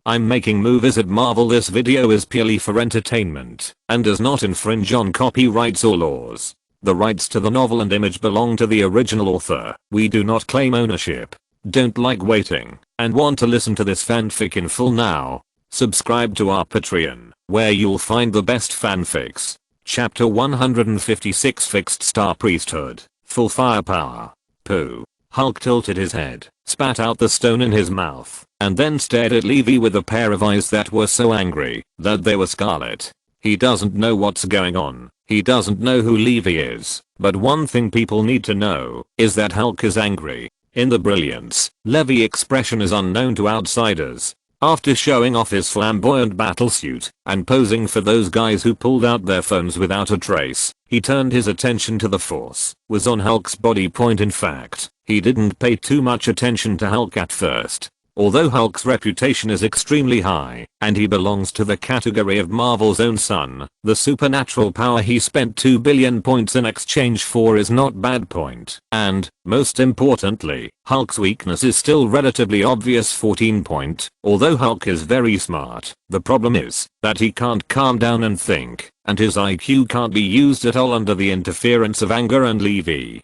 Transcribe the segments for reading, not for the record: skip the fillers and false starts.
I'm making movies at Marvel. This video is purely for entertainment and does not infringe on copyrights or laws. The rights to the novel and image belong to the original author. We do not claim ownership. Don't like waiting and want to listen to this fanfic in full now? Subscribe to our Patreon, where you'll find the best fanfics. Chapter 156, Fixed Star Priesthood. Full firepower. Pooh. Hulk tilted his head, spat out the stone in his mouth, and then stared at Levi with a pair of eyes that were so angry that they were scarlet. He doesn't know what's going on. He doesn't know who Levi is, but one thing people need to know is that Hulk is angry. In the brilliance, Levi's expression is unknown to outsiders. After showing off his flamboyant battlesuit and posing for those guys who pulled out their phones without a trace, he turned his attention to the force was on Hulk's body point. In fact, he didn't pay too much attention to Hulk at first. Although Hulk's reputation is extremely high, and he belongs to the category of Marvel's own son, the supernatural power he spent 2 billion points in exchange for is not bad point. And, most importantly, Hulk's weakness is still relatively obvious, 14 point. Although Hulk is very smart, the problem is that he can't calm down and think, and his IQ can't be used at all under the interference of anger. And Levi,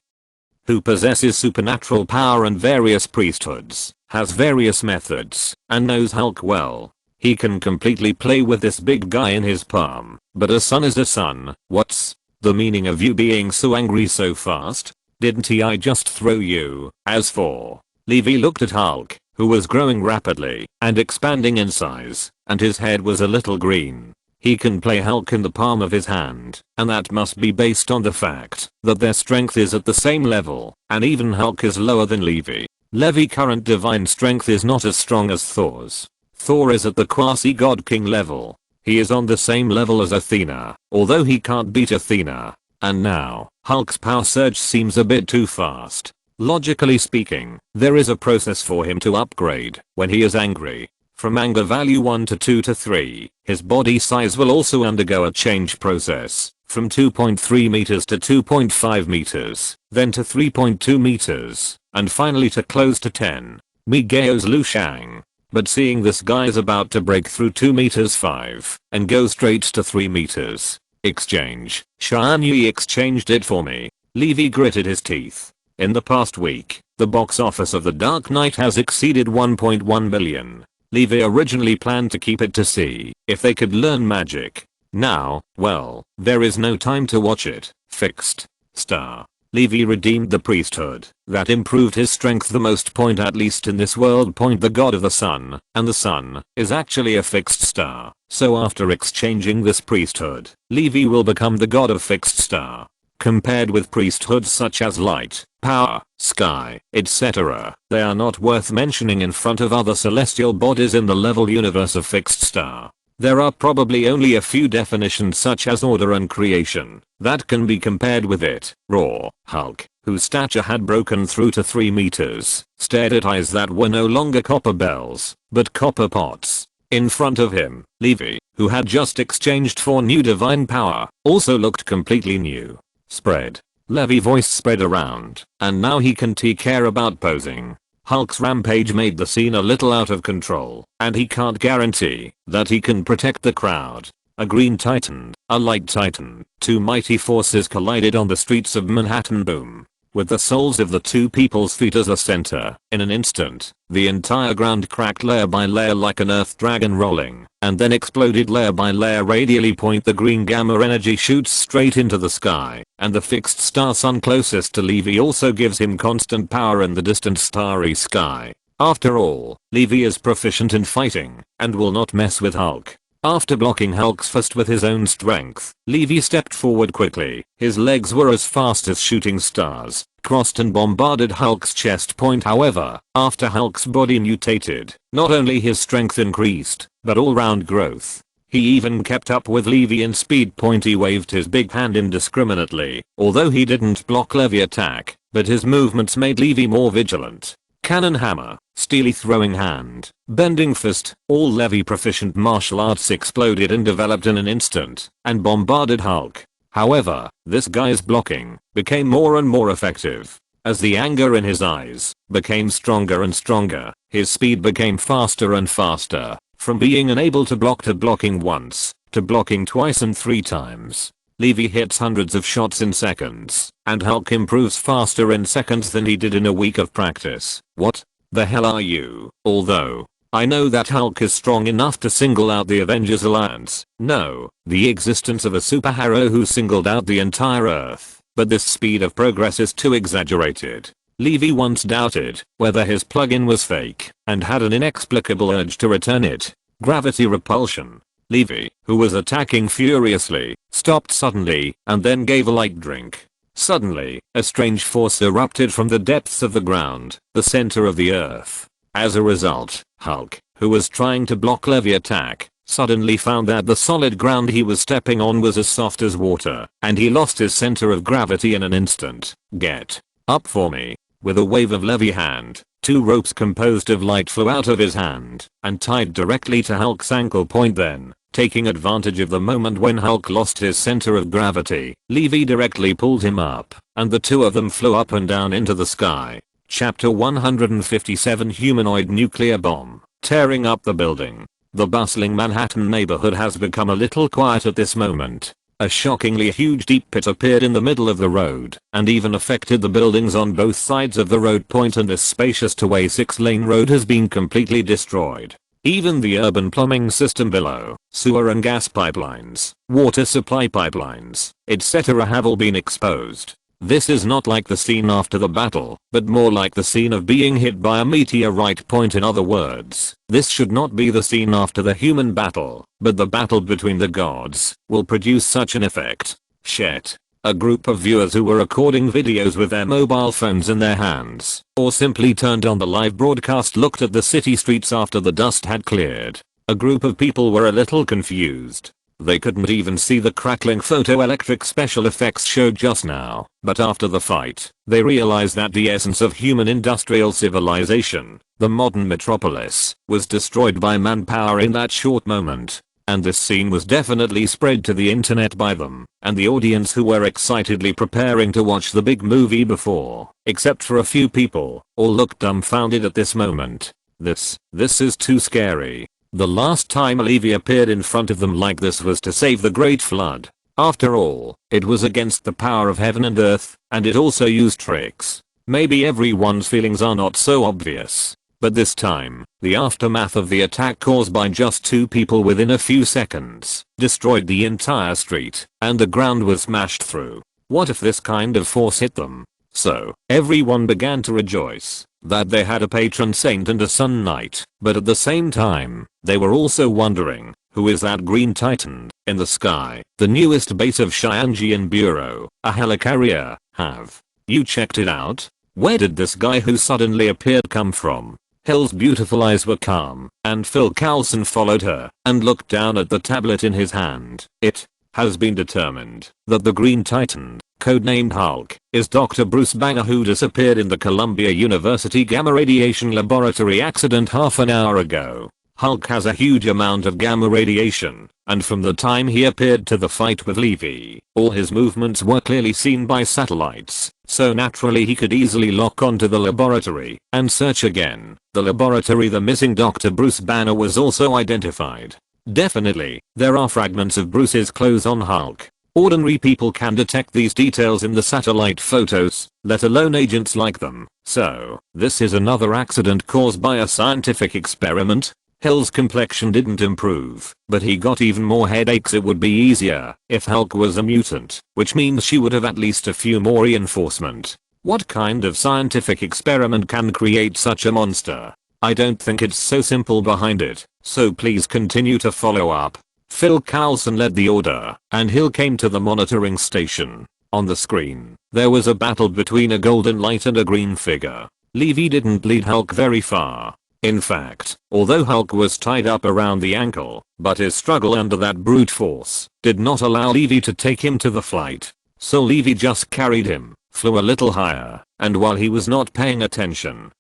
who possesses supernatural power and various priesthoods, has various methods, and knows Hulk well. He can completely play with this big guy in his palm, but a son is a son. What's the meaning of you being so angry so fast? Didn't I just throw you? As for Levi looked at Hulk, who was growing rapidly and expanding in size, and his head was a little green. He can play Hulk in the palm of his hand, and that must be based on the fact that their strength is at the same level, and even Hulk is lower than Levi. Levi's current divine strength is not as strong as Thor's. Thor is at the quasi-god king level. He is on the same level as Athena, although he can't beat Athena. And now, Hulk's power surge seems a bit too fast. Logically speaking, there is a process for him to upgrade when he is angry. From anger value 1 to 2 to 3, his body size will also undergo a change process, from 2.3 meters to 2.5 meters, then to 3.2 meters, and finally to close to 10. Migao's Lu Shang. But seeing this guy is about to break through 2 meters 5, and go straight to 3 meters. Exchange. Shan Yi exchanged it for me. Levi gritted his teeth. In the past week, the box office of The Dark Knight has exceeded 1.1 billion. Levi originally planned to keep it to see if they could learn magic. Now, well, there is no time to watch it. Fixed star. Levi redeemed the priesthood that improved his strength the most point, at least in this world, point the god of the sun, and the sun is actually a fixed star. So after exchanging this priesthood, Levi will become the god of fixed star. Compared with priesthoods such as light, power, sky, etc., they are not worth mentioning in front of other celestial bodies in the level universe of fixed star. There are probably only a few definitions such as order and creation that can be compared with it. Raw Hulk, whose stature had broken through to 3 meters, stared at eyes that were no longer copper bells, but copper pots. In front of him, Levi, who had just exchanged for new divine power, also looked completely new. Spread. Levi's voice spread around, and now he can take care about posing. Hulk's rampage made the scene a little out of control, and he can't guarantee that he can protect the crowd. A green titan, a light titan, two mighty forces collided on the streets of Manhattan. Boom. With the soles of the two people's feet as a center, in an instant, the entire ground cracked layer by layer like an earth dragon rolling, and then exploded layer by layer radially. Point the green gamma energy shoots straight into the sky, and the fixed star sun closest to Levi also gives him constant power in the distant starry sky. After all, Levi is proficient in fighting, and will not mess with Hulk. After blocking Hulk's fist with his own strength, Levi stepped forward quickly. His legs were as fast as shooting stars, crossed and bombarded Hulk's chest point. However, after Hulk's body mutated, not only his strength increased, but all-round growth. He even kept up with Levi in speed point. He waved his big hand indiscriminately, although he didn't block Levi's attack, but his movements made Levi more vigilant. Cannon hammer, steely throwing hand, bending fist, all Levi proficient martial arts exploded and developed in an instant, and bombarded Hulk. However, this guy's blocking became more and more effective. As the anger in his eyes became stronger and stronger, his speed became faster and faster. from being unable to block to blocking once, to blocking twice and 3 times. Levi hits hundreds of shots in seconds, and Hulk improves faster in seconds than he did in a week of practice. What the hell are you? Although I know that Hulk is strong enough to single out the Avengers Alliance. No, the existence of a superhero who singled out the entire Earth. But this speed of progress is too exaggerated. Levi once doubted whether his plug-in was fake and had an inexplicable urge to return it. Gravity repulsion. Levi, who was attacking furiously, stopped suddenly and then gave a light drink. Suddenly, a strange force erupted from the depths of the ground, the center of the Earth. As a result, Hulk, who was trying to block Levi's attack, suddenly found that the solid ground he was stepping on was as soft as water, and he lost his center of gravity in an instant. Get up for me. With a wave of Levi's hand, 2 ropes composed of light flew out of his hand and tied directly to Hulk's ankle point. Then, taking advantage of the moment when Hulk lost his center of gravity, Levi directly pulled him up, and the 2 of them flew up and down into the sky. Chapter 157 Humanoid Nuclear Bomb. Tearing up the building. The bustling Manhattan neighborhood has become a little quiet at this moment. A shockingly huge deep pit appeared in the middle of the road and even affected the buildings on both sides of the road point, and this spacious 2-way 6-lane road has been completely destroyed. Even the urban plumbing system below, sewer and gas pipelines, water supply pipelines, etc. have all been exposed. This is not like the scene after the battle, but more like the scene of being hit by a meteorite. Point in other words, this should not be the scene after the human battle, but the battle between the gods will produce such an effect. Shit. A group of viewers who were recording videos with their mobile phones in their hands, or simply turned on the live broadcast, looked at the city streets after the dust had cleared. A group of people were a little confused. They couldn't even see the crackling photoelectric special effects show just now, but after the fight, they realized that the essence of human industrial civilization, the modern metropolis, was destroyed by manpower in that short moment. And this scene was definitely spread to the internet by them and the audience who were excitedly preparing to watch the big movie before, except for a few people, all looked dumbfounded at this moment. This is too scary. The last time Levi appeared in front of them like this was to save the Great Flood. After all, it was against the power of heaven and earth, and it also used tricks. Maybe everyone's feelings are not so obvious. But this time, the aftermath of the attack caused by just 2 people within a few seconds destroyed the entire street, and the ground was smashed through. What if this kind of force hit them? So, everyone began to rejoice that they had a patron saint and a sun knight, but at the same time, they were also wondering, who is that green titan in the sky? The newest base of Xianjian Bureau, a helicarrier. Have you checked it out? Where did this guy who suddenly appeared come from? Hill's beautiful eyes were calm, and Phil Coulson followed her and looked down at the tablet in his hand. It has been determined that the Green Titan, codenamed Hulk, is Dr. Bruce Banner, who disappeared in the Columbia University Gamma Radiation Laboratory accident half an hour ago. Hulk has a huge amount of gamma radiation, and from the time he appeared to the fight with Levi, all his movements were clearly seen by satellites, so naturally he could easily lock onto the laboratory and search again. The laboratory the missing Dr. Bruce Banner was also identified. Definitely, there are fragments of Bruce's clothes on Hulk. Ordinary people can detect these details in the satellite photos, let alone agents like them. So, this is another accident caused by a scientific experiment. Hill's complexion didn't improve, but he got even more headaches. It would be easier if Hulk was a mutant, which means she would have at least a few more reinforcement. What kind of scientific experiment can create such a monster? I don't think it's so simple behind it, so please continue to follow up. Phil Coulson led the order, and Hill came to the monitoring station. On the screen, there was a battle between a golden light and a green figure. Levi didn't lead Hulk very far. In fact, although Hulk was tied up around the ankle, but his struggle under that brute force did not allow Levi to take him to the flight. So Levi just carried him, flew a little higher, and while he was not paying attention,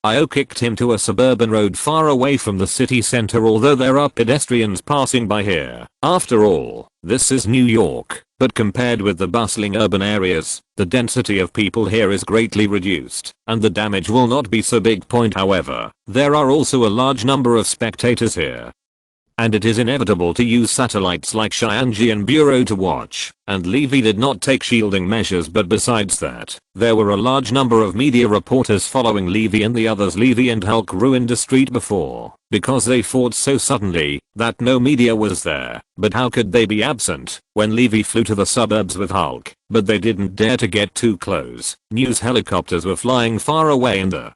Io kicked him to a suburban road far away from the city center, although there are pedestrians passing by here. After all, this is New York. but compared with the bustling urban areas, the density of people here is greatly reduced, and the damage will not be so big. However, there are also a large number of spectators here, and it is inevitable to use satellites like Shianji and Bureau to watch, and Levi did not take shielding measures. But besides that, there were a large number of media reporters following Levi and the others. Levi and Hulk ruined a street before, because they fought so suddenly, that no media was there. But how could they be absent, when Levi flew to the suburbs with Hulk? But they didn't dare to get too close. News helicopters were flying far away in the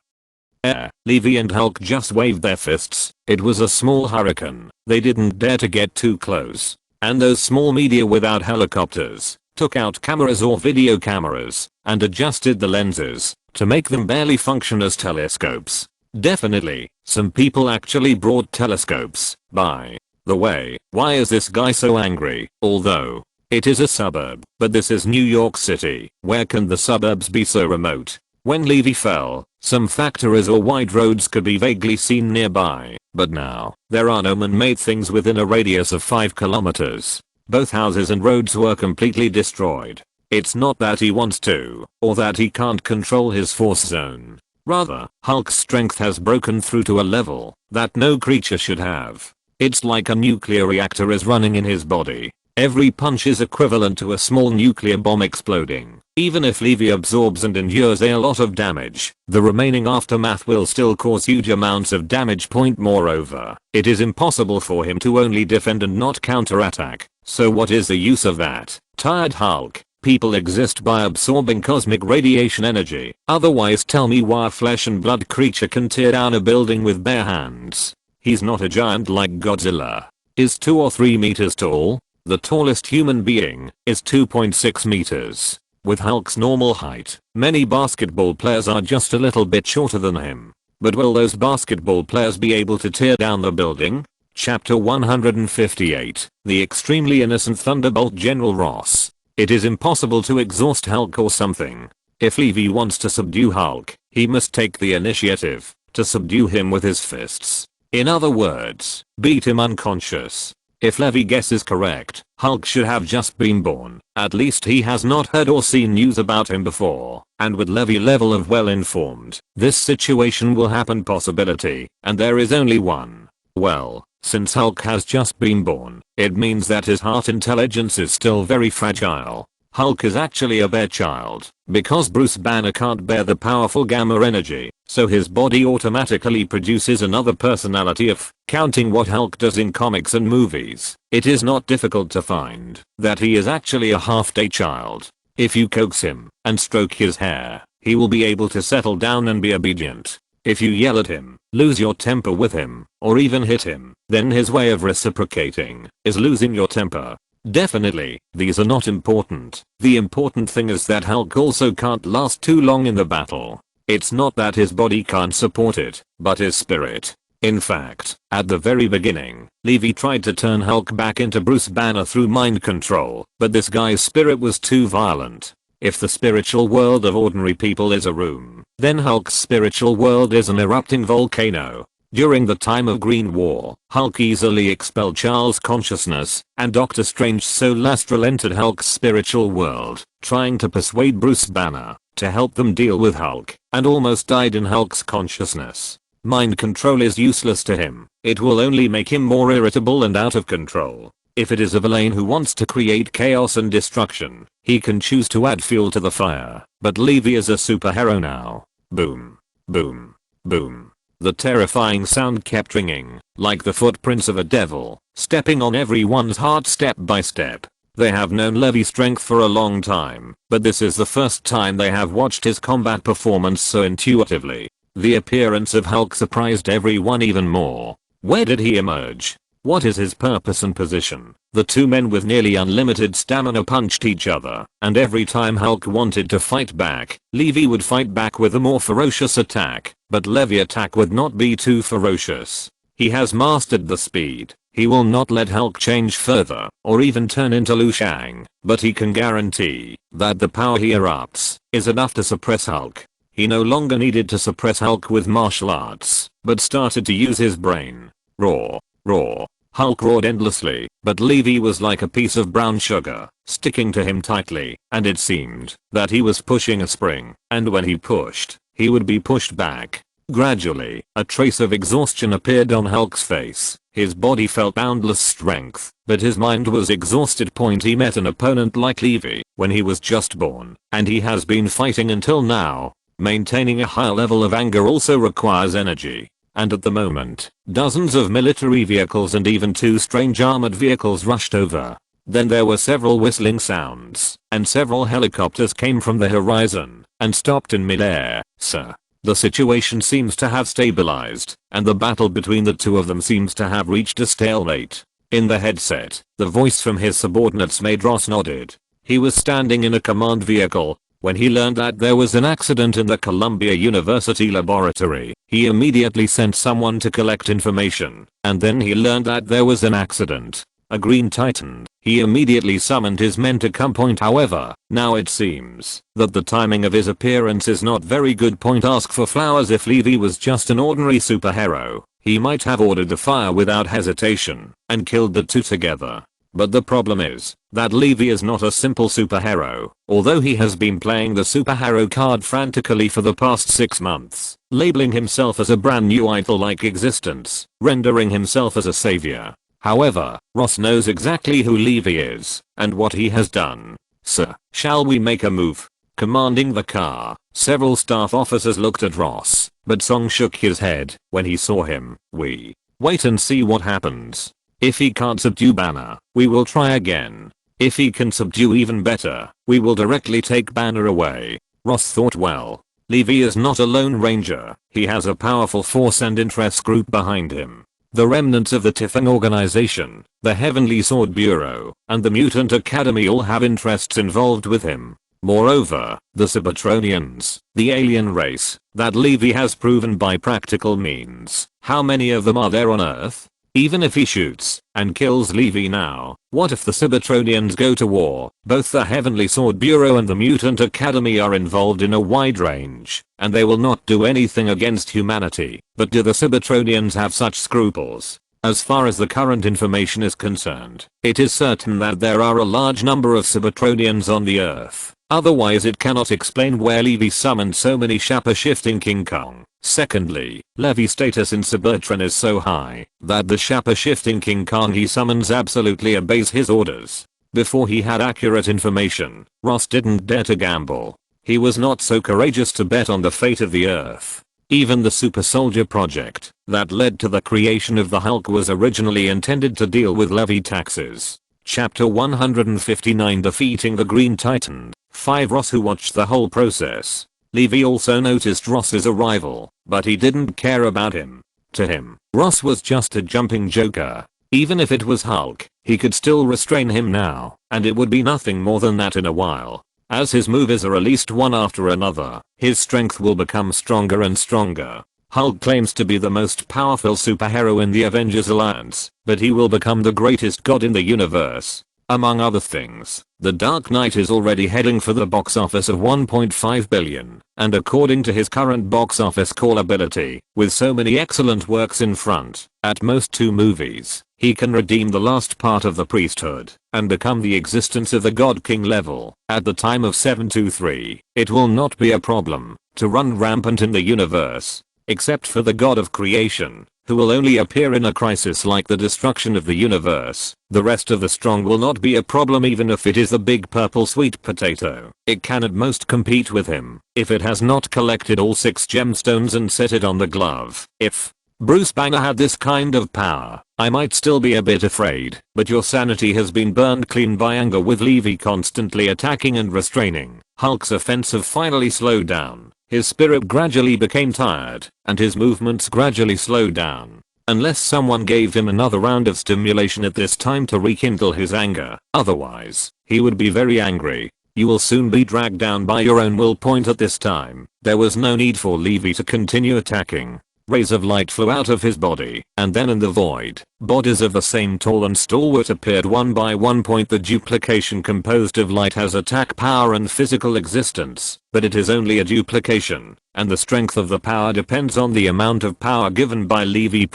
air. Levi and Hulk just waved their fists. It was a small hurricane. They didn't dare to get too close. And those small media without helicopters took out cameras or video cameras and adjusted the lenses to make them barely function as telescopes. Definitely, some people actually brought telescopes. By the way, why is this guy so angry? Although it is a suburb, but this is New York City. Where can the suburbs be so remote? When Levi fell, some factories or wide roads could be vaguely seen nearby, but now, there are no man-made things within a radius of 5 kilometers. Both houses and roads were completely destroyed. It's not that he wants to, or that he can't control his force zone. Rather, Hulk's strength has broken through to a level that no creature should have. It's like a nuclear reactor is running in his body. Every punch is equivalent to a small nuclear bomb exploding. Even if Levi absorbs and endures a lot of damage, the remaining aftermath will still cause huge amounts of damage. Moreover, it is impossible for him to only defend and not counterattack. So what is the use of that? Tired Hulk. People exist by absorbing cosmic radiation energy. Otherwise tell me why a flesh and blood creature can tear down a building with bare hands. He's not a giant like Godzilla. Is 2 or 3 meters tall. The tallest human being is 2.6 meters. With Hulk's normal height, many basketball players are just a little bit shorter than him. But will those basketball players be able to tear down the building? Chapter 158, The Extremely Innocent Thunderbolt General Ross. It is impossible to exhaust Hulk or something. If Levi wants to subdue Hulk, he must take the initiative to subdue him with his fists. In other words, beat him unconscious. If Levi guesses correct, Hulk should have just been born. At least he has not heard or seen news about him before. And with Levi level of well informed, this situation will happen possibility, and there is only one. Well, since Hulk has just been born, it means that his heart intelligence is still very fragile. Hulk is actually a bare child, because Bruce Banner can't bear the powerful gamma energy, so his body automatically produces another personality. If counting what Hulk does in comics and movies, it is not difficult to find that he is actually a half-day child. If you coax him and stroke his hair, he will be able to settle down and be obedient. If you yell at him, lose your temper with him, or even hit him, then his way of reciprocating is losing your temper. Definitely, these are not important. The important thing is that Hulk also can't last too long in the battle. It's not that his body can't support it, but his spirit. In fact, at the very beginning, Levi tried to turn Hulk back into Bruce Banner through mind control, but this guy's spirit was too violent. If the spiritual world of ordinary people is a room, then Hulk's spiritual world is an erupting volcano. During the time of Green War, Hulk easily expelled Charles' consciousness, and Doctor Strange Soul Astral entered Hulk's spiritual world, trying to persuade Bruce Banner to help them deal with Hulk, and almost died in Hulk's consciousness. Mind control is useless to him. It will only make him more irritable and out of control. If it is a villain who wants to create chaos and destruction, he can choose to add fuel to the fire. But Levi is a superhero now. Boom. Boom. Boom. The terrifying sound kept ringing, like the footprints of a devil, stepping on everyone's heart step by step. They have known Levi's strength for a long time, but this is the first time they have watched his combat performance so intuitively. The appearance of Hulk surprised everyone even more. Where did he emerge? What is his purpose and position? The two men with nearly unlimited stamina punched each other, and every time Hulk wanted to fight back, Levi would fight back with a more ferocious attack, but Levi's attack would not be too ferocious. He has mastered the speed. He will not let Hulk change further, or even turn into Liu Shang, but he can guarantee that the power he erupts is enough to suppress Hulk. He no longer needed to suppress Hulk with martial arts, but started to use his brain. Roar. Roar. Hulk roared endlessly, but Levi was like a piece of brown sugar, sticking to him tightly, and it seemed that he was pushing a spring, and when he pushed, he would be pushed back. Gradually, a trace of exhaustion appeared on Hulk's face. His body felt boundless strength, but his mind was exhausted. He met an opponent like Levi when he was just born, and he has been fighting until now. Maintaining a high level of anger also requires energy. And at the moment, dozens of military vehicles and even 2 strange armored vehicles rushed over. Then there were several whistling sounds, and several helicopters came from the horizon and stopped in midair. Sir, the situation seems to have stabilized, and the battle between the two of them seems to have reached a stalemate. In the headset, the voice from his subordinates made Ross nodded. He was standing in a command vehicle when he learned that there was an accident in the Columbia University laboratory. He immediately sent someone to collect information, and then he learned that there was an accident. A green titan. He immediately summoned his men to come. However, now it seems that the timing of his appearance is not very good. Ask for flowers. If Levi was just an ordinary superhero, he might have ordered the fire without hesitation and killed the two together. But the problem is that Levi is not a simple superhero, although he has been playing the superhero card frantically for the past 6 months, labeling himself as a brand new idol-like existence, rendering himself as a savior. However, Ross knows exactly who Levi is and what he has done. Sir, shall we make a move? Commanding the car, several staff officers looked at Ross, but Song shook his head when he saw him. We wait and see what happens. If he can't subdue Banner, we will try again. If he can subdue even better, we will directly take Banner away. Ross thought, well, Levi is not a lone ranger. He has a powerful force and interest group behind him. The remnants of the Tiffin organization, the Heavenly Sword Bureau, and the Mutant Academy all have interests involved with him. Moreover, the Cybertronians, the alien race, that Levi has proven by practical means. How many of them are there on Earth? Even if he shoots and kills Levi now, what if the Cybertronians go to war? Both the Heavenly Sword Bureau and the Mutant Academy are involved in a wide range, and they will not do anything against humanity. But do the Cybertronians have such scruples? As far as the current information is concerned, it is certain that there are a large number of Cybertronians on the Earth. Otherwise it cannot explain where Levi summoned so many shaper-shifting King Kong. Secondly, Levi's status in Cybertron is so high that the shaper-shifting King Kong he summons absolutely obeys his orders. Before he had accurate information, Ross didn't dare to gamble. He was not so courageous to bet on the fate of the Earth. Even the Super Soldier project that led to the creation of the Hulk was originally intended to deal with levy taxes. Chapter 159, Defeating the Green Titan. 5. Ross, who watched the whole process. Levi also noticed Ross's arrival, but he didn't care about him. To him, Ross was just a jumping joker. Even if it was Hulk, he could still restrain him now, and it would be nothing more than that in a while. As his moves are released one after another, his strength will become stronger and stronger. Hulk claims to be the most powerful superhero in the Avengers Alliance, but he will become the greatest god in the universe. Among other things, The Dark Knight is already heading for the box office of $1.5 billion, and according to his current box office callability, with so many excellent works in front, at most 2 movies, he can redeem the last part of the priesthood, and become the existence of the God King level. At the time of 723, it will not be a problem to run rampant in the universe, except for the God of Creation, who will only appear in a crisis like the destruction of the universe. The rest of the strong will not be a problem even if it is the big purple sweet potato. It can at most compete with him if it has not collected all 6 gemstones and set it on the glove. If Bruce Banner had this kind of power, I might still be a bit afraid, but your sanity has been burned clean by anger with Levi constantly attacking and restraining. Hulk's offensive finally slowed down. His spirit gradually became tired, and his movements gradually slowed down. Unless someone gave him another round of stimulation at this time to rekindle his anger, otherwise, he would be very angry. You will soon be dragged down by your own will. At this time, there was no need for Levi to continue attacking. Rays of light flew out of his body, and then in the void, bodies of the same tall and stalwart appeared one by one. The duplication composed of light has attack power and physical existence, but it is only a duplication, and the strength of the power depends on the amount of power given by Levi.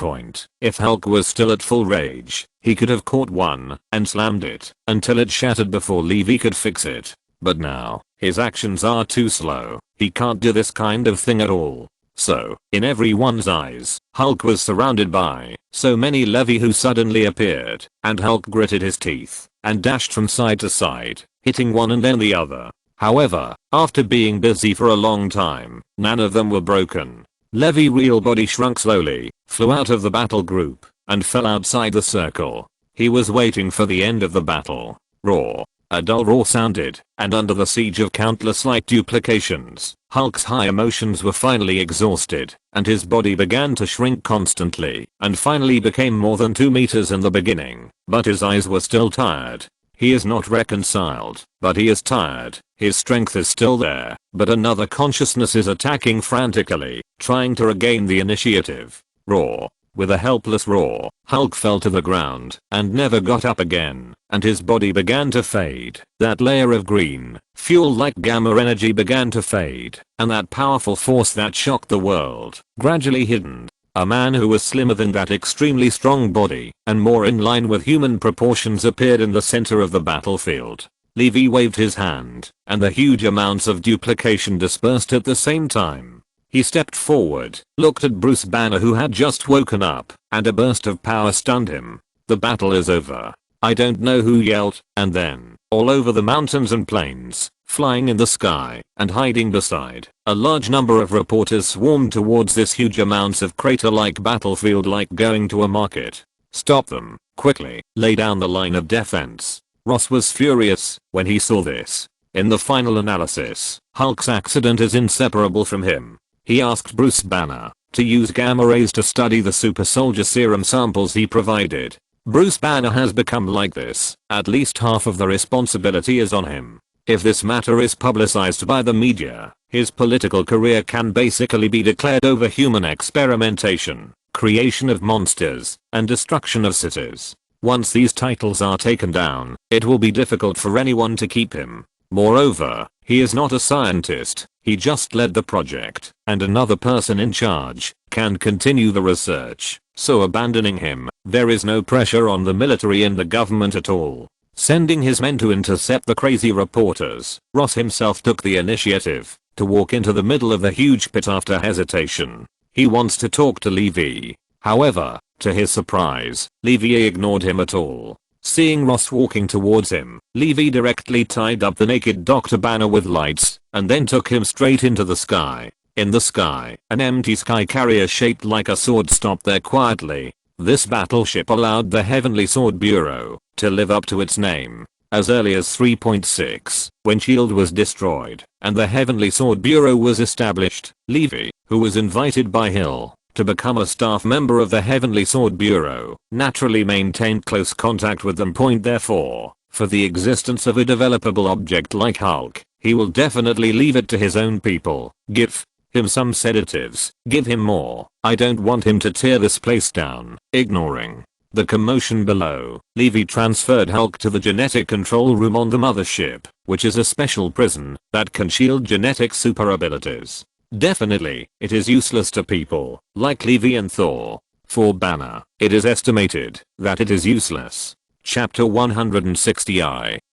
If Hulk was still at full rage, he could have caught one and slammed it until it shattered before Levi could fix it. But now, his actions are too slow. He can't do this kind of thing at all. So, in everyone's eyes, Hulk was surrounded by so many Levi who suddenly appeared, and Hulk gritted his teeth and dashed from side to side, hitting one and then the other. However, after being busy for a long time, none of them were broken. Levi's real body shrunk slowly, flew out of the battle group, and fell outside the circle. He was waiting for the end of the battle. Roar. A dull roar sounded, and under the siege of countless light duplications, Hulk's high emotions were finally exhausted, and his body began to shrink constantly, and finally became more than 2 meters in the beginning, but his eyes were still tired. He is not reconciled, but he is tired. His strength is still there, but another consciousness is attacking frantically, trying to regain the initiative. Roar. With a helpless roar, Hulk fell to the ground and never got up again, and his body began to fade. That layer of green, fuel-like gamma energy began to fade, and that powerful force that shocked the world gradually hidden. A man who was slimmer than that extremely strong body and more in line with human proportions appeared in the center of the battlefield. Levi waved his hand, and the huge amounts of duplication dispersed at the same time. He stepped forward, looked at Bruce Banner who had just woken up, and a burst of power stunned him. The battle is over. I don't know who yelled, and then, all over the mountains and plains, flying in the sky, and hiding beside, a large number of reporters swarmed towards this huge amounts of crater-like battlefield like going to a market. Stop them, quickly, lay down the line of defense. Ross was furious when he saw this. In the final analysis, Hulk's accident is inseparable from him. He asked Bruce Banner to use gamma rays to study the super soldier serum samples he provided. Bruce Banner has become like this. At least half of the responsibility is on him. If this matter is publicized by the media, his political career can basically be declared over human experimentation, creation of monsters, and destruction of cities. Once these titles are taken down, it will be difficult for anyone to keep him. Moreover, he is not a scientist, he just led the project, and another person in charge can continue the research, so abandoning him, there is no pressure on the military and the government at all. Sending his men to intercept the crazy reporters, Ross himself took the initiative to walk into the middle of the huge pit after hesitation. He wants to talk to Levi. However, to his surprise, Levi ignored him at all. Seeing Ross walking towards him, Levi directly tied up the naked Dr. Banner with lights, and then took him straight into the sky. In the sky, an empty sky carrier shaped like a sword stopped there quietly. This battleship allowed the Heavenly Sword Bureau to live up to its name. As early as 3.6, when S.H.I.E.L.D. was destroyed, and the Heavenly Sword Bureau was established, Levi, who was invited by Hill to become a staff member of the Heavenly Sword Bureau, naturally maintained close contact with them. Therefore, for the existence of a developable object like Hulk, he will definitely leave it to his own people. Give him some sedatives, give him more. I don't want him to tear this place down. Ignoring the commotion below, Levi transferred Hulk to the genetic control room on the mothership, which is a special prison that can shield genetic super abilities. Definitely, it is useless to people like Levi and Thor. For Banner, it is estimated that it is useless. Chapter 160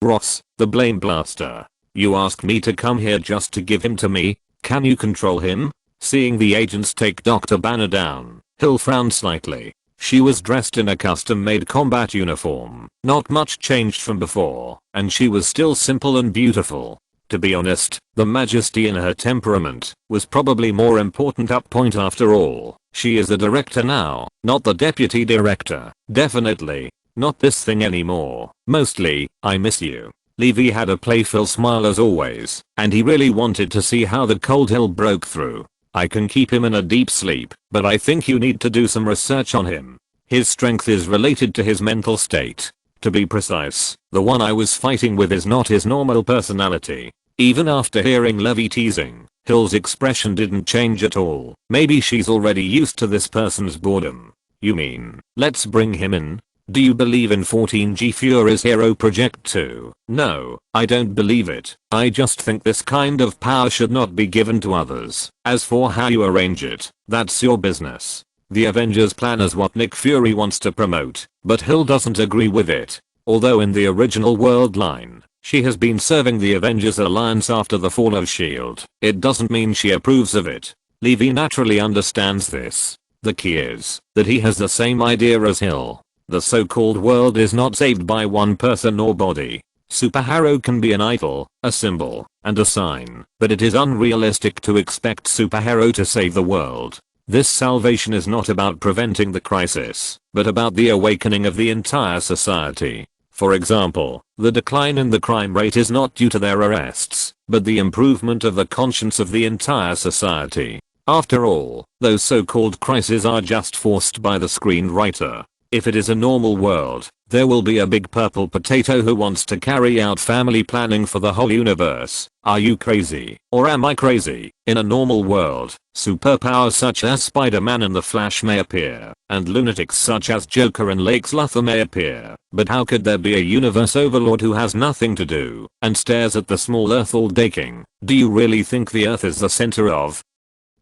Ross, the Blame Blaster. You ask me to come here just to give him to me? Can you control him? Seeing the agents take Dr. Banner down, Hill frowned slightly. She was dressed in a custom-made combat uniform, not much changed from before, and she was still simple and beautiful. To be honest, the majesty in her temperament was probably more important up point after all. She is the director now, not the deputy director. Definitely not this thing anymore. Mostly, I miss you. Levi had a playful smile as always, and he really wanted to see how the cold hill broke through. I can keep him in a deep sleep, but I think you need to do some research on him. His strength is related to his mental state. To be precise, the one I was fighting with is not his normal personality. Even after hearing Levi teasing, Hill's expression didn't change at all. Maybe she's already used to this person's boredom. You mean, let's bring him in? Do you believe in 14G Fury's Hero Project too? No, I don't believe it. I just think this kind of power should not be given to others. As for how you arrange it, that's your business. The Avengers plan is what Nick Fury wants to promote, but Hill doesn't agree with it. Although in the original world line, she has been serving the Avengers Alliance after the fall of S.H.I.E.L.D. It doesn't mean she approves of it. Levi naturally understands this. The key is that he has the same idea as Hill. The so-called world is not saved by one person or body. Superhero can be an idol, a symbol, and a sign, but it is unrealistic to expect superhero to save the world. This salvation is not about preventing the crisis, but about the awakening of the entire society. For example, the decline in the crime rate is not due to their arrests, but the improvement of the conscience of the entire society. After all, those so-called crises are just forced by the screenwriter. If it is a normal world, there will be a big purple potato who wants to carry out family planning for the whole universe. Are you crazy? Or am I crazy? In a normal world, superpowers such as Spider-Man and the Flash may appear, and lunatics such as Joker and Lex Luthor may appear. But how could there be a universe overlord who has nothing to do, and stares at the small Earth all day king? Do you really think the Earth is the center of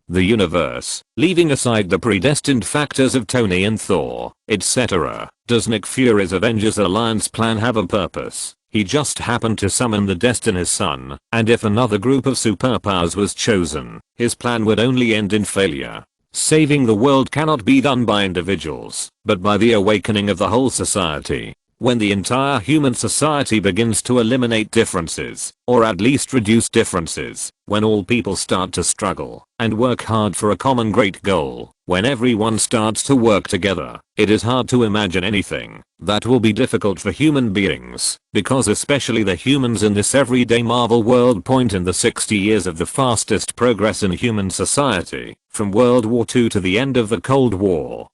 the universe, leaving aside the predestined factors of Tony and Thor, etc.? Does Nick Fury's Avengers Alliance plan have a purpose? He just happened to summon the Destiny's Son, and if another group of superpowers was chosen, his plan would only end in failure. Saving the world cannot be done by individuals, but by the awakening of the whole society. When the entire human society begins to eliminate differences, or at least reduce differences, when all people start to struggle and work hard for a common great goal, when everyone starts to work together, it is hard to imagine anything that will be difficult for human beings, because especially the humans in this everyday Marvel world point in the 60 years of the fastest progress in human society, from World War II to the end of the Cold War.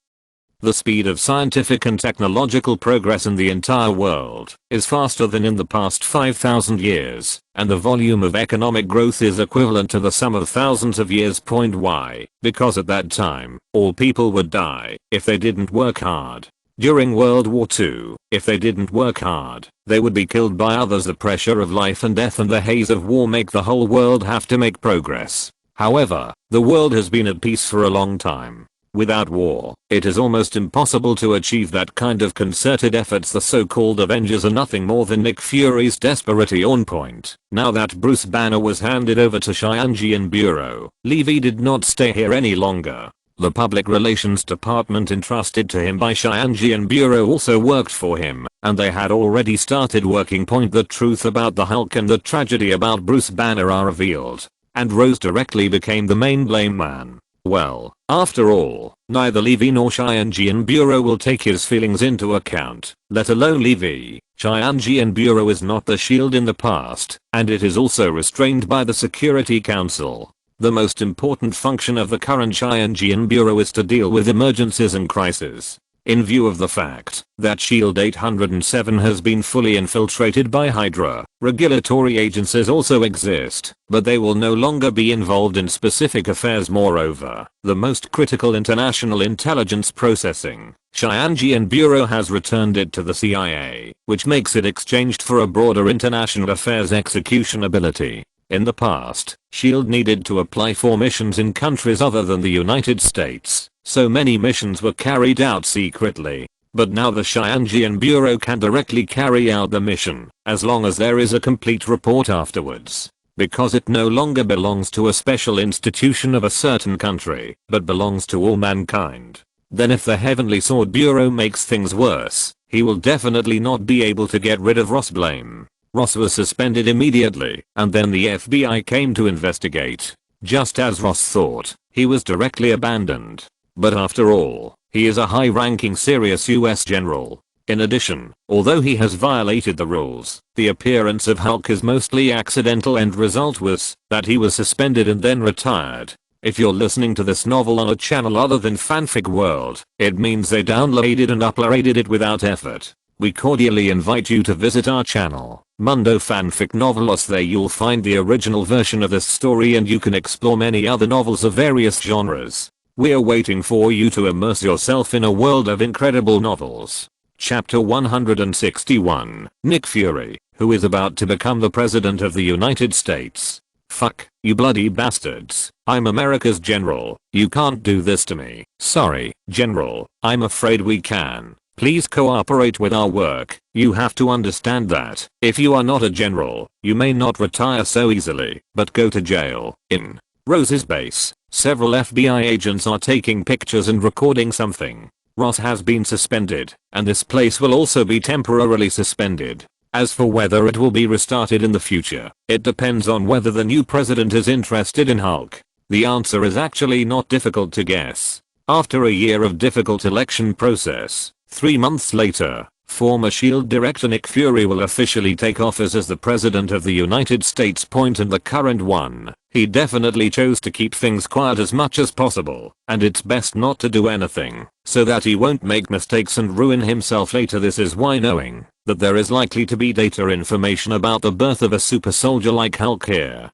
The speed of scientific and technological progress in the entire world is faster than in the past 5,000 years, and the volume of economic growth is equivalent to the sum of thousands of years. Why? Because at that time, all people would die if they didn't work hard. During World War II, if they didn't work hard, they would be killed by others. The pressure of life and death and the haze of war make the whole world have to make progress. However, the world has been at peace for a long time. Without war, it is almost impossible to achieve that kind of concerted efforts. The so-called Avengers are nothing more than Nick Fury's desperate on point. Now that Bruce Banner was handed over to Cheyenne Bureau, Levi did not stay here any longer. The public relations department entrusted to him by Cheyenne Bureau also worked for him, and they had already started working. The truth about the Hulk and the tragedy about Bruce Banner are revealed, and Rose directly became the main blame man. Well, after all, neither Levi nor Cheyenne Bureau will take his feelings into account, let alone Levi. Cheyenne Bureau is not the S.H.I.E.L.D. in the past, and it is also restrained by the Security Council. The most important function of the current Cheyenne Bureau is to deal with emergencies and crises. In view of the fact that S.H.I.E.L.D. 807 has been fully infiltrated by Hydra, regulatory agencies also exist, but they will no longer be involved in specific affairs. Moreover, the most critical international intelligence processing, Cheyenne Bureau has returned it to the CIA, which makes it exchanged for a broader international affairs execution ability. In the past, S.H.I.E.L.D. needed to apply for missions in countries other than the United States, so many missions were carried out secretly. But now the Cheyenne Bureau can directly carry out the mission, as long as there is a complete report afterwards. Because it no longer belongs to a special institution of a certain country, but belongs to all mankind. Then if the Heavenly Sword Bureau makes things worse, he will definitely not be able to get rid of Ross. Blame. Ross was suspended immediately, and then the FBI came to investigate. Just as Ross thought, he was directly abandoned. But after all, he is a high-ranking serious US general. In addition, although he has violated the rules, the appearance of Hulk is mostly accidental. End result was that he was suspended and then retired. If you're listening to this novel on a channel other than Fanfic World, it means they downloaded and uploaded it without effort. We cordially invite you to visit our channel. Mundo fanfic novelist. There you'll find the original version of this story and you can explore many other novels of various genres. We're waiting for you to immerse yourself in a world of incredible novels. Chapter 161, Nick Fury, who is about to become the President of the United States. Fuck, you bloody bastards. I'm America's general. You can't do this to me. Sorry, General. I'm afraid we can. Please cooperate with our work. You have to understand that, if you are not a general, you may not retire so easily, but go to jail. In Rose's base, several FBI agents are taking pictures and recording something. Ross has been suspended, and this place will also be temporarily suspended. As for whether it will be restarted in the future, it depends on whether the new president is interested in Hulk. The answer is actually not difficult to guess. After a year of difficult election process, 3 months later, former S.H.I.E.L.D. director Nick Fury will officially take office as the President of the United States. In the current one, he definitely chose to keep things quiet as much as possible, and it's best not to do anything, so that he won't make mistakes and ruin himself later. This is why knowing that there is likely to be data information about the birth of a super soldier like Hulk here.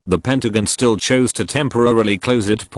The Pentagon still chose to temporarily close it.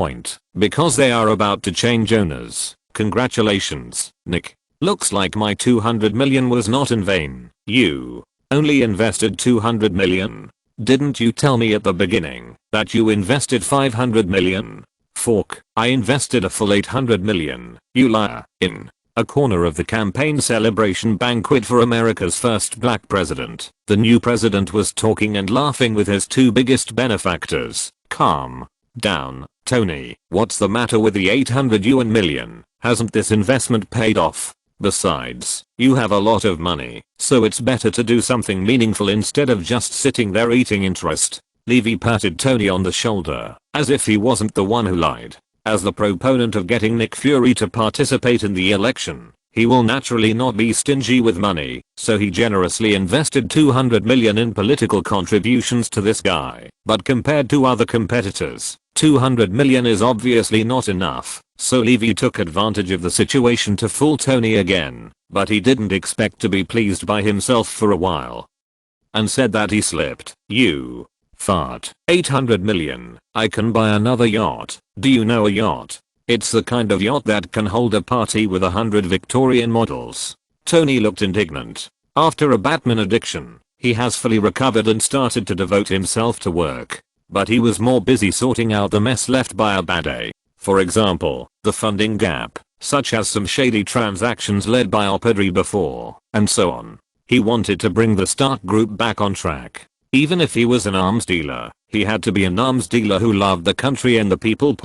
Because they are about to change owners. Congratulations, Nick. Looks like my $200 million was not in vain. You only invested $200 million. Didn't you tell me at the beginning that you invested $500 million? Fork, I invested a full $800 million, you liar. In a corner of the campaign celebration banquet for America's first black president, the new president was talking and laughing with his two biggest benefactors. Calm down, Tony. What's the matter with the $800 million? Hasn't this investment paid off? Besides, you have a lot of money, so it's better to do something meaningful instead of just sitting there eating interest. Levi patted Tony on the shoulder, as if he wasn't the one who lied. As the proponent of getting Nick Fury to participate in the election, he will naturally not be stingy with money, so he generously invested $200 million in political contributions to this guy. But compared to other competitors, $200 million is obviously not enough, so Levi took advantage of the situation to fool Tony again, but he didn't expect to be pleased by himself for a while. And said that he slipped. You fart. $800 million. I can buy another yacht. Do you know a yacht? It's the kind of yacht that can hold a party with 100 Victorian models. Tony looked indignant. After a Batman addiction, he has fully recovered and started to devote himself to work. But he was more busy sorting out the mess left by a bad day. For example, the funding gap, such as some shady transactions led by Opedry before, and so on. He wanted to bring the Stark Group back on track. Even if he was an arms dealer, he had to be an arms dealer who loved the country and the people.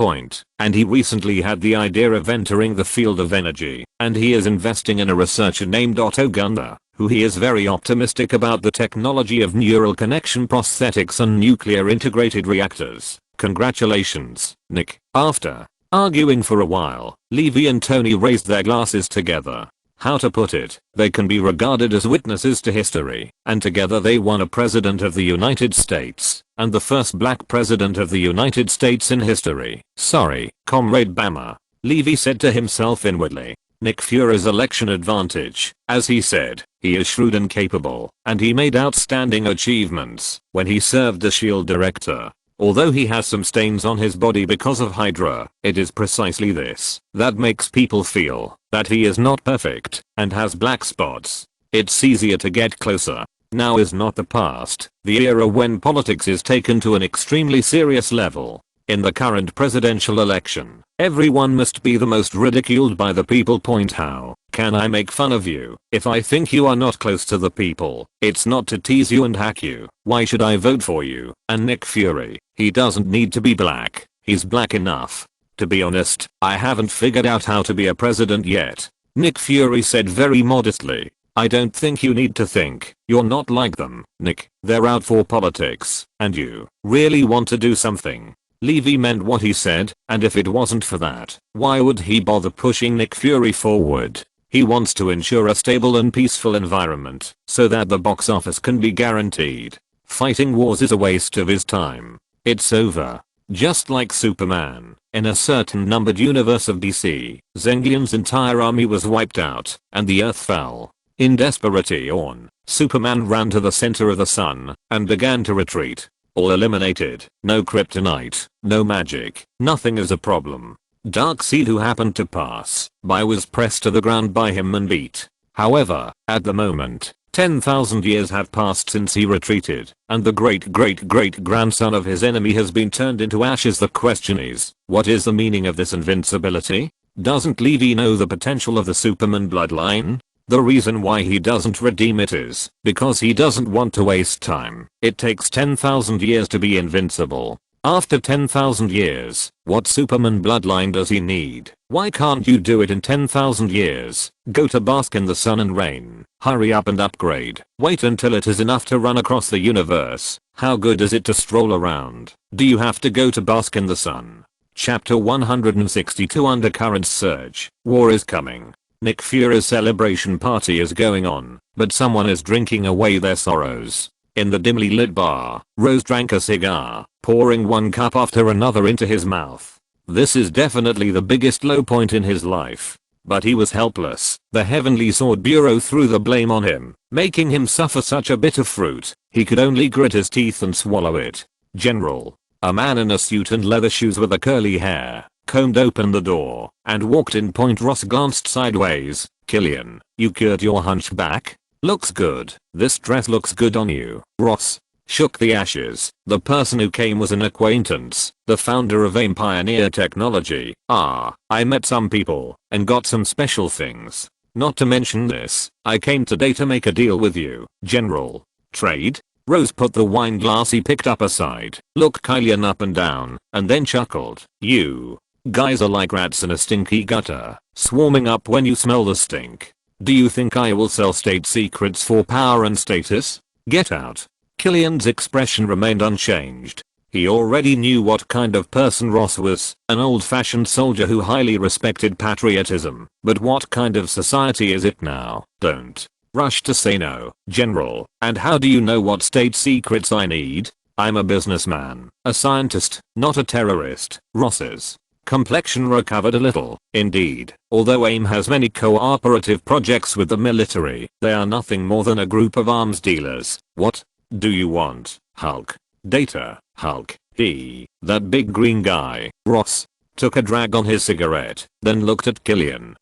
And he recently had the idea of entering the field of energy, and he is investing in a researcher named Otto Gunnar, who he is very optimistic about the technology of neural connection prosthetics and nuclear integrated reactors. Congratulations, Nick. After arguing for a while, Levi and Tony raised their glasses together. How to put it, they can be regarded as witnesses to history, and together they won a president of the United States, and the first black president of the United States in history. Sorry, Comrade Bama, Levi said to himself inwardly. Nick Fury's election advantage, as he said, he is shrewd and capable, and he made outstanding achievements when he served as S.H.I.E.L.D. director. Although he has some stains on his body because of Hydra, it is precisely this that makes people feel that he is not perfect and has black spots. It's easier to get closer. Now is not the past, the era when politics is taken to an extremely serious level. In the current presidential election, everyone must be the most ridiculed by the people. How can I make fun of you if I think you are not close to the people? It's not to tease you and hack you. Why should I vote for you? And Nick Fury, he doesn't need to be black. He's black enough. To be honest, I haven't figured out how to be a president yet. Nick Fury said very modestly. I don't think you need to think. You're not like them, Nick. They're out for politics, and you really want to do something. Levi meant what he said, and if it wasn't for that, why would he bother pushing Nick Fury forward? He wants to ensure a stable and peaceful environment, so that the box office can be guaranteed. Fighting wars is a waste of his time. It's over. Just like Superman, in a certain numbered universe of DC, Zenglion's entire army was wiped out, and the Earth fell. In desperation, Superman ran to the center of the sun and began to retreat. All eliminated. No kryptonite, no magic, nothing is a problem. Darkseid, who happened to pass by, was pressed to the ground by him and beat. However, at the moment, 10,000 years have passed since he retreated, and the great-great-great-grandson of his enemy has been turned into ashes. The question is, what is the meaning of this invincibility? Doesn't Levi know the potential of the Superman bloodline? The reason why he doesn't redeem it is because he doesn't want to waste time. It takes 10,000 years to be invincible. After 10,000 years, what Superman bloodline does he need? Why can't you do it in 10,000 years? Go to bask in the sun and rain. Hurry up and upgrade. Wait until it is enough to run across the universe. How good is it to stroll around? Do you have to go to bask in the sun? Chapter 162, Undercurrents Surge. War is coming. Nick Fury's celebration party is going on, but someone is drinking away their sorrows. In the dimly lit bar, Rose drank a cigar, pouring one cup after another into his mouth. This is definitely the biggest low point in his life. But he was helpless. The Heavenly Sword Bureau threw the blame on him, making him suffer such a bitter fruit. He could only grit his teeth and swallow it. General, a man in a suit and leather shoes with a curly hair, combed open the door and walked in. Ross glanced sideways. Killian, you cured your hunchback? Looks good. This dress looks good on you. Ross shook the ashes. The person who came was an acquaintance, the founder of AIM Pioneer Technology. I met some people and got some special things. Not to mention this, I came today to make a deal with you, General. Trade? Rose put the wine glass he picked up aside, looked Killian up and down, and then chuckled. You guys are like rats in a stinky gutter, swarming up when you smell the stink. Do you think I will sell state secrets for power and status? Get out. Killian's expression remained unchanged. He already knew what kind of person Ross was, an old-fashioned soldier who highly respected patriotism. But what kind of society is it now? Don't rush to say no, General. And how do you know what state secrets I need? I'm a businessman, a scientist, not a terrorist. Ross's complexion recovered a little. Indeed, although AIM has many cooperative projects with the military, they are nothing more than a group of arms dealers. What do you want, Hulk? Data, Hulk. That big green guy. Ross took a drag on his cigarette, then looked at Killian.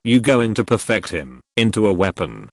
You going to perfect him into a weapon?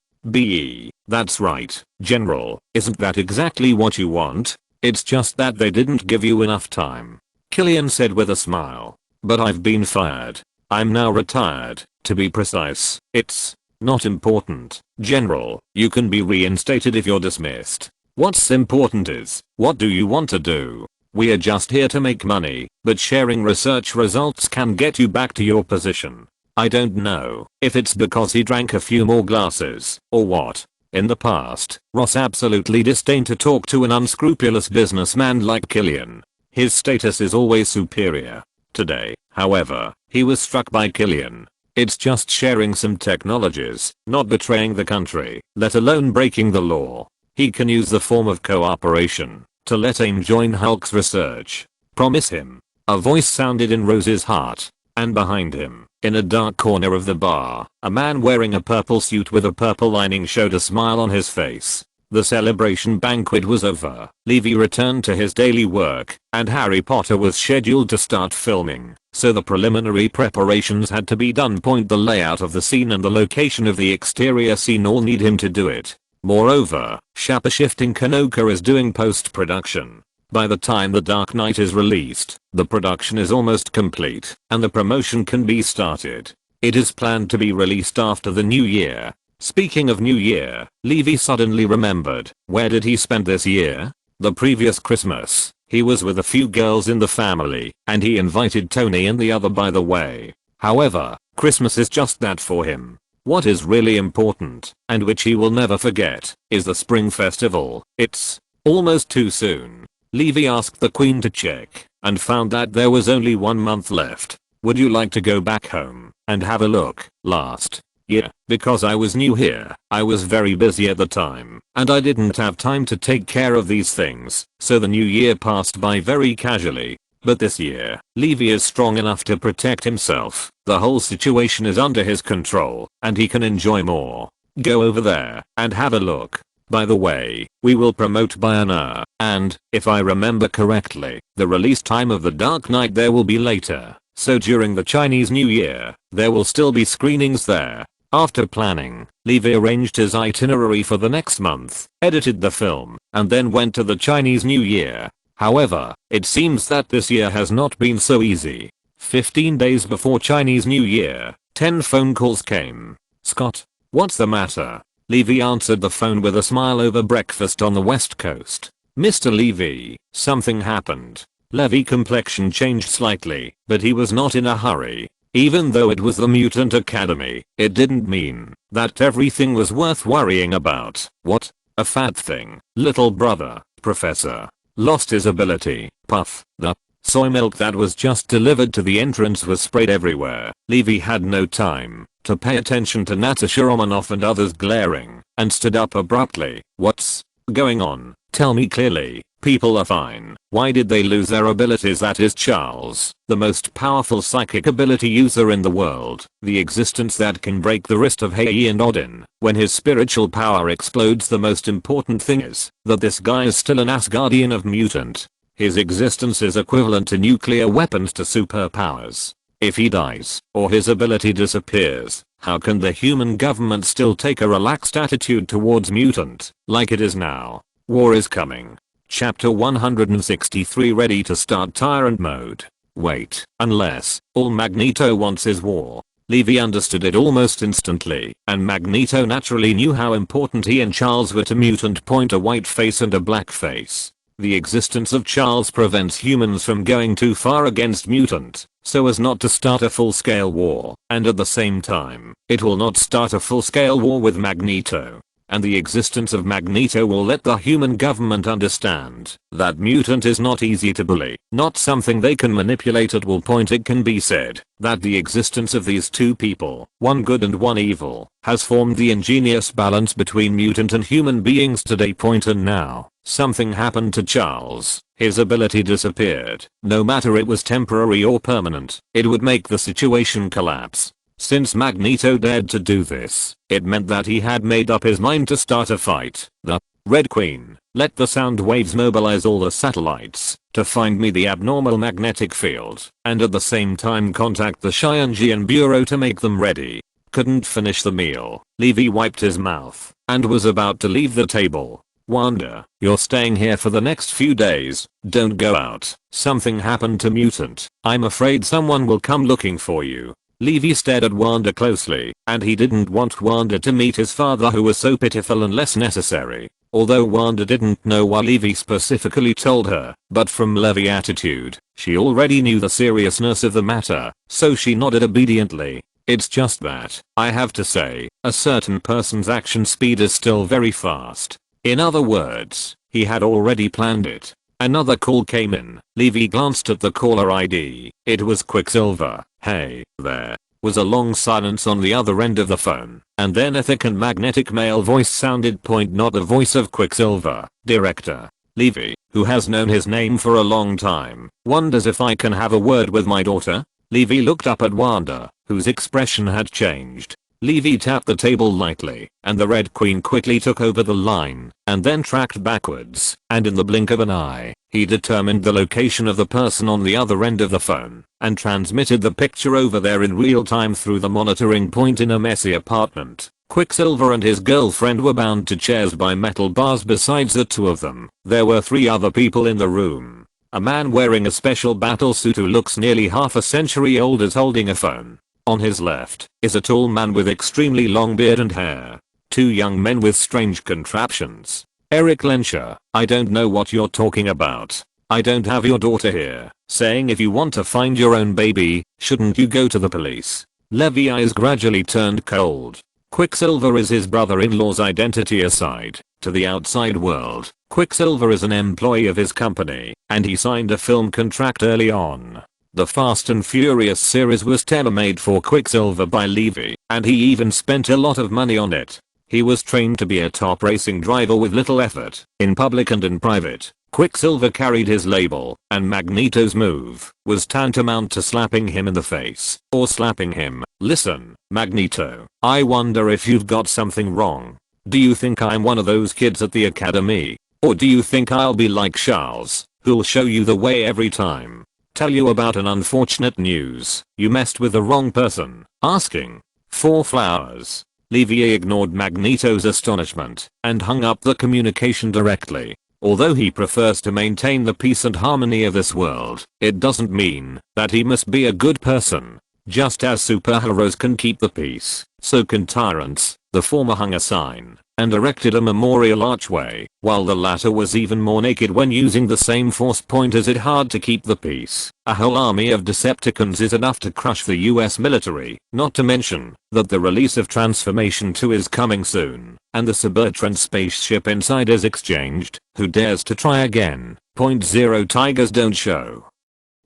That's right, General. Isn't that exactly what you want? It's just that they didn't give you enough time, Killian said with a smile. But I've been fired. I'm now retired, to be precise. It's not important, General. You can be reinstated if you're dismissed. What's important is, what do you want to do? We are just here to make money, but sharing research results can get you back to your position. I don't know if it's because he drank a few more glasses, or what. In the past, Ross absolutely disdained to talk to an unscrupulous businessman like Killian. His status is always superior. Today, however, he was struck by Killian. It's just sharing some technologies, not betraying the country, let alone breaking the law. He can use the form of cooperation to let AIM join Hulk's research. Promise him. A voice sounded in Rose's heart. And behind him, in a dark corner of the bar, a man wearing a purple suit with a purple lining showed a smile on his face. The celebration banquet was over. Levi returned to his daily work, and Harry Potter was scheduled to start filming, so the preliminary preparations had to be done. The layout of the scene and the location of the exterior scene all need him to do it. Moreover, shape-shifting Kanoka is doing post-production. By the time The Dark Knight is released, the production is almost complete, and the promotion can be started. It is planned to be released after the new year. Speaking of New Year, Levi suddenly remembered. Where did he spend this year? The previous Christmas, he was with a few girls in the family, and he invited Tony and the other by the way. However, Christmas is just that for him. What is really important, and which he will never forget, is the Spring Festival. It's almost too soon. Levi asked the Queen to check, and found that there was only 1 month left. Would you like to go back home and have a look? Last year, because I was new here, I was very busy at the time, and I didn't have time to take care of these things, so the new year passed by very casually. But this year, Levi is strong enough to protect himself. The whole situation is under his control, and he can enjoy more. Go over there and have a look. By the way, we will promote by an hour, and, if I remember correctly, the release time of The Dark Knight there will be later, so during the Chinese New Year, there will still be screenings there. After planning, Levi arranged his itinerary for the next month, edited the film, and then went to the Chinese New Year. However, it seems that this year has not been so easy. 15 days before Chinese New Year, 10 phone calls came. "Scott, what's the matter?" Levi answered the phone with a smile over breakfast on the West Coast. "Mr. Levi, something happened." Levi's complexion changed slightly, but he was not in a hurry. Even though it was the Mutant Academy, it didn't mean that everything was worth worrying about. "What? A fat thing? Little brother, Professor, lost his ability." Puff. The soy milk that was just delivered to the entrance was sprayed everywhere. Levi had no time to pay attention to Natasha Romanoff and others glaring, and stood up abruptly. "What's going on? Tell me clearly. People are fine. Why did they lose their abilities?" That is Charles, the most powerful psychic ability user in the world, the existence that can break the wrist of Hei and Odin. When his spiritual power explodes, the most important thing is that this guy is still an Asgardian of mutant. His existence is equivalent to nuclear weapons to superpowers. If he dies, or his ability disappears, how can the human government still take a relaxed attitude towards mutant, like it is now? War is coming. Chapter 163. Ready to start tyrant mode. Wait, unless all Magneto wants is war. Levi understood it almost instantly, and Magneto naturally knew how important he and Charles were to mutant. Point a white face and a black face. The existence of Charles prevents humans from going too far against mutant, so as not to start a full-scale war, and at the same time, it will not start a full-scale war with Magneto. And the existence of Magneto will let the human government understand that mutant is not easy to bully, not something they can manipulate at will point. It can be said that the existence of these two people, one good and one evil, has formed the ingenious balance between mutant and human beings today. Point. And now, something happened to Charles. His ability disappeared. No matter it was temporary or permanent, it would make the situation collapse. Since Magneto dared to do this, it meant that he had made up his mind to start a fight. The Red Queen, let the sound waves mobilize all the satellites to find me the abnormal magnetic field, and at the same time contact the Xianjian Bureau to make them ready. Couldn't finish the meal. Levi wiped his mouth and was about to leave the table. "Wanda, you're staying here for the next few days. Don't go out. Something happened to mutant. I'm afraid someone will come looking for you." Levi stared at Wanda closely, and he didn't want Wanda to meet his father, who was so pitiful and less necessary. Although Wanda didn't know why Levi specifically told her, but from Levi's attitude, she already knew the seriousness of the matter, so she nodded obediently. "It's just that, I have to say, a certain person's action speed is still very fast." In other words, he had already planned it. Another call came in. Levi glanced at the caller ID. It was Quicksilver. "Hey, there." Was a long silence on the other end of the phone, and then a thick and magnetic male voice sounded. Not the voice of Quicksilver. "Director Levi, who has known his name for a long time, wonders if I can have a word with my daughter." Levi looked up at Wanda, whose expression had changed. Levi tapped the table lightly, and the Red Queen quickly took over the line, and then tracked backwards, and in the blink of an eye, he determined the location of the person on the other end of the phone, and transmitted the picture over there in real time through the monitoring point in a messy apartment. Quicksilver and his girlfriend were bound to chairs by metal bars. Besides the two of them, there were 3 other people in the room. A man wearing a special battle suit who looks nearly half a century old is holding a phone. On his left is a tall man with extremely long beard and hair. 2 young men with strange contraptions. "Eric Lensher, I don't know what you're talking about. I don't have your daughter here." Saying, "If you want to find your own baby, shouldn't you go to the police?" Levi's eyes gradually turned cold. Quicksilver is his brother-in-law's identity aside. To the outside world, Quicksilver is an employee of his company, and he signed a film contract early on. The Fast and Furious series was tailor-made for Quicksilver by Levi, and he even spent a lot of money on it. He was trained to be a top racing driver with little effort, in public and in private. Quicksilver carried his label, and Magneto's move was tantamount to slapping him in the face, or slapping him. Listen, Magneto, I wonder if you've got something wrong. Do you think I'm one of those kids at the academy? Or do you think I'll be like Charles, who'll show you the way every time? Tell you about an unfortunate news. You messed with the wrong person. Asking for flowers. Levi ignored Magneto's astonishment and hung up the communication directly. Although he prefers to maintain the peace and harmony of this world, it doesn't mean that he must be a good person. Just as superheroes can keep the peace, so can tyrants. The former hung a sign and erected a memorial archway, while the latter was even more naked when using the same force point as it hard to keep the peace. A whole army of Decepticons is enough to crush the US military, not to mention that the release of Transformation 2 is coming soon, and the Cybertron spaceship inside is exchanged. Who dares to try again? Point zero. Tigers don't show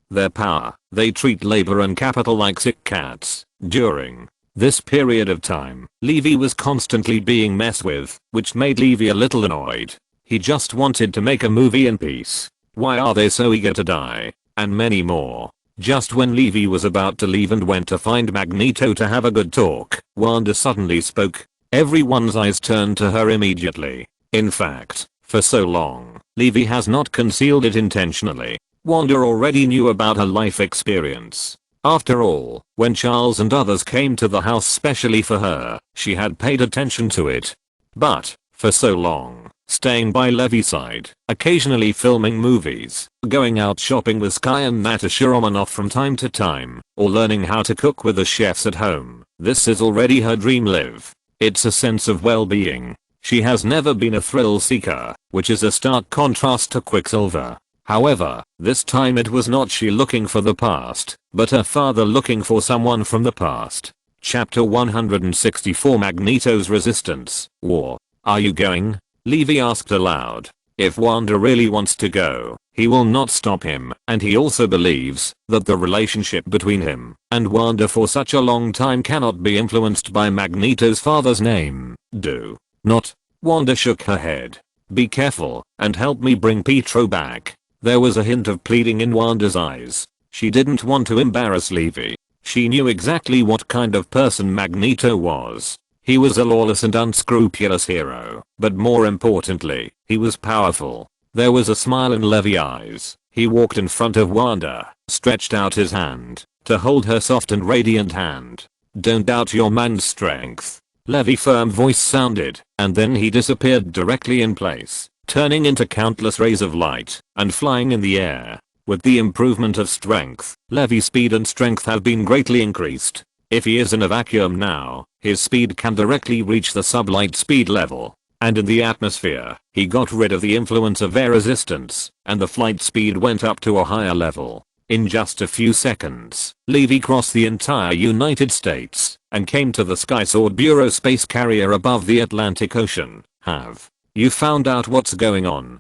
their power. They treat labor and capital like sick cats. During this period of time, Levi was constantly being messed with, which made Levi a little annoyed. He just wanted to make a movie in peace. Why are they so eager to die? And many more. Just when Levi was about to leave and went to find Magneto to have a good talk, Wanda suddenly spoke. Everyone's eyes turned to her immediately. In fact, for so long, Levi has not concealed it intentionally. Wanda already knew about her life experience. After all, when Charles and others came to the house specially for her, she had paid attention to it. But, for so long, staying by Levi's side, occasionally filming movies, going out shopping with Sky and Natasha Romanoff from time to time, or learning how to cook with the chefs at home, this is already her dream live. It's a sense of well-being. She has never been a thrill seeker, which is a stark contrast to Quicksilver. However, this time it was not she looking for the past, but her father looking for someone from the past. Chapter 164 Magneto's Resistance, War. Are you going? Levi asked aloud. If Wanda really wants to go, he will not stop him, and he also believes that the relationship between him and Wanda for such a long time cannot be influenced by Magneto's father's name. Do not. Wanda shook her head. Be careful, and help me bring Pietro back. There was a hint of pleading in Wanda's eyes. She didn't want to embarrass Levi. She knew exactly what kind of person Magneto was. He was a lawless and unscrupulous hero, but more importantly, he was powerful. There was a smile in Levi's eyes. He walked in front of Wanda, stretched out his hand to hold her soft and radiant hand. Don't doubt your man's strength. Levi's firm voice sounded, and then he disappeared directly in place, turning into countless rays of light and flying in the air. With the improvement of strength, Levi's speed and strength have been greatly increased. If he is in a vacuum now, his speed can directly reach the sublight speed level. And in the atmosphere, he got rid of the influence of air resistance, and the flight speed went up to a higher level. In just a few seconds, Levi crossed the entire United States and came to the Skysword Bureau space carrier above the Atlantic Ocean. Have you found out what's going on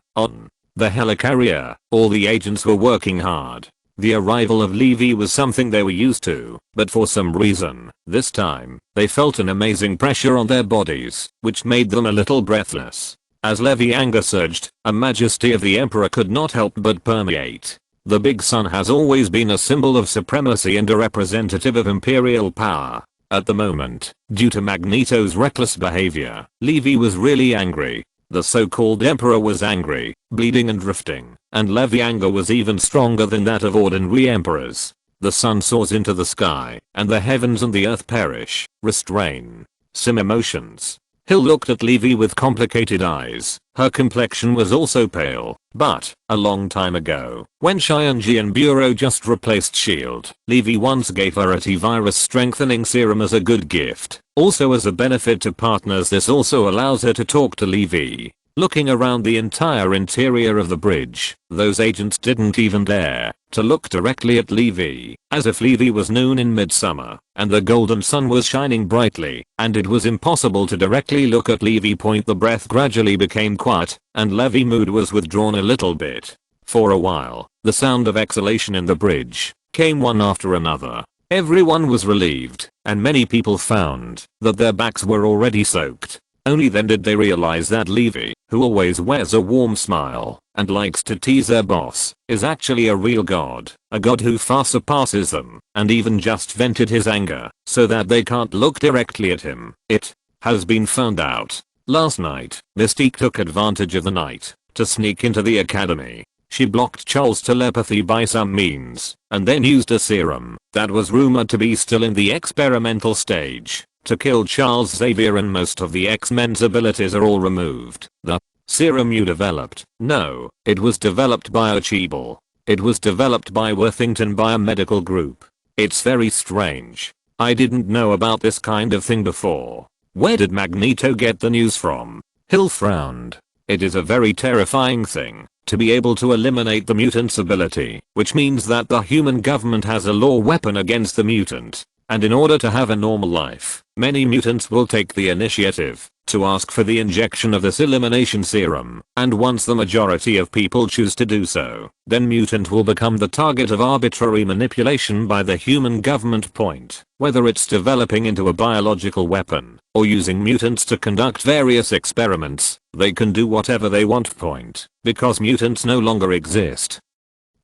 the helicarrier? All the agents were working hard. The arrival of Levi was something they were used to, but for some reason, this time, they felt an amazing pressure on their bodies, which made them a little breathless. As Levi's anger surged, a majesty of the Emperor could not help but permeate. The Big Sun has always been a symbol of supremacy and a representative of imperial power. At the moment, due to Magneto's reckless behavior, Levi was really angry. The so-called Emperor was angry, bleeding and drifting, and Levi's anger was even stronger than that of ordinary emperors. The sun soars into the sky, and the heavens and the earth perish. Restrain some emotions. Hill looked at Levi with complicated eyes. Her complexion was also pale, but, a long time ago, when Cheyenne Bureau just replaced S.H.I.E.L.D., Levi once gave her a T-virus strengthening serum as a good gift. Also as a benefit to partners, this also allows her to talk to Levi. Looking around the entire interior of the bridge, those agents didn't even dare to look directly at Levi, as if Levi was noon in midsummer, and the golden sun was shining brightly, and it was impossible to directly look at Levi. The breath gradually became quiet, and Levi's mood was withdrawn a little bit. For a while, the sound of exhalation in the bridge came one after another. Everyone was relieved, and many people found that their backs were already soaked. Only then did they realize that Levi, who always wears a warm smile and likes to tease their boss, is actually a real god, a god who far surpasses them, and even just vented his anger so that they can't look directly at him. It has been found out. Last night, Mystique took advantage of the night to sneak into the academy. She blocked Charles' telepathy by some means, and then used a serum that was rumored to be still in the experimental stage to kill Charles Xavier, and most of the X-Men's abilities are all removed. The serum you developed? No, it was developed by Archibald. It was developed by Worthington Biomedical Group. It's very strange. I didn't know about this kind of thing before. Where did Magneto get the news from? Hill frowned. It is a very terrifying thing to be able to eliminate the mutant's ability, which means that the human government has a law weapon against the mutant. And in order to have a normal life, many mutants will take the initiative to ask for the injection of this elimination serum, and once the majority of people choose to do so, then mutant will become the target of arbitrary manipulation by the human government. Point. Whether it's developing into a biological weapon or using mutants to conduct various experiments, they can do whatever they want. Point. Because mutants no longer exist.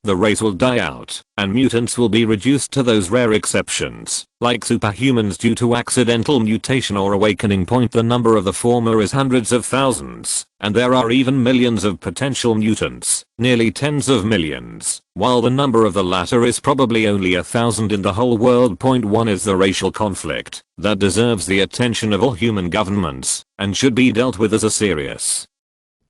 The race will die out, and mutants will be reduced to those rare exceptions, like superhumans due to accidental mutation or awakening. Point. The number of the former is hundreds of thousands, and there are even millions of potential mutants, nearly tens of millions, while the number of the latter is probably only 1,000 in the whole world. Point 1 is the racial conflict that deserves the attention of all human governments, and should be dealt with as a serious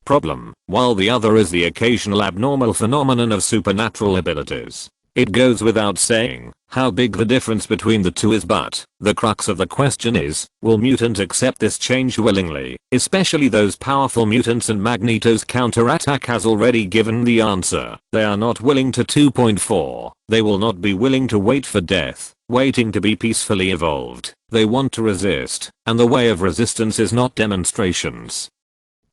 problem, while the other is the occasional abnormal phenomenon of supernatural abilities. It goes without saying how big the difference between the two is, but the crux of the question is, will mutants accept this change willingly, especially those powerful mutants? And Magneto's counterattack has already given the answer. They are not willing to. 2.4. They will not be willing to wait for death, waiting to be peacefully evolved. They want to resist, and the way of resistance is not demonstrations,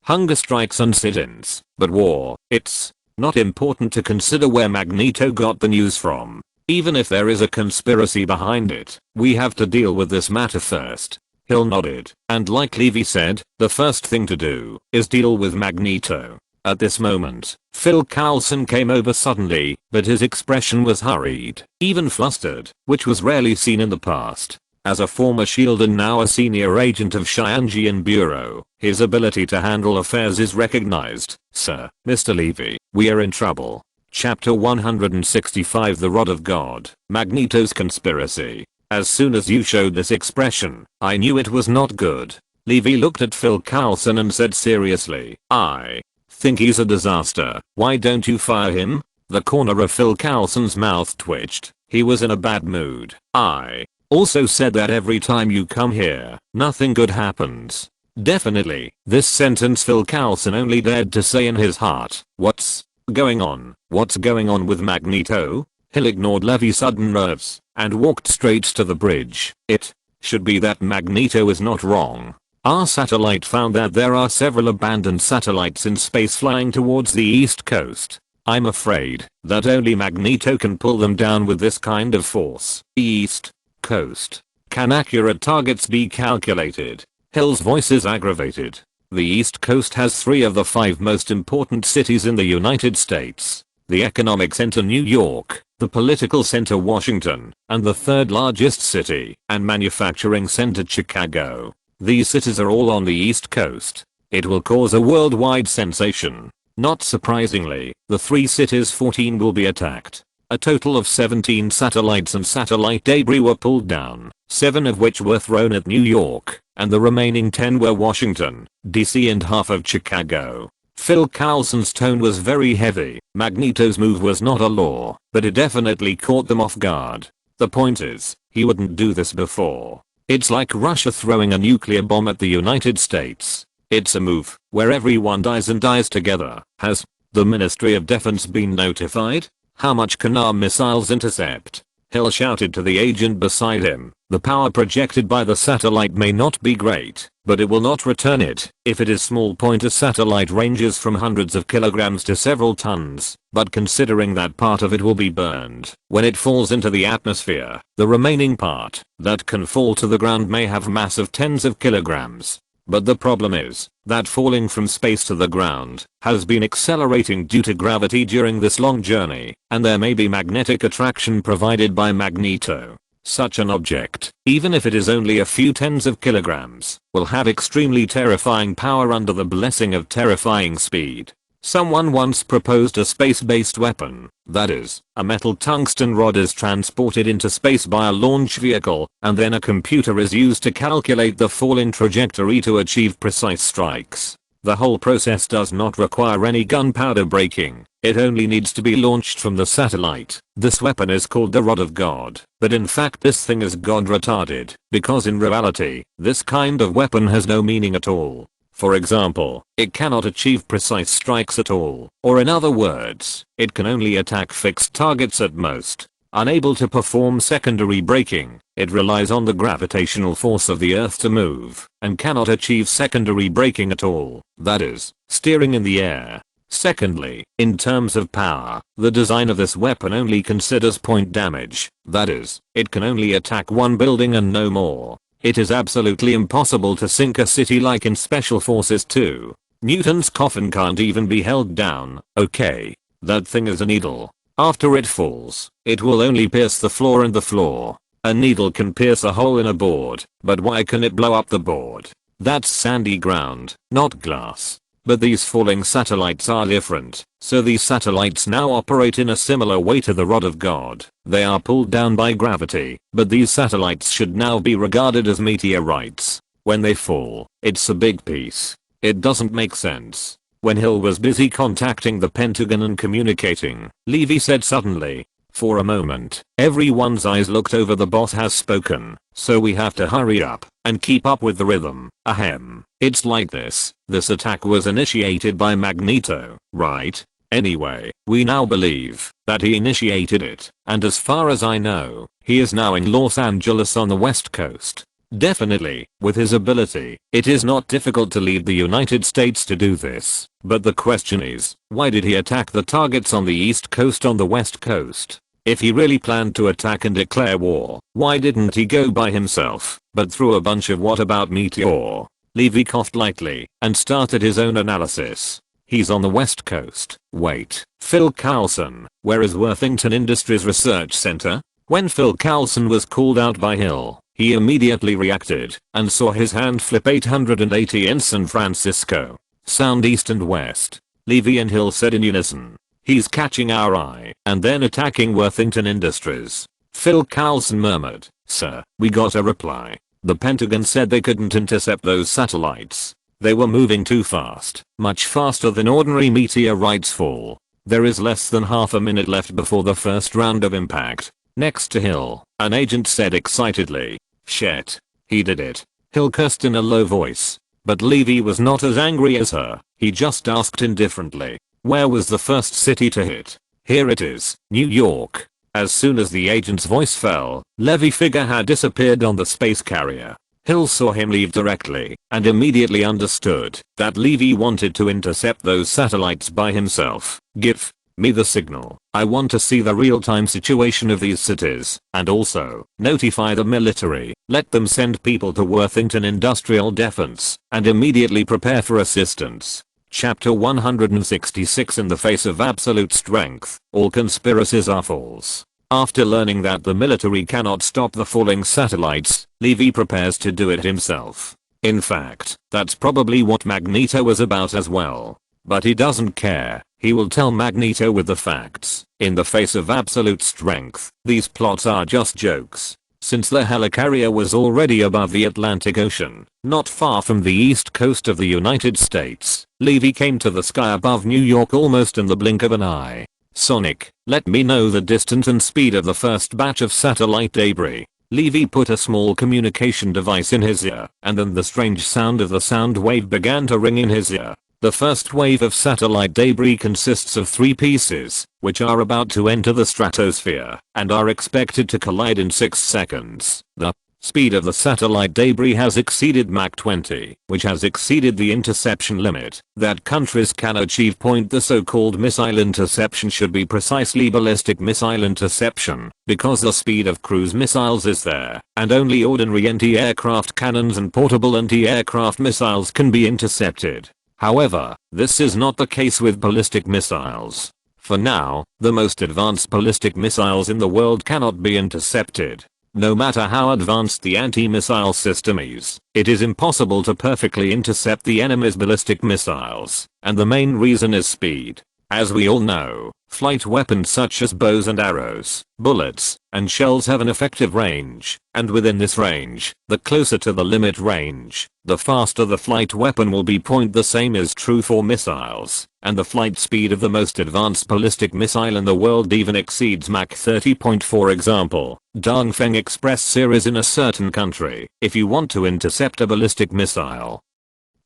hunger strikes and sit-ins, but war. It's not important to consider where Magneto got the news from. Even if there is a conspiracy behind it, we have to deal with this matter first. Hill nodded, and like Levi said, the first thing to do is deal with Magneto. At this moment, Phil Coulson came over suddenly, but his expression was hurried, even flustered, which was rarely seen in the past. As a former SHIELD and now a senior agent of Xianjian Bureau, his ability to handle affairs is recognized. Sir, Mr. Levi, we are in trouble. Chapter 165, The Rod of God, Magneto's Conspiracy. As soon as you showed this expression, I knew it was not good. Levi looked at Phil Coulson and said seriously, I think he's a disaster. Why don't you fire him? The corner of Phil Coulson's mouth twitched. He was in a bad mood. I also said that every time you come here, nothing good happens. Definitely. This sentence Phil Coulson only dared to say in his heart. What's going on? What's going on with Magneto? Hill ignored Levi's sudden nerves and walked straight to the bridge. It should be that Magneto is not wrong. Our satellite found that there are several abandoned satellites in space flying towards the East Coast. I'm afraid that only Magneto can pull them down with this kind of force. East Coast. Can accurate targets be calculated? Hill's voice is aggravated. The East Coast has 3 of the 5 most important cities in the United States. The economic center New York, the political center Washington, and the 3rd largest city and manufacturing center Chicago. These cities are all on the East Coast. It will cause a worldwide sensation. Not surprisingly, the 3 cities 14 will be attacked. A total of 17 satellites and satellite debris were pulled down, 7 of which were thrown at New York, and the remaining 10 were Washington, D.C. and half of Chicago. Phil Coulson's tone was very heavy. Magneto's move was not a law, but it definitely caught them off guard. The point is, he wouldn't do this before. It's like Russia throwing a nuclear bomb at the United States. It's a move where everyone dies and dies together. Has the Ministry of Defense been notified? How much can our missiles intercept? Hill shouted to the agent beside him. The power projected by the satellite may not be great, but it will not return it. If it is small, a satellite ranges from hundreds of kilograms to several tons, but considering that part of it will be burned when it falls into the atmosphere, the remaining part that can fall to the ground may have mass of tens of kilograms. But the problem is that falling from space to the ground has been accelerating due to gravity during this long journey, and there may be magnetic attraction provided by Magneto. Such an object, even if it is only a few tens of kilograms, will have extremely terrifying power under the blessing of terrifying speed. Someone once proposed a space-based weapon, that is, a metal tungsten rod is transported into space by a launch vehicle, and then a computer is used to calculate the falling trajectory to achieve precise strikes. The whole process does not require any gunpowder breaking, it only needs to be launched from the satellite. This weapon is called the Rod of God, but in fact this thing is God retarded, because in reality, this kind of weapon has no meaning at all. For example, it cannot achieve precise strikes at all, or in other words, it can only attack fixed targets at most. Unable to perform secondary braking, it relies on the gravitational force of the Earth to move, and cannot achieve secondary braking at all, that is, steering in the air. Secondly, in terms of power, the design of this weapon only considers point damage, that is, it can only attack one building and no more. It is absolutely impossible to sink a city like in Special Forces 2. Newton's coffin can't even be held down, okay. That thing is a needle. After it falls, it will only pierce the floor and the floor. A needle can pierce a hole in a board, but why can it blow up the board? That's sandy ground, not glass. But these falling satellites are different, so these satellites now operate in a similar way to the Rod of God. They are pulled down by gravity, but these satellites should now be regarded as meteorites. When they fall, it's a big piece. It doesn't make sense. When Hill was busy contacting the Pentagon and communicating, Levi said suddenly, "For a moment, everyone's eyes looked over. The boss has spoken, so we have to hurry up and keep up with the rhythm. Ahem. It's like this. This attack was initiated by Magneto, right? Anyway, we now believe that he initiated it, and as far as I know, he is now in Los Angeles on the West Coast. Definitely, with his ability, it is not difficult to leave the United States to do this. But the question is, why did he attack the targets on the East Coast on the West Coast? If he really planned to attack and declare war, why didn't he go by himself, but threw a bunch of what about meteor?" Levi coughed lightly and started his own analysis. He's on the West Coast. Wait, Phil Coulson, where is Worthington Industries Research Center? When Phil Coulson was called out by Hill, he immediately reacted and saw his hand flip 880 in San Francisco. Sound east and west. Levi and Hill said in unison. He's catching our eye and then attacking Worthington Industries. Phil Coulson murmured, "Sir, we got a reply. The Pentagon said they couldn't intercept those satellites. They were moving too fast, much faster than ordinary meteorites fall. There is less than half a minute left before the first round of impact." Next to Hill, an agent said excitedly, "Shit. He did it." Hill cursed in a low voice. But Levi was not as angry as her. He just asked indifferently, "Where was the first city to hit?" "Here it is, New York." As soon as the agent's voice fell, Levi's figure had disappeared on the space carrier. Hill saw him leave directly and immediately understood that Levi wanted to intercept those satellites by himself. "Give me the signal. I want to see the real-time situation of these cities, and also notify the military. Let them send people to Worthington Industrial Defense and immediately prepare for assistance." Chapter 166. In the face of absolute strength, all conspiracies are false. After learning that the military cannot stop the falling satellites, Levi prepares to do it himself. In fact, that's probably what Magneto was about as well. But he doesn't care. He will tell Magneto with the facts. In the face of absolute strength, these plots are just jokes. Since the helicarrier was already above the Atlantic Ocean, not far from the east coast of the United States, Levi came to the sky above New York almost in the blink of an eye. "Sonic, let me know the distance and speed of the first batch of satellite debris." Levi put a small communication device in his ear, and then the strange sound of the sound wave began to ring in his ear. The first wave of satellite debris consists of 3 pieces, which are about to enter the stratosphere and are expected to collide in 6 seconds. The Speed of the satellite debris has exceeded Mach 20, which has exceeded the interception limit that countries can achieve. The so-called missile interception should be precisely ballistic missile interception, because the speed of cruise missiles is there, and only ordinary anti-aircraft cannons and portable anti-aircraft missiles can be intercepted. However, this is not the case with ballistic missiles. For now, the most advanced ballistic missiles in the world cannot be intercepted. No matter how advanced the anti-missile system is, it is impossible to perfectly intercept the enemy's ballistic missiles, and the main reason is speed. As we all know, flight weapons such as bows and arrows, bullets, and shells have an effective range, and within this range, the closer to the limit range, the faster the flight weapon will be. The same is true for missiles, and the flight speed of the most advanced ballistic missile in the world even exceeds Mach 30. For example, Dongfeng Express series in a certain country. If you want to intercept a ballistic missile,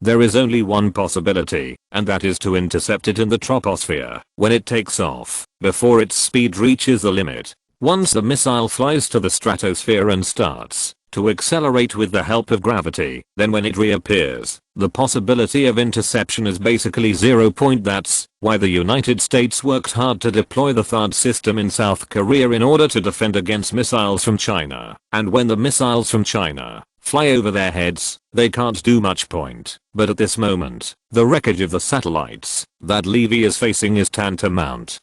there is only one possibility, and that is to intercept it in the troposphere, when it takes off, before its speed reaches the limit. Once the missile flies to the stratosphere and starts to accelerate with the help of gravity, then when it reappears, the possibility of interception is basically zero. That's why the United States worked hard to deploy the THAAD system in South Korea in order to defend against missiles from China, and when the missiles from China fly over their heads, they can't do much. But at this moment, the wreckage of the satellites that Levi is facing is tantamount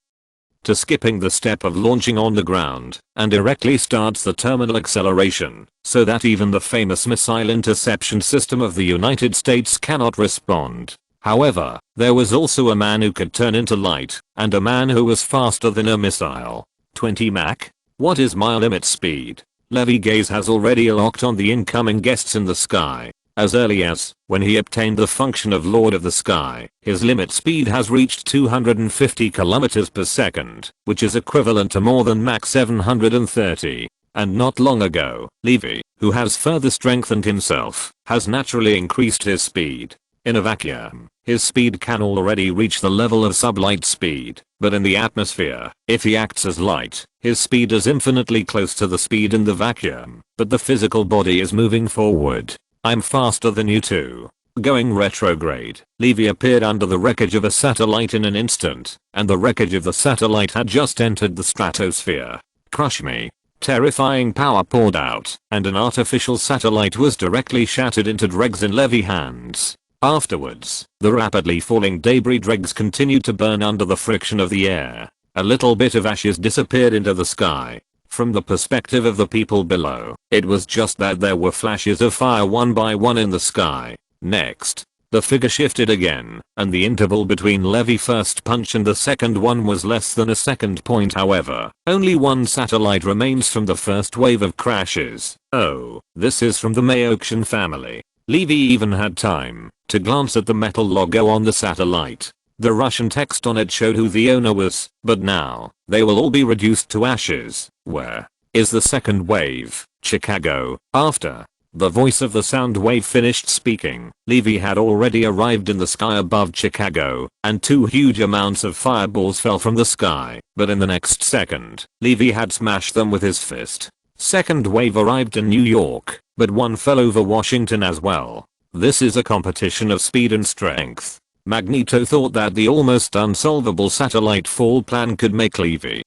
to skipping the step of launching on the ground, and directly starts the terminal acceleration, so that even the famous missile interception system of the United States cannot respond. However, there was also a man who could turn into light, and a man who was faster than a missile. 20 Mach? What is my limit speed? Levi Gaze has already locked on the incoming guests in the sky. As early as when he obtained the function of Lord of the Sky, his limit speed has reached 250 km per second, which is equivalent to more than Mach 730. And not long ago, Levi, who has further strengthened himself, has naturally increased his speed. In a vacuum, his speed can already reach the level of sublight speed, but in the atmosphere, if he acts as light, his speed is infinitely close to the speed in the vacuum, but the physical body is moving forward. I'm faster than you too. Going retrograde, Levi appeared under the wreckage of a satellite in an instant, and the wreckage of the satellite had just entered the stratosphere. Crush me. Terrifying power poured out, and an artificial satellite was directly shattered into dregs in Levi hands. Afterwards, the rapidly falling debris dregs continued to burn under the friction of the air. A little bit of ashes disappeared into the sky. From the perspective of the people below, it was just that there were flashes of fire one by one in the sky. Next, the figure shifted again, and the interval between Levi's first punch and the second one was less than a second. However, only one satellite remains from the first wave of crashes. Oh, this is from the Maokshan family. Levi even had time to glance at the metal logo on the satellite. The Russian text on it showed who the owner was, but now, they will all be reduced to ashes. Where is the second wave? Chicago. After the voice of the sound wave finished speaking, Levi had already arrived in the sky above Chicago, and two huge amounts of fireballs fell from the sky, but in the next second, Levi had smashed them with his fist. Second wave arrived in New York, but one fell over Washington as well. This is a competition of speed and strength. Magneto thought that the almost unsolvable satellite fall plan could make Levi,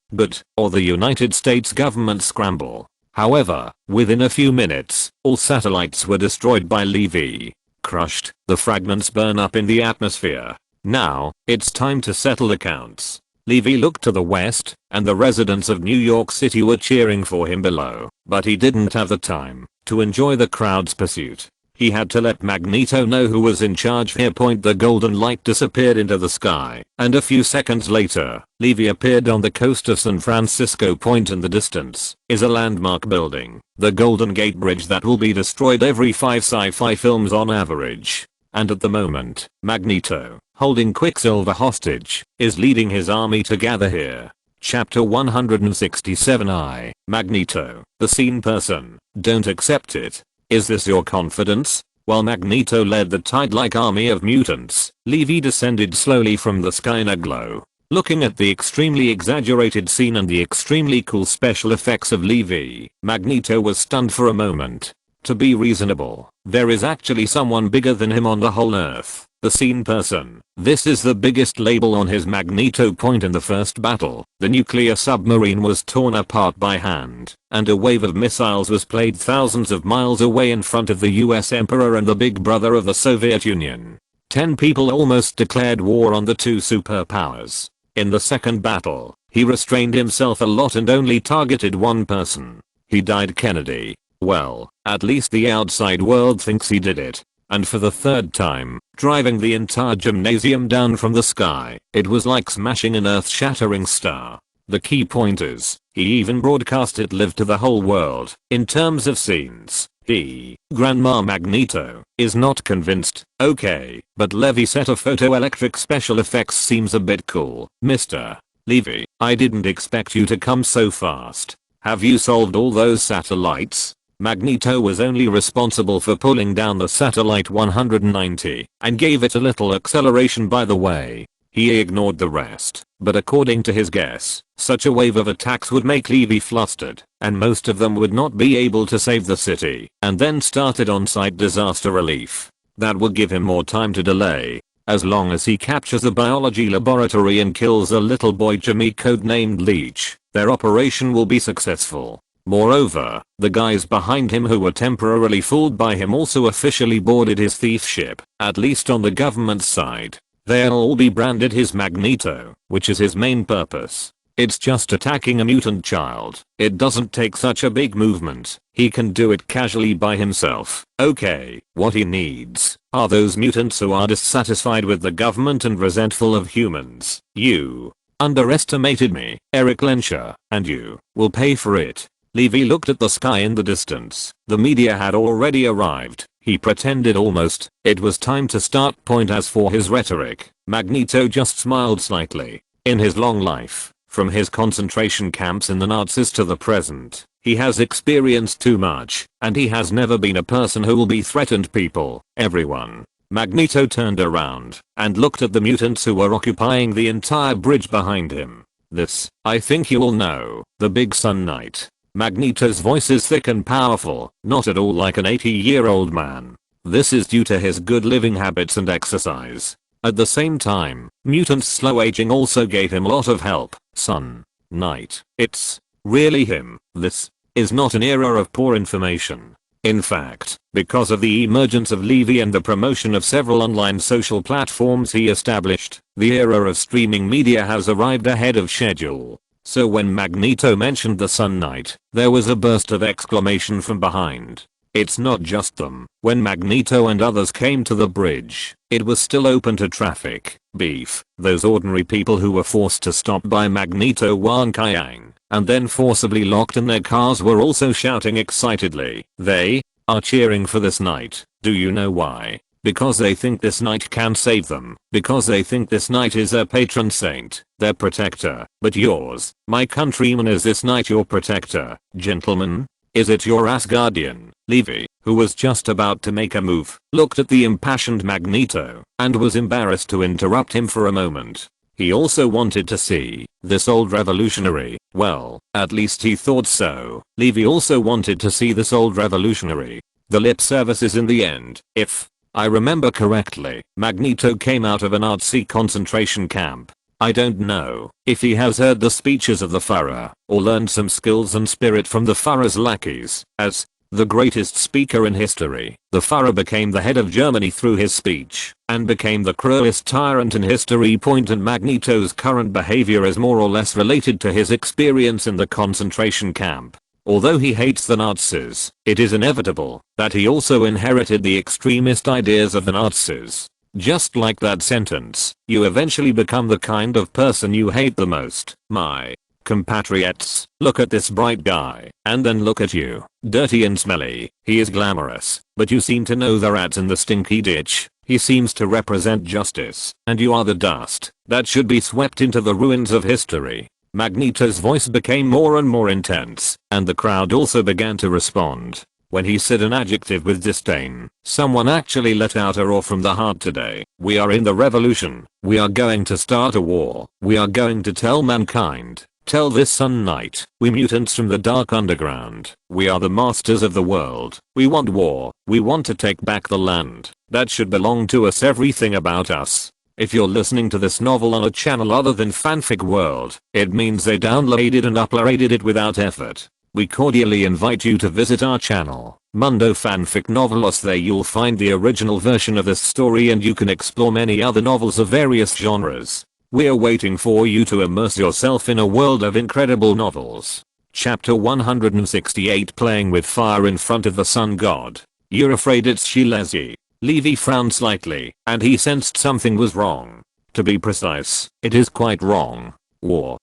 or the United States government scramble. However, within a few minutes, all satellites were destroyed by Levi. Crushed, the fragments burn up in the atmosphere. Now, it's time to settle accounts. Levi looked to the west, and the residents of New York City were cheering for him below, but he didn't have the time to enjoy the crowd's pursuit. He had to let Magneto know who was in charge here. The golden light disappeared into the sky, and a few seconds later, Levi appeared on the coast of San Francisco. In the distance is a landmark building, the Golden Gate Bridge that will be destroyed every 5 sci-fi films on average. And at the moment, Magneto, holding Quicksilver hostage, is leading his army to gather here. Chapter 167 Magneto, the scene person, don't accept it. Is this your confidence? While Magneto led the tide-like army of mutants, Levi descended slowly from the sky in a glow. Looking at the extremely exaggerated scene and the extremely cool special effects of Levi, Magneto was stunned for a moment. to be reasonable. There is actually someone bigger than him on the whole earth. The seen person. This is the biggest label on his Magneto point in the first battle. The nuclear submarine was torn apart by hand, and a wave of missiles was played thousands of miles away in front of the US Emperor and the big brother of the Soviet Union. 10 people almost declared war on the two superpowers. In the second battle, he restrained himself a lot and only targeted one person. He died Kennedy. Well, at least the outside world thinks he did it. And for the third time, driving the entire gymnasium down from the sky, it was like smashing an earth-shattering star. The key point is, he even broadcasted live to the whole world. In terms of scenes, Grandma Magneto is not convinced. Okay, but Levi set of photoelectric special effects seems a bit cool. Mr. Levi, I didn't expect you to come so fast. Have you solved all those satellites? Magneto was only responsible for pulling down the satellite 190 and gave it a little acceleration by the way. He ignored the rest, but according to his guess, such a wave of attacks would make Levi flustered, and most of them would not be able to save the city, and then started on-site disaster relief. That would give him more time to delay. As long as he captures a biology laboratory and kills a little boy Jimmy codenamed Leech, their operation will be successful. Moreover, the guys behind him who were temporarily fooled by him also officially boarded his thief ship, at least on the government side. They'll all be branded his Magneto, which is his main purpose. It's just attacking a mutant child. It doesn't take such a big movement. He can do it casually by himself. Okay, what he needs are those mutants who are dissatisfied with the government and resentful of humans. You underestimated me, Eric Lensher, and you will pay for it. Levi looked at the sky in the distance. The media had already arrived. He pretended almost. It was time to start point. As for his rhetoric, Magneto just smiled slightly. In his long life, from his concentration camps in the Nazis to the present, he has experienced too much, and he has never been a person who will be threatened. People, everyone. Magneto turned around and looked at the mutants who were occupying the entire bridge behind him. This, I think you all know, the Big Sun Knight. Magneto's voice is thick and powerful, not at all like an 80-year-old man. This is due to his good living habits and exercise. At the same time, mutant's slow aging also gave him a lot of help. Sun Knight. It's really him. This is not an era of poor information. In fact, because of the emergence of Levi and the promotion of several online social platforms he established, the era of streaming media has arrived ahead of schedule. So when Magneto mentioned the Sun Knight, there was a burst of exclamation from behind. It's not just them. When Magneto and others came to the bridge, it was still open to traffic. Beef. Those ordinary people who were forced to stop by Magneto Wan Kayang, and then forcibly locked in their cars were also shouting excitedly. They are cheering for this knight. Do you know why? Because they think this knight can save them. Because they think this knight is their patron saint, their protector. But yours, my countryman, is this knight your protector? Gentlemen? Is it your Asgardian? Levi, who was just about to make a move, looked at the impassioned Magneto and was embarrassed to interrupt him for a moment. He also wanted to see this old revolutionary. Well, at least he thought so. Levi also wanted to see this old revolutionary. The lip services in the end. If I remember correctly, Magneto came out of a Nazi concentration camp. I don't know if he has heard the speeches of the Führer or learned some skills and spirit from the Führer's lackeys. As the greatest speaker in history, the Führer became the head of Germany through his speech and became the cruelest tyrant in history. And Magneto's current behavior is more or less related to his experience in the concentration camp. Although he hates the Nazis, it is inevitable that he also inherited the extremist ideas of the Nazis. Just like that sentence, you eventually become the kind of person you hate the most. My compatriots, look at this bright guy, and then look at you, dirty and smelly. He is glamorous, but you seem to know the rats in the stinky ditch. He seems to represent justice, and you are the dust that should be swept into the ruins of history. Magneto's voice became more and more intense, and the crowd also began to respond. When he said an adjective with disdain, someone actually let out a roar from the heart today. We are in the revolution. We are going to start a war. We are going to tell mankind Tell this Sun Knight, we mutants from the dark underground, we are the masters of the world. We want war. We want to take back the land that should belong to us. Everything about us. If you're listening to this novel on a channel other than Fanfic World, it means they downloaded and uploaded it without effort. We cordially invite you to visit our channel, Mundo Fanfic Novelos. There you'll find the original version of this story and you can explore many other novels of various genres. We're waiting for you to immerse yourself in a world of incredible novels. Chapter 168, Playing with Fire in Front of the Sun God. You're afraid it's Shilezi. Levi frowned slightly, and he sensed something was wrong. To be precise, it is quite wrong. War.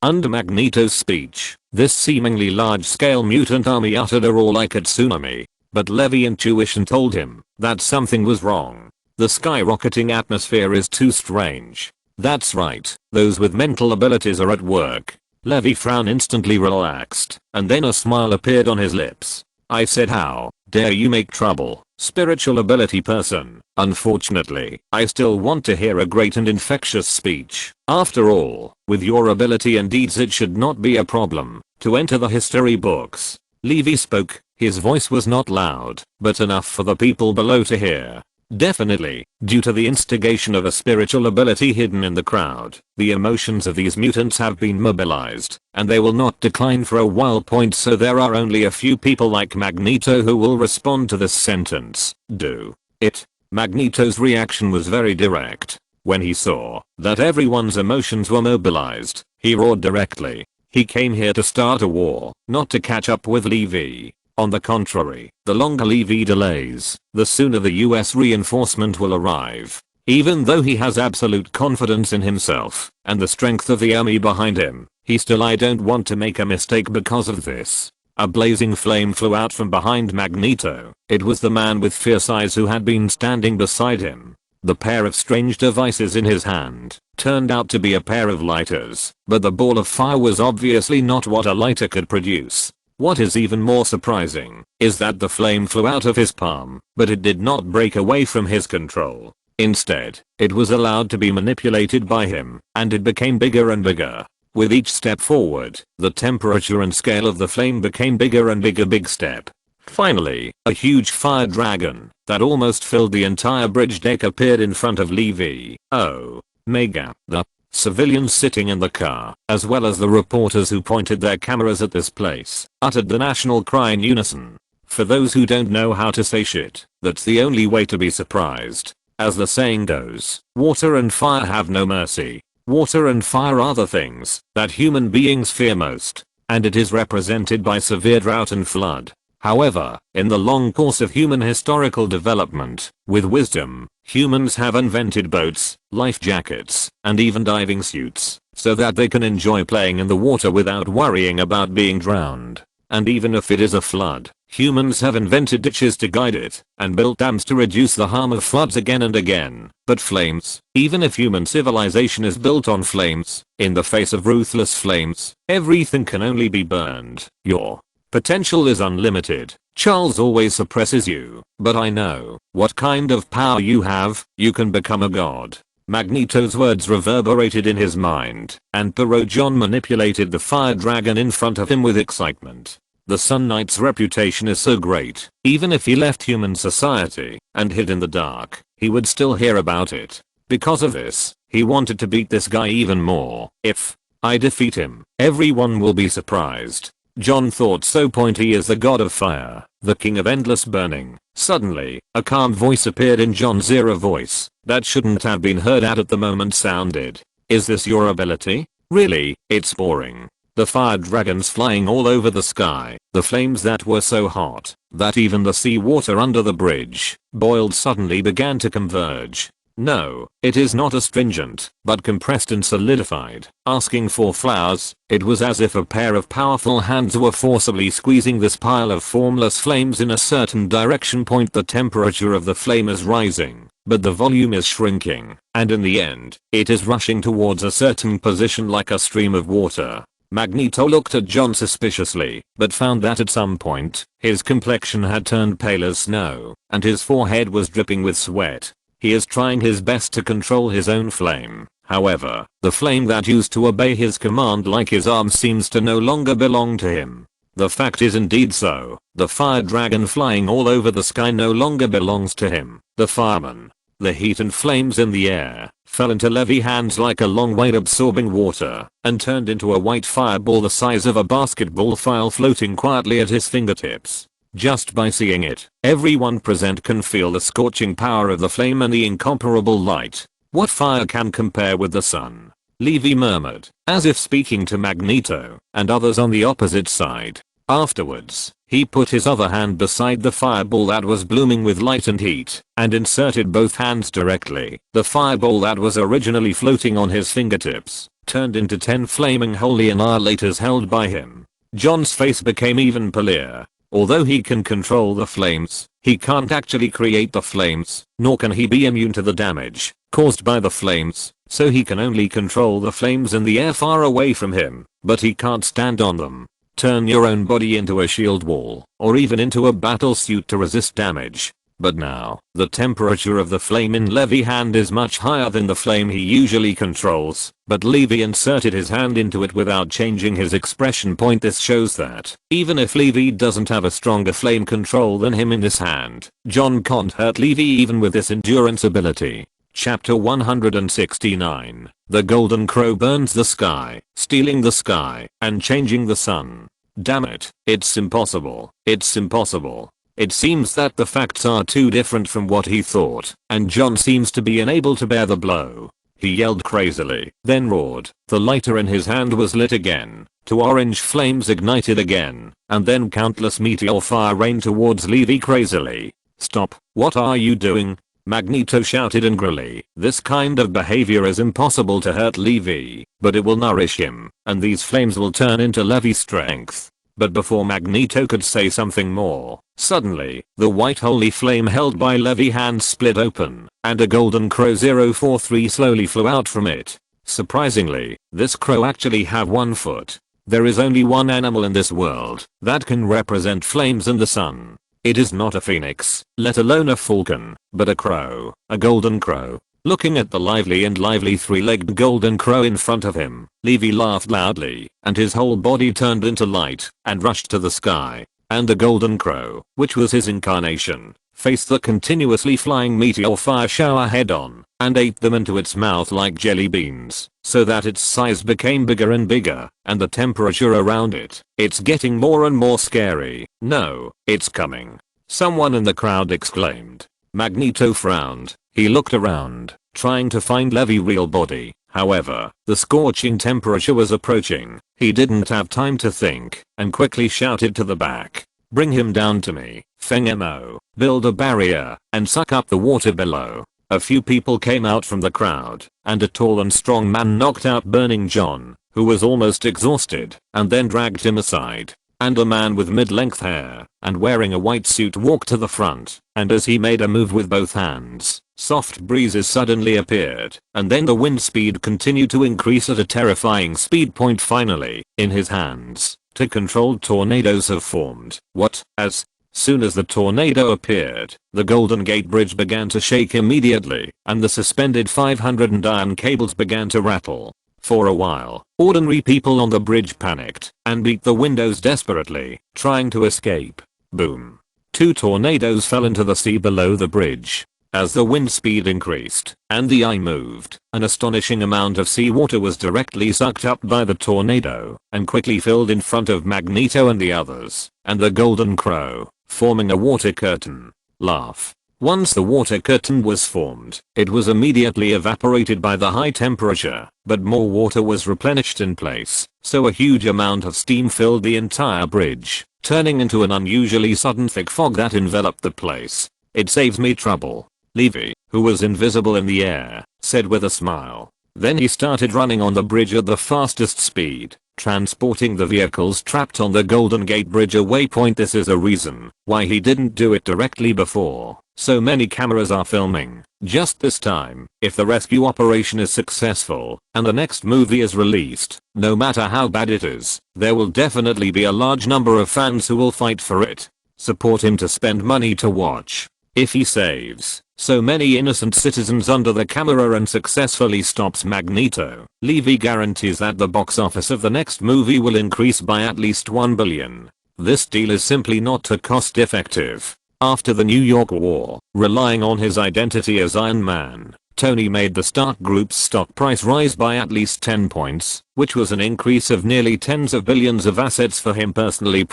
Under Magneto's speech, this seemingly large-scale mutant army uttered a roar like a tsunami. But Levi's intuition told him that something was wrong. The skyrocketing atmosphere is too strange. That's right, those with mental abilities are at work. Levi's frown instantly relaxed, and then a smile appeared on his lips. I said, how dare you make trouble, spiritual ability person. Unfortunately, I still want to hear a great and infectious speech. After all, with your ability and deeds it should not be a problem to enter the history books. Levi spoke. His voice was not loud, but enough for the people below to hear. Definitely, due to the instigation of a spiritual ability hidden in the crowd, the emotions of these mutants have been mobilized, and they will not decline for a while. So there are only a few people like Magneto who will respond to this sentence. Do it. Magneto's reaction was very direct. When he saw that everyone's emotions were mobilized, he roared directly. He came here to start a war, not to catch up with Levi. On the contrary, the longer Levi delays, the sooner the US reinforcement will arrive. Even though he has absolute confidence in himself and the strength of the army behind him, I don't want to make a mistake because of this. A blazing flame flew out from behind Magneto. It was the man with fierce eyes who had been standing beside him. The pair of strange devices in his hand turned out to be a pair of lighters, but the ball of fire was obviously not what a lighter could produce. What is even more surprising is that the flame flew out of his palm, but it did not break away from his control. Instead, it was allowed to be manipulated by him, and it became bigger and bigger. With each step forward, the temperature and scale of the flame became bigger and bigger. Big step. Finally, a huge fire dragon that almost filled the entire bridge deck appeared in front of Levi. Oh, mega. The civilians sitting in the car, as well as the reporters who pointed their cameras at this place, uttered the national cry in unison. For those who don't know how to say shit, that's the only way to be surprised. As the saying goes, water and fire have no mercy. Water and fire are the things that human beings fear most, and it is represented by severe drought and flood. However, in the long course of human historical development, with wisdom, humans have invented boats, life jackets, and even diving suits, so that they can enjoy playing in the water without worrying about being drowned. And even if it is a flood, humans have invented ditches to guide it, and built dams to reduce the harm of floods again and again. But flames, even if human civilization is built on flames, in the face of ruthless flames, everything can only be burned. Your potential is unlimited. Charles always suppresses you, but I know what kind of power you have. You can become a god. Magneto's words reverberated in his mind, and Perot John manipulated the fire dragon in front of him with excitement. The Sun Knight's reputation is so great, even if he left human society and hid in the dark, he would still hear about it. Because of this, he wanted to beat this guy even more. If I defeat him, everyone will be surprised. John thought so. He is the god of fire, the king of endless burning. Suddenly, a calm voice appeared in John's ear. A voice that shouldn't have been heard at the moment sounded. Is this your ability? Really, it's boring. The fire dragons flying all over the sky, the flames that were so hot that even the seawater under the bridge boiled suddenly began to converge. No, it is not astringent, but compressed and solidified. Asking for flowers, it was as if a pair of powerful hands were forcibly squeezing this pile of formless flames in a certain direction. The temperature of the flame is rising, but the volume is shrinking, and in the end, it is rushing towards a certain position like a stream of water. Magneto looked at John suspiciously, but found that at some point, his complexion had turned pale as snow, and his forehead was dripping with sweat. He is trying his best to control his own flame, However, the flame that used to obey his command like his arm seems to no longer belong to him. The fact is indeed so. The fire dragon flying all over the sky no longer belongs to him, the fireman. The heat and flames in the air fell into Levi's hands like a long wave absorbing water and turned into a white fireball the size of a basketball floating quietly at his fingertips. Just by seeing it, everyone present can feel the scorching power of the flame and the incomparable light. What fire can compare with the sun? Levi murmured, as if speaking to Magneto and others on the opposite side. Afterwards, he put his other hand beside the fireball that was blooming with light and heat and inserted both hands directly. The fireball that was originally floating on his fingertips turned into 10 flaming holy annihilators held by him. John's face became even paler. Although he can control the flames, he can't actually create the flames, nor can he be immune to the damage caused by the flames, so he can only control the flames in the air far away from him, but he can't stand on them. Turn your own body into a shield wall, or even into a battle suit to resist damage. But now, the temperature of the flame in Levi's hand is much higher than the flame he usually controls, but Levi inserted his hand into it without changing his expression. This shows that, even if Levi doesn't have a stronger flame control than him in his hand, John can't hurt Levi even with this endurance ability. Chapter 169. The Golden Crow burns the sky, stealing the sky, and changing the sun. Damn it, it's impossible. It's impossible. It seems that the facts are too different from what he thought, and John seems to be unable to bear the blow. He yelled crazily, then roared. The lighter in his hand was lit again. 2 orange flames ignited again, and then countless meteor fire rained towards Levi crazily. Stop, what are you doing? Magneto shouted angrily. This kind of behavior is impossible to hurt Levi, but it will nourish him, and these flames will turn into Levi's strength. But before Magneto could say something more, suddenly, the white holy flame held by Levi's hand split open, and a golden crow 043 slowly flew out from it. Surprisingly, this crow actually have 1 foot. There is only one animal in this world that can represent flames and the sun. It is not a phoenix, let alone a falcon, but a crow, a golden crow. Looking at the lively 3-legged golden crow in front of him, Levi laughed loudly, and his whole body turned into light and rushed to the sky. And the golden crow, which was his incarnation, faced the continuously flying meteor fire shower head on and ate them into its mouth like jelly beans, so that its size became bigger and bigger, and the temperature around it. It's getting more and more scary. No, it's coming. Someone in the crowd exclaimed. Magneto frowned. He looked around, trying to find Levi's real body. However, the scorching temperature was approaching. He didn't have time to think, and quickly shouted to the back. Bring him down to me, Feng-mo. Build a barrier, and suck up the water below. A few people came out from the crowd, and a tall and strong man knocked out Burning John, who was almost exhausted, and then dragged him aside. And a man with mid-length hair and wearing a white suit walked to the front, and as he made a move with both hands, soft breezes suddenly appeared, and then the wind speed continued to increase at a terrifying speed. Finally, in his hands, 2 controlled tornadoes have formed. What? As soon as the tornado appeared, the Golden Gate Bridge began to shake immediately, and the suspended 500 iron cables began to rattle. For a while, ordinary people on the bridge panicked and beat the windows desperately, trying to escape. Boom. 2 tornadoes fell into the sea below the bridge. As the wind speed increased and the eye moved, an astonishing amount of seawater was directly sucked up by the tornado and quickly filled in front of Magneto and the others, and the Golden Crow, forming a water curtain. Laugh. Once the water curtain was formed, it was immediately evaporated by the high temperature, but more water was replenished in place, so a huge amount of steam filled the entire bridge, turning into an unusually sudden thick fog that enveloped the place. It saves me trouble. Levi, who was invisible in the air, said with a smile. Then he started running on the bridge at the fastest speed, transporting the vehicles trapped on the Golden Gate Bridge away. This is a reason why he didn't do it directly before. So many cameras are filming. Just this time, if the rescue operation is successful and the next movie is released, no matter how bad it is, there will definitely be a large number of fans who will fight for it. Support him to spend money to watch. If he saves so many innocent citizens under the camera and successfully stops Magneto, Levi guarantees that the box office of the next movie will increase by at least 1 billion. This deal is simply not too cost effective. After the New York War, relying on his identity as Iron Man, Tony made the Stark Group's stock price rise by at least 10 points, which was an increase of nearly tens of billions of assets for him personally.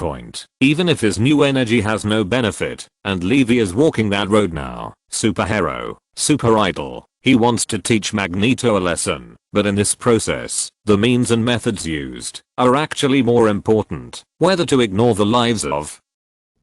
Even if his new energy has no benefit, and Levi is walking that road now, superhero, super idol, he wants to teach Magneto a lesson, but in this process, the means and methods used are actually more important. Whether to ignore the lives of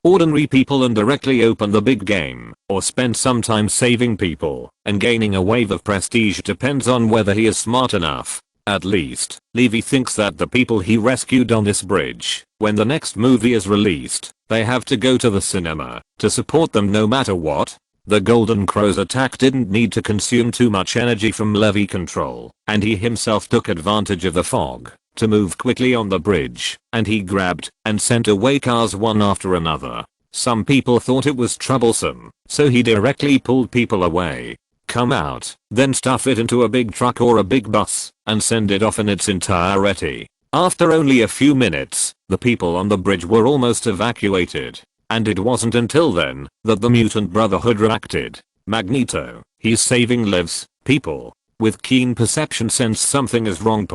ordinary people and directly open the big game, or spend some time saving people and gaining a wave of prestige depends on whether he is smart enough. At least, Levi thinks that the people he rescued on this bridge, when the next movie is released, they have to go to the cinema to support them no matter what. The Golden Crow's attack didn't need to consume too much energy from Levi control, and he himself took advantage of the fog to move quickly on the bridge, and he grabbed and sent away cars one after another. Some people thought it was troublesome, so he directly pulled people away. Come out, then stuff it into a big truck or a big bus, and send it off in its entirety. After only a few minutes, the people on the bridge were almost evacuated, and it wasn't until then that the Mutant Brotherhood reacted. Magneto, he's saving lives, people with keen perception sense something is wrong.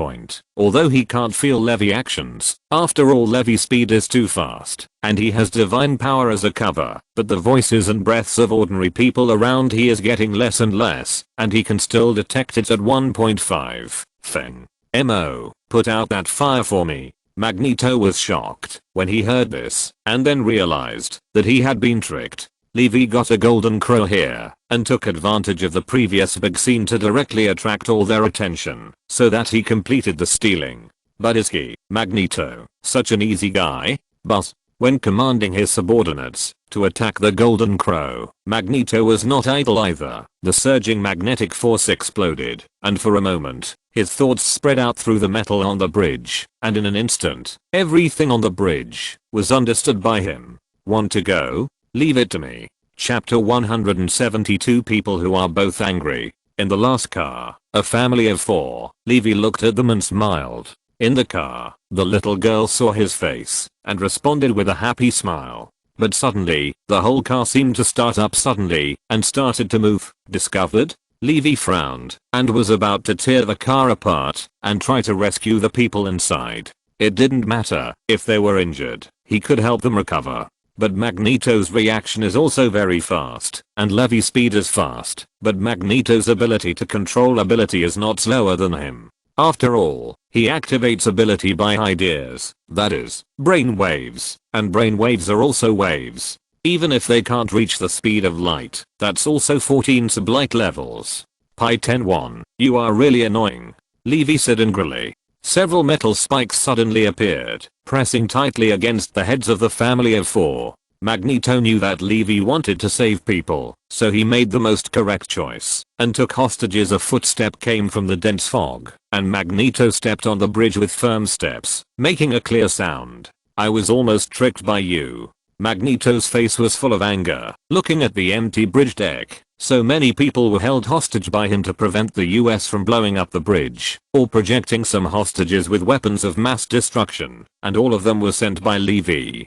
Although he can't feel Levi actions, after all Levi's speed is too fast, and he has divine power as a cover, but the voices and breaths of ordinary people around he is getting less and less, and he can still detect it at 1.5. Thing. MO, put out that fire for me. Magneto was shocked when he heard this, and then realized that he had been tricked. Levi got a Golden Crow here, and took advantage of the previous big scene to directly attract all their attention, so that he completed the stealing. But is he, Magneto, such an easy guy? But, when commanding his subordinates to attack the Golden Crow, Magneto was not idle either. The surging magnetic force exploded, and for a moment, his thoughts spread out through the metal on the bridge, and in an instant, everything on the bridge was understood by him. Want to go? Leave it to me. Chapter 172. People who are both angry. In the last car, a family of 4, Levi looked at them and smiled. In the car, the little girl saw his face and responded with a happy smile. But suddenly, the whole car seemed to start up suddenly and started to move. Discovered? Levi frowned and was about to tear the car apart and try to rescue the people inside. It didn't matter if they were injured, he could help them recover. But Magneto's reaction is also very fast, and Levi's speed is fast, but Magneto's ability to control ability is not slower than him. After all, he activates ability by ideas, that is, brain waves, and brain waves are also waves. Even if they can't reach the speed of light, that's also 14 sublight levels. Pi 10-1, you are really annoying, Levi said angrily. Several metal spikes suddenly appeared, pressing tightly against the heads of the family of 4. Magneto knew that Levi wanted to save people, so he made the most correct choice, and took hostages. A footstep came from the dense fog, and Magneto stepped on the bridge with firm steps, making a clear sound. I was almost tricked by you. Magneto's face was full of anger, looking at the empty bridge deck. So many people were held hostage by him to prevent the US from blowing up the bridge, or projecting some hostages with weapons of mass destruction, and all of them were sent by Levi.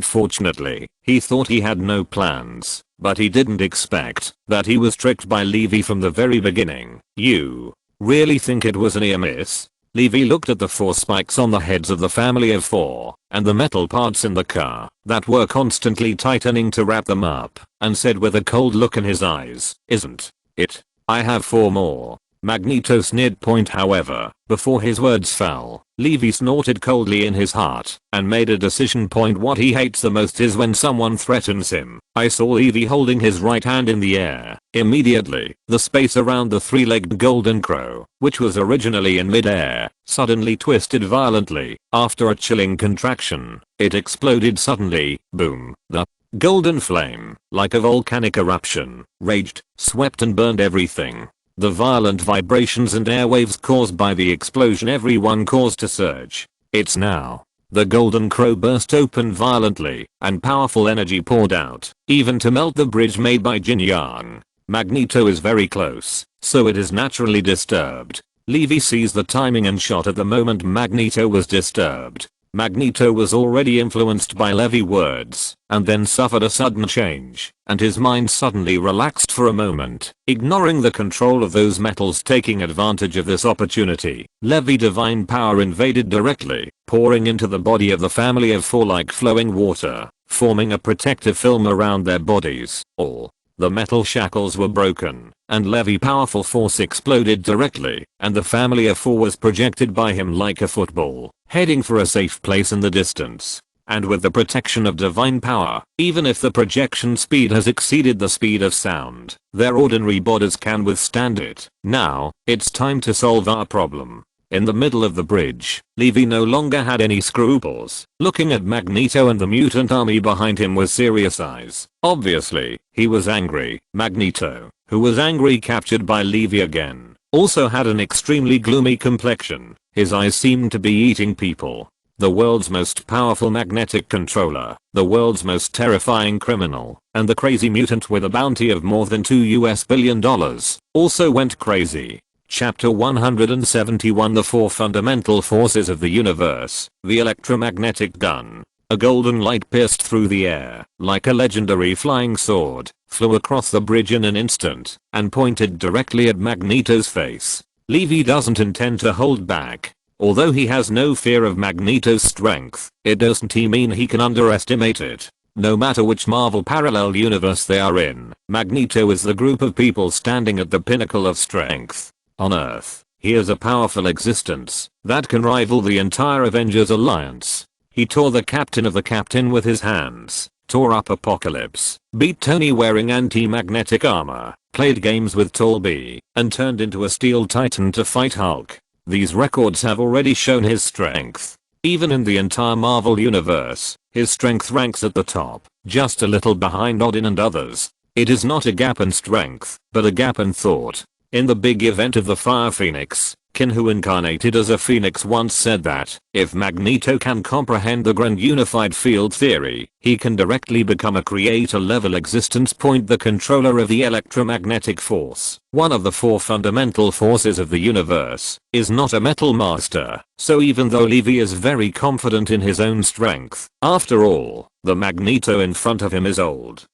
Fortunately, he thought he had no plans, but he didn't expect that he was tricked by Levi from the very beginning. You really think it was a near miss? Levi looked at the 4 spikes on the heads of the family of 4, and the metal parts in the car that were constantly tightening to wrap them up, and said with a cold look in his eyes, isn't it? I have 4 more. Magneto sneered. However, before his words fell, Levi snorted coldly in his heart and made a decision. What he hates the most is when someone threatens him. I saw Levi holding his right hand in the air. Immediately, the space around the 3-legged Golden Crow, which was originally in mid-air, suddenly twisted violently. After a chilling contraction, it exploded suddenly. Boom. The golden flame, like a volcanic eruption, raged, swept and burned everything. The violent vibrations and airwaves caused by the explosion everyone caused to surge. It's now The golden crow burst open violently, and powerful energy poured out, even to melt the bridge made by Jin Yang. Magneto is very close, so it is naturally disturbed. Levi sees the timing and shot at the moment Magneto was disturbed. Magneto was already influenced by Levi's words, and then suffered a sudden change, and his mind suddenly relaxed for a moment, ignoring the control of those metals taking advantage of this opportunity. Levi's divine power invaded directly, pouring into the body of the family of four like flowing water, forming a protective film around their bodies. All the metal shackles were broken, and Levi's powerful force exploded directly, and the family of four was projected by him like a football, heading for a safe place in the distance. And with the protection of divine power, even if the projection speed has exceeded the speed of sound, their ordinary bodies can withstand it. Now, it's time to solve our problem. In the middle of the bridge, Levi no longer had any scruples. Looking at Magneto and the mutant army behind him with serious eyes. Obviously, he was angry. Magneto, who was angry captured by Levi again, also had an extremely gloomy complexion. His eyes seemed to be eating people. The world's most powerful magnetic controller, the world's most terrifying criminal, and the crazy mutant with a bounty of more than $2 billion, also went crazy. Chapter 171 The Four Fundamental Forces of the Universe. The electromagnetic gun. A golden light pierced through the air, like a legendary flying sword, flew across the bridge in an instant, and pointed directly at Magneto's face. Levi doesn't intend to hold back. Although he has no fear of Magneto's strength, it doesn't mean he can underestimate it. No matter which Marvel parallel universe they are in, Magneto is the group of people standing at the pinnacle of strength. On Earth, he is a powerful existence that can rival the entire Avengers alliance. He tore the captain of the captain with his hands, tore up Apocalypse, beat Tony wearing anti-magnetic armor, played games with Tall B, and turned into a steel titan to fight Hulk. These records have already shown his strength. Even in the entire Marvel universe, his strength ranks at the top, just a little behind Odin and others. It is not a gap in strength, but a gap in thought. In the big event of the Fire Phoenix, Kin, who incarnated as a phoenix, once said that, if Magneto can comprehend the grand unified field theory, he can directly become a creator-level existence point, the controller of the electromagnetic force. One of the four fundamental forces of the universe is not a metal master, so even though Levi is very confident in his own strength, after all, the Magneto in front of him is old,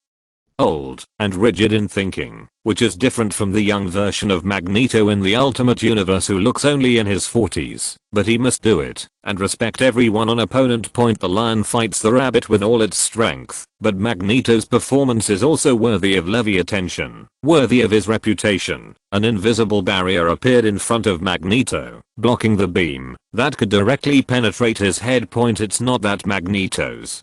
and rigid in thinking, which is different from the young version of Magneto in the Ultimate Universe who looks only in his 40s. But he must do it, and respect everyone on opponent point. The lion fights the rabbit with all its strength, but Magneto's performance is also worthy of Levi's attention, worthy of his reputation. An invisible barrier appeared in front of Magneto, blocking the beam that could directly penetrate his head point. It's not that Magneto's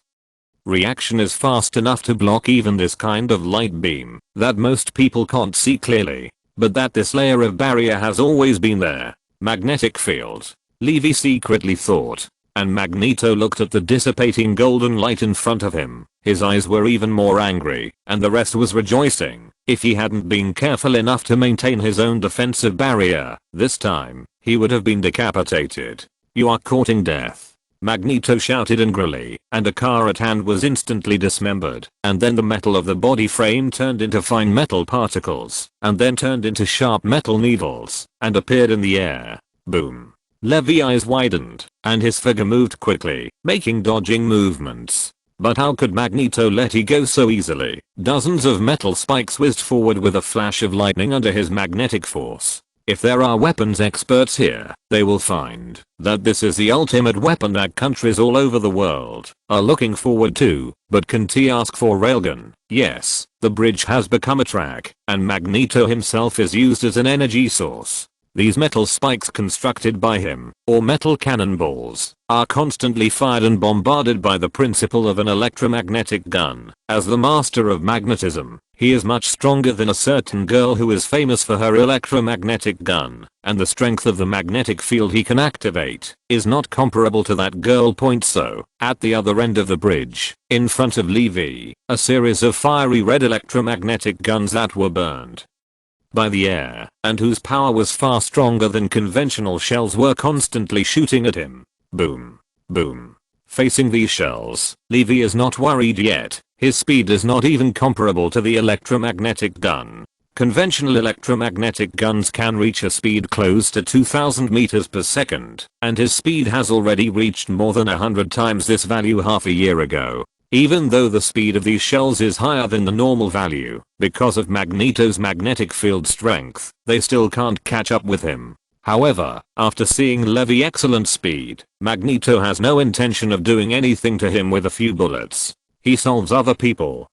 reaction is fast enough to block even this kind of light beam that most people can't see clearly, but that this layer of barrier has always been there. Magnetic field, Levi secretly thought, and Magneto looked at the dissipating golden light in front of him. His eyes were even more angry, and the rest was rejoicing. If he hadn't been careful enough to maintain his own defensive barrier, this time, he would have been decapitated. You are courting death, Magneto shouted angrily, and a car at hand was instantly dismembered, and then the metal of the body frame turned into fine metal particles, and then turned into sharp metal needles, and appeared in the air. Boom. Levi's eyes widened, and his figure moved quickly, making dodging movements. But how could Magneto let it go so easily? Dozens of metal spikes whizzed forward with a flash of lightning under his magnetic force. If there are weapons experts here, they will find that this is the ultimate weapon that countries all over the world are looking forward to. But can T ask for railgun? Yes, the bridge has become a track, and Magneto himself is used as an energy source. These metal spikes constructed by him, or metal cannonballs, are constantly fired and bombarded by the principle of an electromagnetic gun. As the master of magnetism, he is much stronger than a certain girl who is famous for her electromagnetic gun, and the strength of the magnetic field he can activate is not comparable to that girl. So, at the other end of the bridge, in front of Levi, a series of fiery red electromagnetic guns that were burned by the air, and whose power was far stronger than conventional shells, were constantly shooting at him. Boom. Boom. Facing these shells, Levi is not worried yet. His speed is not even comparable to the electromagnetic gun. Conventional electromagnetic guns can reach a speed close to 2000 meters per second, and his speed has already reached more than 100 times this value half a year ago. Even though the speed of these shells is higher than the normal value, because of Magneto's magnetic field strength, they still can't catch up with him. However, after seeing Levi's excellent speed, Magneto has no intention of doing anything to him with a few bullets. He solves other people.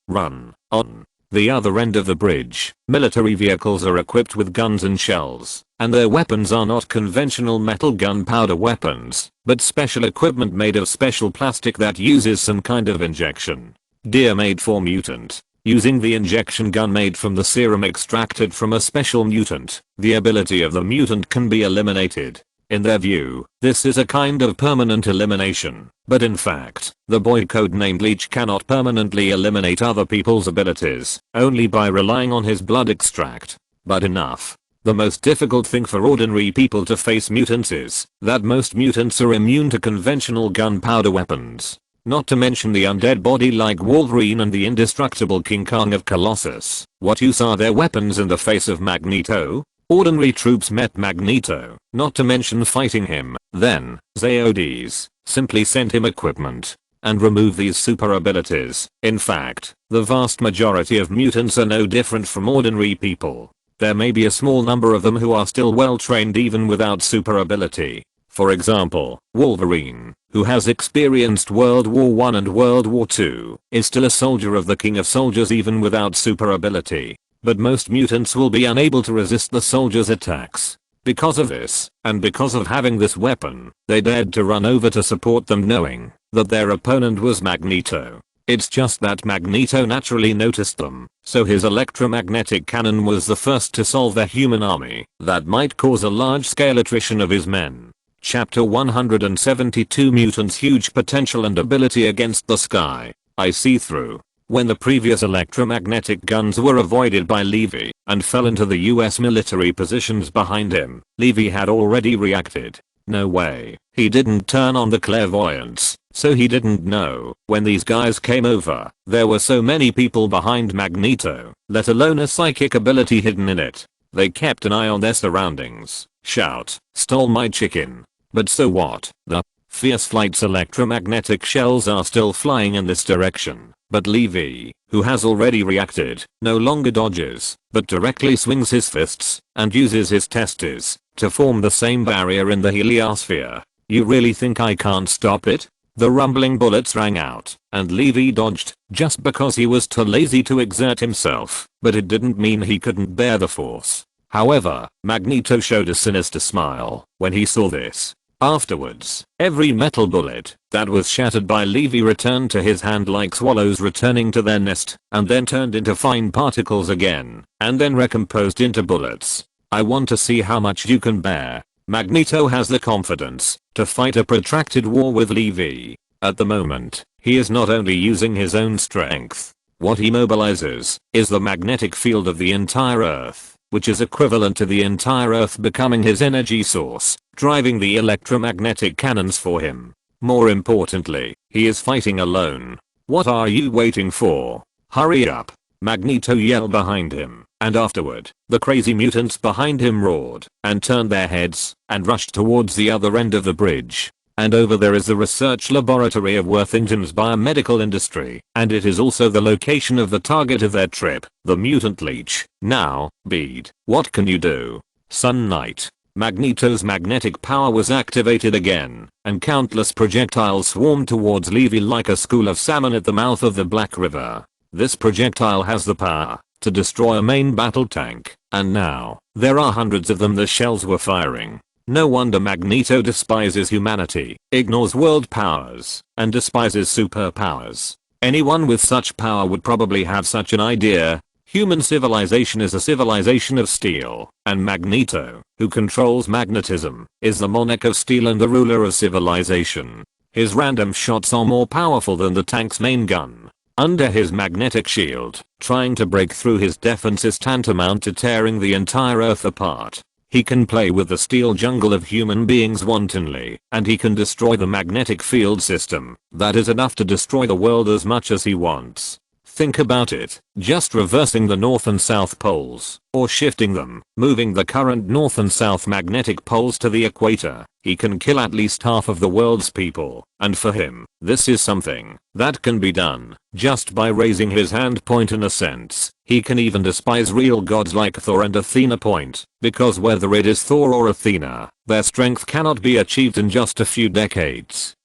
Run. On the other end of the bridge, military vehicles are equipped with guns and shells, and their weapons are not conventional metal gunpowder weapons, but special equipment made of special plastic that uses some kind of injection. Gear made for mutant. Using the injection gun made from the serum extracted from a special mutant, the ability of the mutant can be eliminated. In their view, this is a kind of permanent elimination, but in fact, the boy codenamed Leech cannot permanently eliminate other people's abilities, only by relying on his blood extract. But enough. The most difficult thing for ordinary people to face mutants is that most mutants are immune to conventional gunpowder weapons. Not to mention the undead body like Wolverine and the indestructible King Kong of Colossus. What use are their weapons in the face of Magneto? Ordinary troops met Magneto, not to mention fighting him. Then, Zod simply sent him equipment and remove these super abilities. In fact, the vast majority of mutants are no different from ordinary people. There may be a small number of them who are still well trained even without super ability. For example, Wolverine, who has experienced World War I and World War II, is still a soldier of the King of Soldiers even without super ability. But most mutants will be unable to resist the soldier's attacks. Because of this, and because of having this weapon, they dared to run over to support them knowing that their opponent was Magneto. It's just that Magneto naturally noticed them, so his electromagnetic cannon was the first to solve their human army that might cause a large-scale attrition of his men. Chapter 172 Mutants' Huge Potential and Ability Against the Sky. I see through. When the previous electromagnetic guns were avoided by Levi and fell into the US military positions behind him, Levi had already reacted. No way. He didn't turn on the clairvoyance, so he didn't know. When these guys came over, there were so many people behind Magneto, let alone a psychic ability hidden in it. They kept an eye on their surroundings. Shout, stole my chicken. But so what? The Fierce Flight's electromagnetic shells are still flying in this direction. But Levi, who has already reacted, no longer dodges, but directly swings his fists and uses his testes to form the same barrier in the heliosphere. You really think I can't stop it? The rumbling bullets rang out, and Levi dodged just because he was too lazy to exert himself, but it didn't mean he couldn't bear the force. However, Magneto showed a sinister smile when he saw this. Afterwards, every metal bullet that was shattered by Levi returned to his hand like swallows returning to their nest, and then turned into fine particles again, and then recomposed into bullets. I want to see how much you can bear. Magneto has the confidence to fight a protracted war with Levi. At the moment, he is not only using his own strength. What he mobilizes is the magnetic field of the entire Earth, which is equivalent to the entire Earth becoming his energy source, driving the electromagnetic cannons for him. More importantly, he is fighting alone. What are you waiting for? Hurry up! Magneto yelled behind him, and afterward, the crazy mutants behind him roared, and turned their heads, and rushed towards the other end of the bridge. And over there is the research laboratory of Worthington's biomedical industry, and it is also the location of the target of their trip, the mutant leech. Now, Bede, what can you do? Sun Knight. Magneto's magnetic power was activated again, and countless projectiles swarmed towards Levi like a school of salmon at the mouth of the Black River. This projectile has the power to destroy a main battle tank, and now, there are hundreds of them the shells were firing. No wonder Magneto despises humanity, ignores world powers, and despises superpowers. Anyone with such power would probably have such an idea. Human civilization is a civilization of steel, and Magneto, who controls magnetism, is the monarch of steel and the ruler of civilization. His random shots are more powerful than the tank's main gun. Under his magnetic shield, trying to break through his defense is tantamount to tearing the entire Earth apart. He can play with the steel jungle of human beings wantonly, and he can destroy the magnetic field system. That is enough to destroy the world as much as he wants. Think about it, just reversing the north and south poles, or shifting them, moving the current north and south magnetic poles to the equator. He can kill at least half of the world's people, and for him, this is something that can be done just by raising his hand. Point in a sense, he can even despise real gods like Thor and Athena. Point, because whether it is Thor or Athena, their strength cannot be achieved in just a few decades.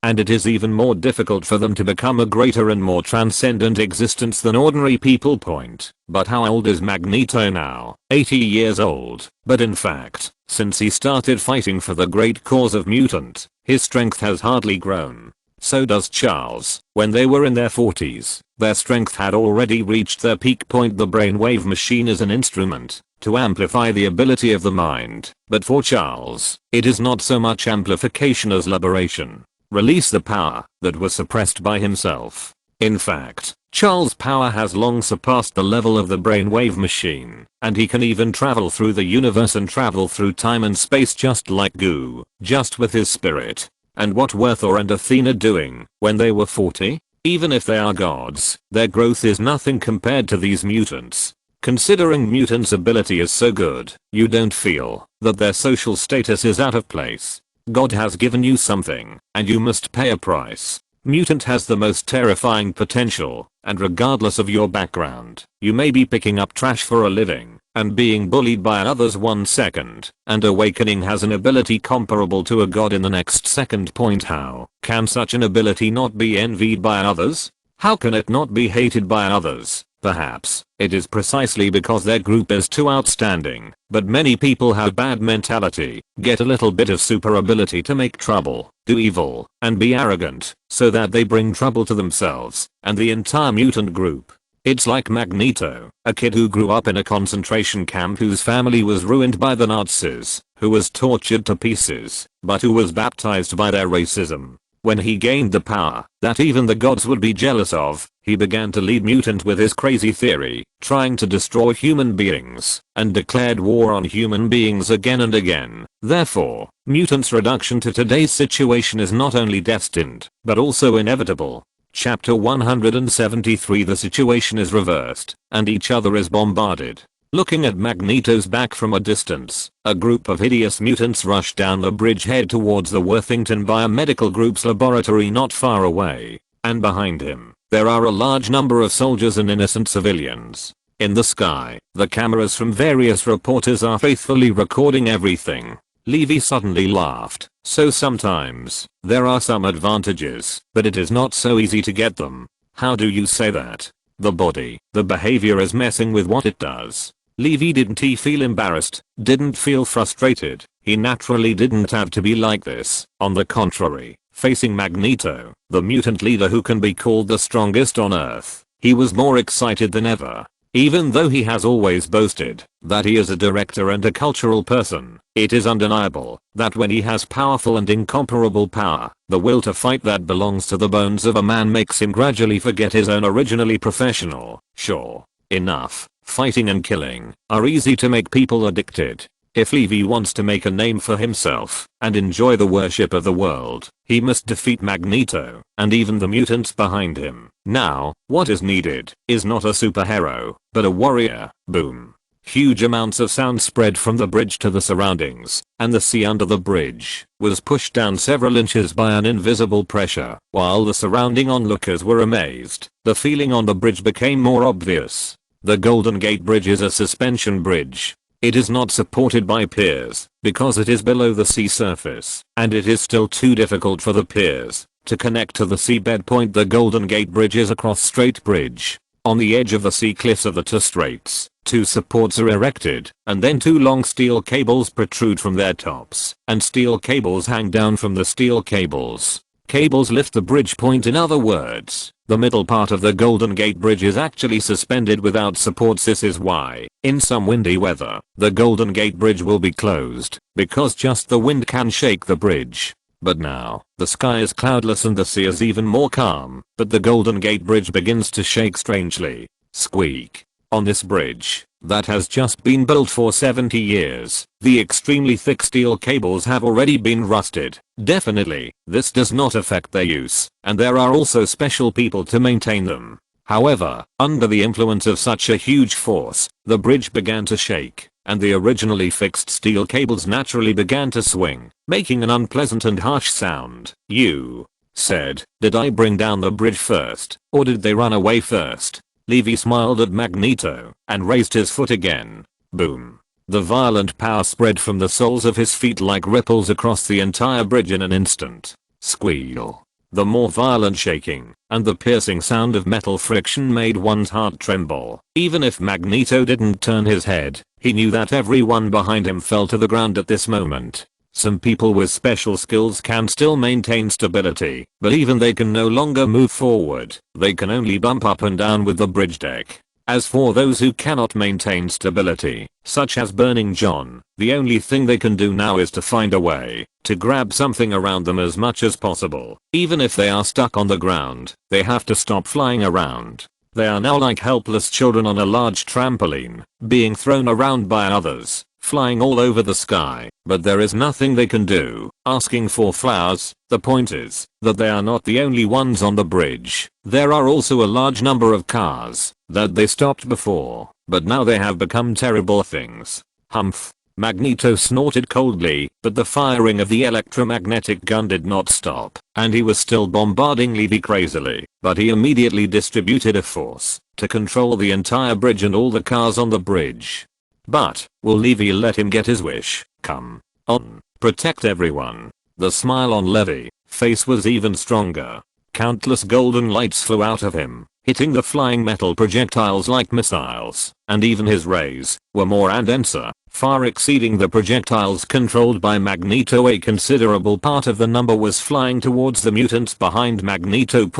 And it is even more difficult for them to become a greater and more transcendent existence than ordinary people. Point. But how old is Magneto now? 80 years old. But in fact, since he started fighting for the great cause of mutant, his strength has hardly grown. So does Charles. When they were in their 40s, their strength had already reached their peak point. The brainwave machine is an instrument to amplify the ability of the mind. But for Charles, it is not so much amplification as liberation. Release the power that was suppressed by himself. In fact, Charles' power has long surpassed the level of the brainwave machine, and he can even travel through the universe and travel through time and space just like goo, just with his spirit. And what were Thor and Athena doing when they were 40? Even if they are gods, their growth is nothing compared to these mutants. Considering mutants' ability is so good, you don't feel that their social status is out of place. God has given you something, and you must pay a price. Mutant has the most terrifying potential, and regardless of your background, you may be picking up trash for a living, and being bullied by others 1 second, and awakening has an ability comparable to a god in the next second. Point. How can such an ability not be envied by others? How can it not be hated by others? Perhaps it is precisely because their group is too outstanding, but many people have bad mentality, get a little bit of super ability to make trouble, do evil, and be arrogant, so that they bring trouble to themselves and the entire mutant group. It's like Magneto, a kid who grew up in a concentration camp whose family was ruined by the Nazis, who was tortured to pieces, but who was baptized by their racism. When he gained the power that even the gods would be jealous of, he began to lead mutant with his crazy theory, trying to destroy human beings, and declared war on human beings again and again. Therefore, mutants' reduction to today's situation is not only destined, but also inevitable. Chapter 173. The situation is reversed, and each other is bombarded. Looking at Magneto's back from a distance, a group of hideous mutants rush down the bridgehead towards the Worthington Biomedical Group's laboratory not far away, and behind him, there are a large number of soldiers and innocent civilians. In the sky, the cameras from various reporters are faithfully recording everything. Levi suddenly laughed. So sometimes, there are some advantages, but it is not so easy to get them. How do you say that? The body, the behavior is messing with what it does. Levi didn't he feel embarrassed, didn't feel frustrated, he naturally didn't have to be like this. On the contrary, facing Magneto, the mutant leader who can be called the strongest on Earth, he was more excited than ever. Even though he has always boasted that he is a director and a cultural person, it is undeniable that when he has powerful and incomparable power, the will to fight that belongs to the bones of a man makes him gradually forget his own originally professional. Sure enough, fighting and killing are easy to make people addicted. If Levi wants to make a name for himself and enjoy the worship of the world, he must defeat Magneto and even the mutants behind him. Now, what is needed is not a superhero, but a warrior. Boom. Huge amounts of sound spread from the bridge to the surroundings, and the sea under the bridge was pushed down several inches by an invisible pressure. While the surrounding onlookers were amazed, the feeling on the bridge became more obvious. The Golden Gate Bridge is a suspension bridge. It is not supported by piers because it is below the sea surface, and it is still too difficult for the piers to connect to the seabed. Point. The Golden Gate Bridge is a cross-strait bridge. On the edge of the sea cliffs of the two straits, two supports are erected, and then two long steel cables protrude from their tops, and steel cables hang down from the steel cables. Cables lift the bridge. Point. In other words, the middle part of the Golden Gate Bridge is actually suspended without supports. This is why, in some windy weather, the Golden Gate Bridge will be closed, because just the wind can shake the bridge. But now, the sky is cloudless and the sea is even more calm, but the Golden Gate Bridge begins to shake strangely. Squeak. On this bridge, that has just been built for 70 years, the extremely thick steel cables have already been rusted. Definitely, this does not affect their use, and there are also special people to maintain them. However, under the influence of such a huge force, the bridge began to shake, and the originally fixed steel cables naturally began to swing, making an unpleasant and harsh sound. You said, did I bring down the bridge first, or did they run away first? Levi smiled at Magneto, and raised his foot again. Boom. The violent power spread from the soles of his feet like ripples across the entire bridge in an instant. Squeal. The more violent shaking, and the piercing sound of metal friction made one's heart tremble. Even if Magneto didn't turn his head, he knew that everyone behind him fell to the ground at this moment. Some people with special skills can still maintain stability, but even they can no longer move forward. They can only bump up and down with the bridge deck. As for those who cannot maintain stability, such as Burning John, the only thing they can do now is to find a way to grab something around them as much as possible. Even if they are stuck on the ground, they have to stop flying around. They are now like helpless children on a large trampoline, being thrown around by others, flying all over the sky, but there is nothing they can do. Asking for flowers, the point is that they are not the only ones on the bridge. There are also a large number of cars that they stopped before, but now they have become terrible things. Humph. Magneto snorted coldly, but the firing of the electromagnetic gun did not stop, and he was still bombarding Levi crazily, but he immediately distributed a force to control the entire bridge and all the cars on the bridge. But, will Levi let him get his wish? Come on, protect everyone. The smile on Levi's face was even stronger. Countless golden lights flew out of him, hitting the flying metal projectiles like missiles, and even his rays were more and denser, far exceeding the projectiles controlled by Magneto. A considerable part of the number was flying towards the mutants behind Magneto.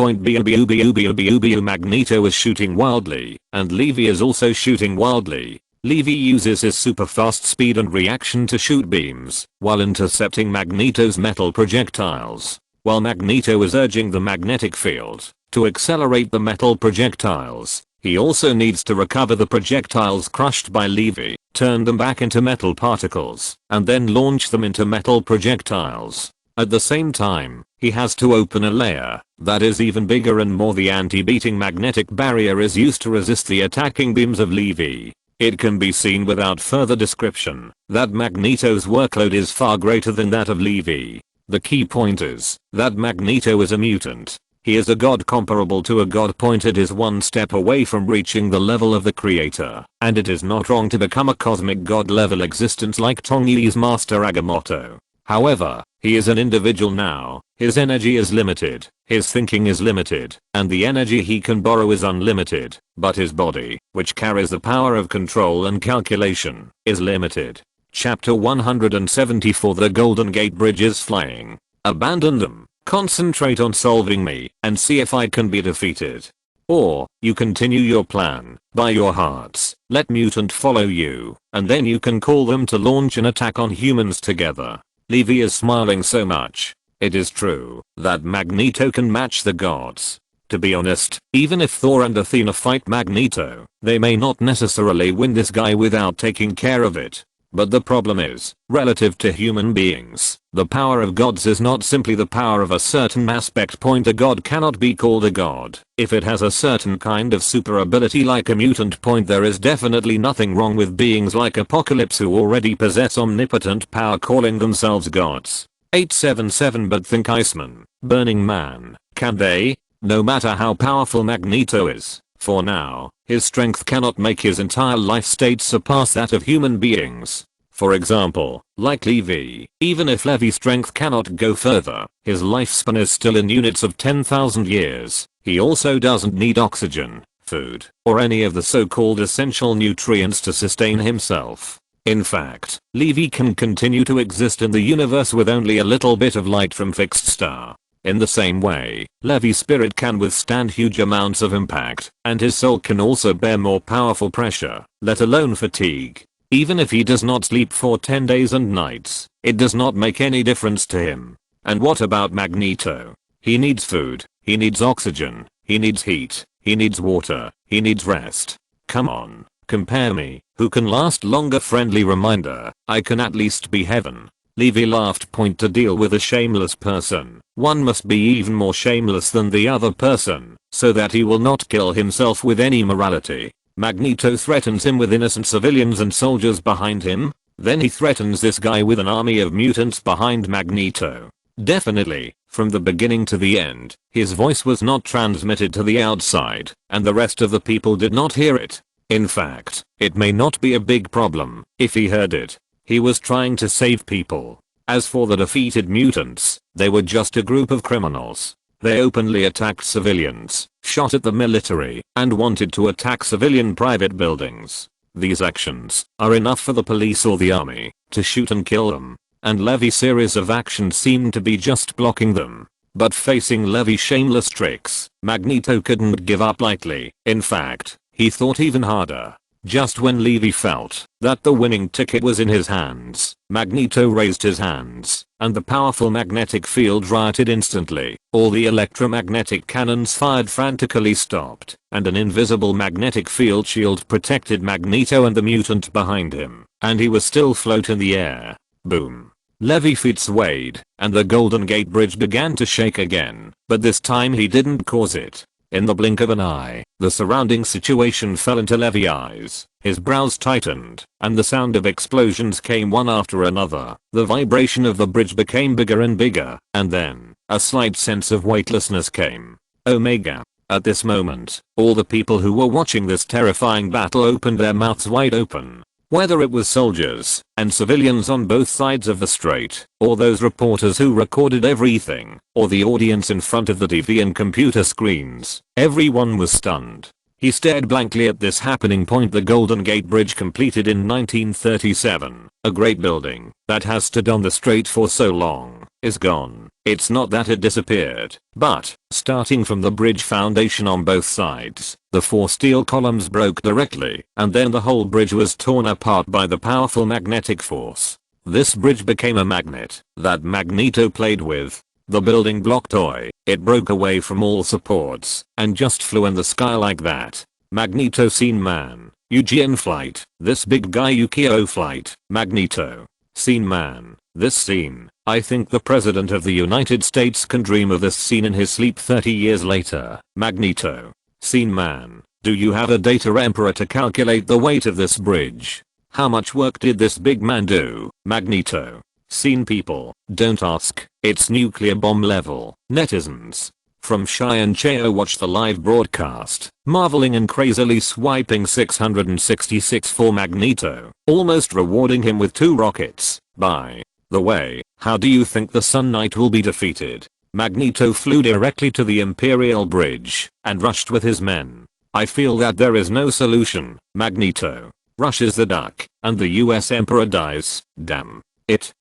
Magneto is shooting wildly, and Levi is also shooting wildly. Levi uses his super fast speed and reaction to shoot beams, while intercepting Magneto's metal projectiles, while Magneto is urging the magnetic field to accelerate the metal projectiles. He also needs to recover the projectiles crushed by Levi, turn them back into metal particles, and then launch them into metal projectiles. At the same time, he has to open a layer that is even bigger and more. The anti-beating magnetic barrier is used to resist the attacking beams of Levi. It can be seen without further description that Magneto's workload is far greater than that of Levi. The key point is that Magneto is a mutant. He is a god comparable to a god. It is one step away from reaching the level of the creator, and it is not wrong to become a cosmic god level existence like Tong-Yi's master Agamotto. However, he is an individual now. His energy is limited, his thinking is limited, and the energy he can borrow is unlimited, but his body, which carries the power of control and calculation, is limited. Chapter 174. The Golden Gate Bridge is flying. Abandon them. Concentrate on solving me and see if I can be defeated. Or, you continue your plan, by your hearts, let mutant follow you, and then you can call them to launch an attack on humans together. Levi is smiling so much. It is true that Magneto can match the gods. To be honest, even if Thor and Athena fight Magneto, they may not necessarily win this guy without taking care of it. But the problem is, relative to human beings, the power of gods is not simply the power of a certain aspect. A god cannot be called a god if it has a certain kind of super ability like a mutant. There is definitely nothing wrong with beings like Apocalypse who already possess omnipotent power calling themselves gods. 877. But think Iceman, Burning Man, can they? No matter how powerful Magneto is, for now, his strength cannot make his entire life state surpass that of human beings. For example, like Levi, even if Levi's strength cannot go further, his lifespan is still in units of 10,000 years. He also doesn't need oxygen, food, or any of the so-called essential nutrients to sustain himself. In fact, Levi can continue to exist in the universe with only a little bit of light from fixed star. In the same way, Levi's spirit can withstand huge amounts of impact, and his soul can also bear more powerful pressure, let alone fatigue. Even if he does not sleep for 10 days and nights, it does not make any difference to him. And what about Magneto? He needs food, he needs oxygen, he needs heat, he needs water, he needs rest. Come on, compare me. Who can last longer? Friendly reminder, I can at least be heaven. Levi laughed. Point to deal with a shameless person. One must be even more shameless than the other person, so that he will not kill himself with any morality. Magneto threatens him with innocent civilians and soldiers behind him. Then he threatens this guy with an army of mutants behind Magneto. Definitely, from the beginning to the end, his voice was not transmitted to the outside, and the rest of the people did not hear it. In fact, it may not be a big problem if he heard it. He was trying to save people. As for the defeated mutants, they were just a group of criminals. They openly attacked civilians, shot at the military, and wanted to attack civilian private buildings. These actions are enough for the police or the army to shoot and kill them, and Levi's series of actions seemed to be just blocking them. But facing Levi's shameless tricks, Magneto couldn't give up lightly. In fact, he thought even harder. Just when Levi felt that the winning ticket was in his hands, Magneto raised his hands, and the powerful magnetic field rioted instantly. All the electromagnetic cannons fired frantically stopped, and an invisible magnetic field shield protected Magneto and the mutant behind him, and he was still float in the air. Boom. Levi's feet swayed, and the Golden Gate Bridge began to shake again, but this time he didn't cause it. In the blink of an eye, the surrounding situation fell into Levi's eyes. His brows tightened, and the sound of explosions came one after another. The vibration of the bridge became bigger and bigger, and then, a slight sense of weightlessness came. Omega. At this moment, all the people who were watching this terrifying battle opened their mouths wide open. Whether it was soldiers and civilians on both sides of the strait, or those reporters who recorded everything, or the audience in front of the TV and computer screens, everyone was stunned. He stared blankly at this happening point. The Golden Gate Bridge, completed in 1937, a great building that has stood on the strait for so long, is gone. It's not that it disappeared, but, starting from the bridge foundation on both sides, the 4 steel columns broke directly, and then the whole bridge was torn apart by the powerful magnetic force. This bridge became a magnet that Magneto played with. The building block toy, it broke away from all supports, and just flew in the sky like that. Magneto seen man, Eugene flight, this big guy Yukio flight, Magneto. Scene man, this scene, I think the President of the United States can dream of this scene in his sleep 30 years later. Magneto. Scene man, do you have a data emperor to calculate the weight of this bridge? How much work did this big man do? Magneto. Scene people, don't ask, it's nuclear bomb level. Netizens. From Shy and Cheo watch the live broadcast, marveling and crazily swiping 666 for Magneto, almost rewarding him with 2 rockets. By the way, how do you think the Sun Knight will be defeated? Magneto flew directly to the Imperial Bridge and rushed with his men. I feel that there is no solution. Magneto rushes the duck, and the US Emperor dies. Damn it,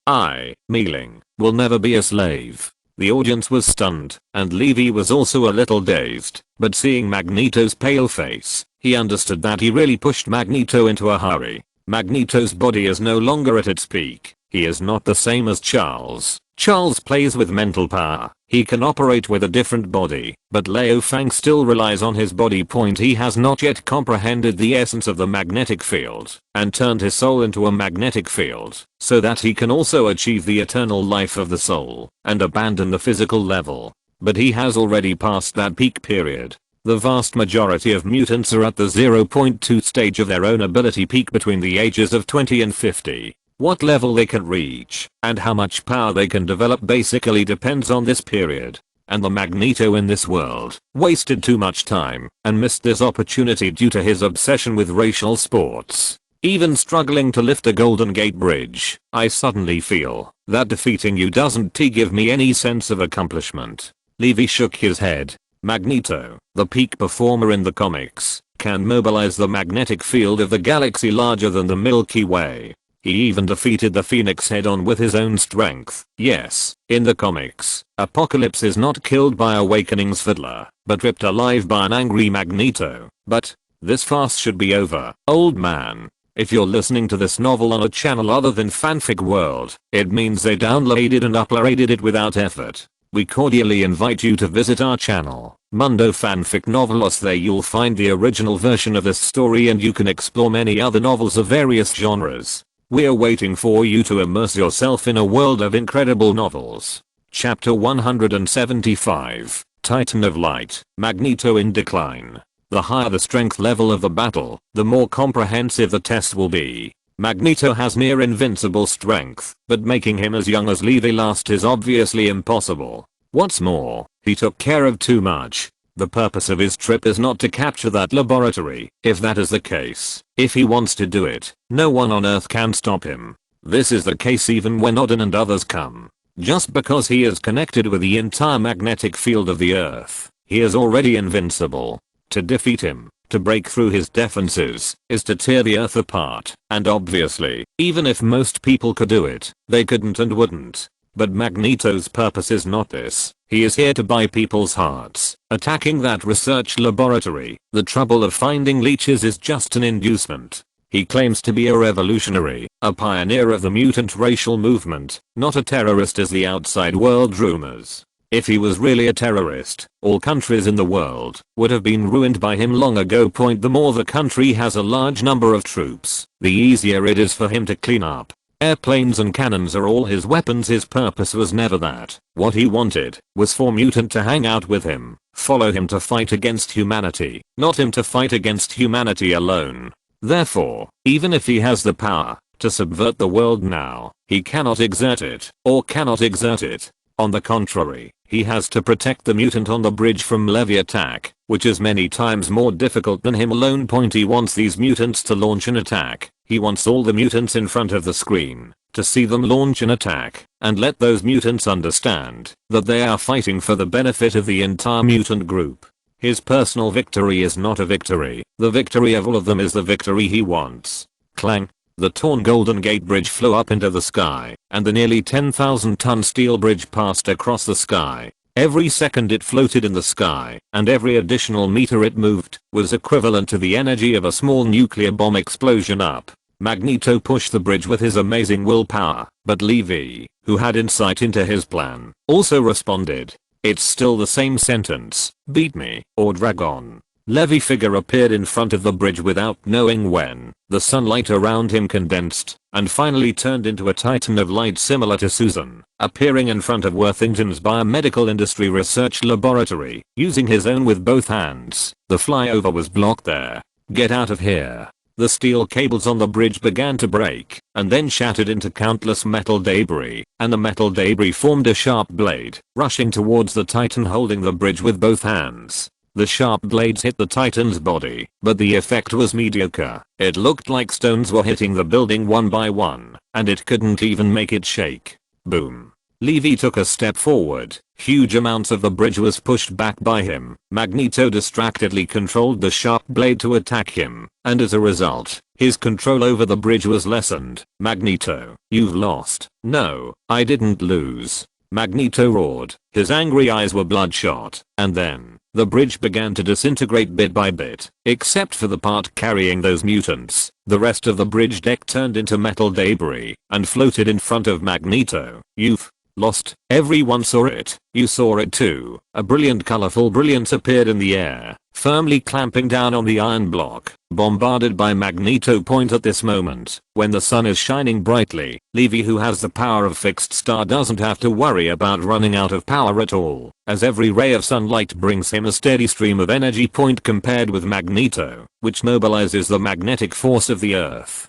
Mealing, will never be a slave. The audience was stunned, and Levi was also a little dazed, but seeing Magneto's pale face, he understood that he really pushed Magneto into a hurry. Magneto's body is no longer at its peak. He is not the same as Charles. Charles plays with mental power. He can operate with a different body, but Liu Fang still relies on his body. He has not yet comprehended the essence of the magnetic field and turned his soul into a magnetic field so that he can also achieve the eternal life of the soul and abandon the physical level. But he has already passed that peak period. The vast majority of mutants are at the 0.2 stage of their own ability peak between the ages of 20 and 50. What level they can reach and how much power they can develop basically depends on this period. And the Magneto in this world wasted too much time and missed this opportunity due to his obsession with racial sports. Even struggling to lift a Golden Gate Bridge, I suddenly feel that defeating you doesn't give me any sense of accomplishment. Levi shook his head. Magneto, the peak performer in the comics, can mobilize the magnetic field of the galaxy larger than the Milky Way. He even defeated the Phoenix head-on with his own strength. Yes, in the comics, Apocalypse is not killed by Awakening's Fiddler, but ripped alive by an angry Magneto. But this farce should be over, old man. If you're listening to this novel on a channel other than Fanfic World, it means they downloaded and uploaded it without effort. we cordially invite you to visit our channel, Mundo Fanfic Novelos. There you'll find the original version of this story and you can explore many other novels of various genres. We're waiting for you to immerse yourself in a world of incredible novels. Chapter 175, Titan of Light, Magneto in Decline. The higher the strength level of the battle, the more comprehensive the test will be. Magneto has near invincible strength, but making him as young as Levi last is obviously impossible. What's more, he took care of too much. The purpose of his trip is not to capture that laboratory. If that is the case, if he wants to do it, no one on Earth can stop him. This is the case even when Odin and others come. Just because he is connected with the entire magnetic field of the Earth, he is already invincible. To defeat him, to break through his defenses, is to tear the Earth apart, and obviously, even if most people could do it, they couldn't and wouldn't. But Magneto's purpose is not this. He is here to buy people's hearts. Attacking that research laboratory, the trouble of finding leeches is just an inducement. He claims to be a revolutionary, a pioneer of the mutant racial movement, not a terrorist as the outside world rumors. If he was really a terrorist, all countries in the world would have been ruined by him long ago. The more the country has a large number of troops, the easier it is for him to clean up. Airplanes and cannons are all his weapons. His purpose was never that. What he wanted was for mutant to hang out with him, follow him to fight against humanity, not him to fight against humanity alone. Therefore, even if he has the power to subvert the world now, he cannot exert it, or cannot exert it. On the contrary, he has to protect the mutant on the bridge from Levi attack, which is many times more difficult than him alone. He wants these mutants to launch an attack. He wants all the mutants in front of the screen to see them launch an attack, and let those mutants understand that they are fighting for the benefit of the entire mutant group. His personal victory is not a victory. The victory of all of them is the victory he wants. Clang. The torn Golden Gate Bridge flew up into the sky, and the nearly 10,000-ton steel bridge passed across the sky. Every second it floated in the sky, and every additional meter it moved, was equivalent to the energy of a small nuclear bomb explosion up. Magneto pushed the bridge with his amazing willpower, but Levi, who had insight into his plan, also responded. It's still the same sentence, beat me, or drag on. Levi figure appeared in front of the bridge without knowing when. The sunlight around him condensed, and finally turned into a titan of light similar to Susan, appearing in front of Worthington's biomedical industry research laboratory, using his own with both hands. The flyover was blocked there. Get out of here. The steel cables on the bridge began to break, and then shattered into countless metal debris, and the metal debris formed a sharp blade, rushing towards the titan holding the bridge with both hands. The sharp blades hit the titan's body, but the effect was mediocre. It looked like stones were hitting the building one by one, and it couldn't even make it shake. Boom. Levi took a step forward. Huge amounts of the bridge was pushed back by him. Magneto distractedly controlled the sharp blade to attack him, and as a result, his control over the bridge was lessened. Magneto, you've lost. No, I didn't lose. Magneto roared. His angry eyes were bloodshot, and then, the bridge began to disintegrate bit by bit, except for the part carrying those mutants. The rest of the bridge deck turned into metal debris, and floated in front of Magneto. You've lost. Everyone saw it. You saw it too. A brilliant colorful brilliance appeared in the air, firmly clamping down on the iron block, bombarded by Magneto. At this moment, when the sun is shining brightly, Levi, who has the power of fixed star, doesn't have to worry about running out of power at all, as every ray of sunlight brings him a steady stream of energy. Compared with Magneto, which mobilizes the magnetic force of the Earth,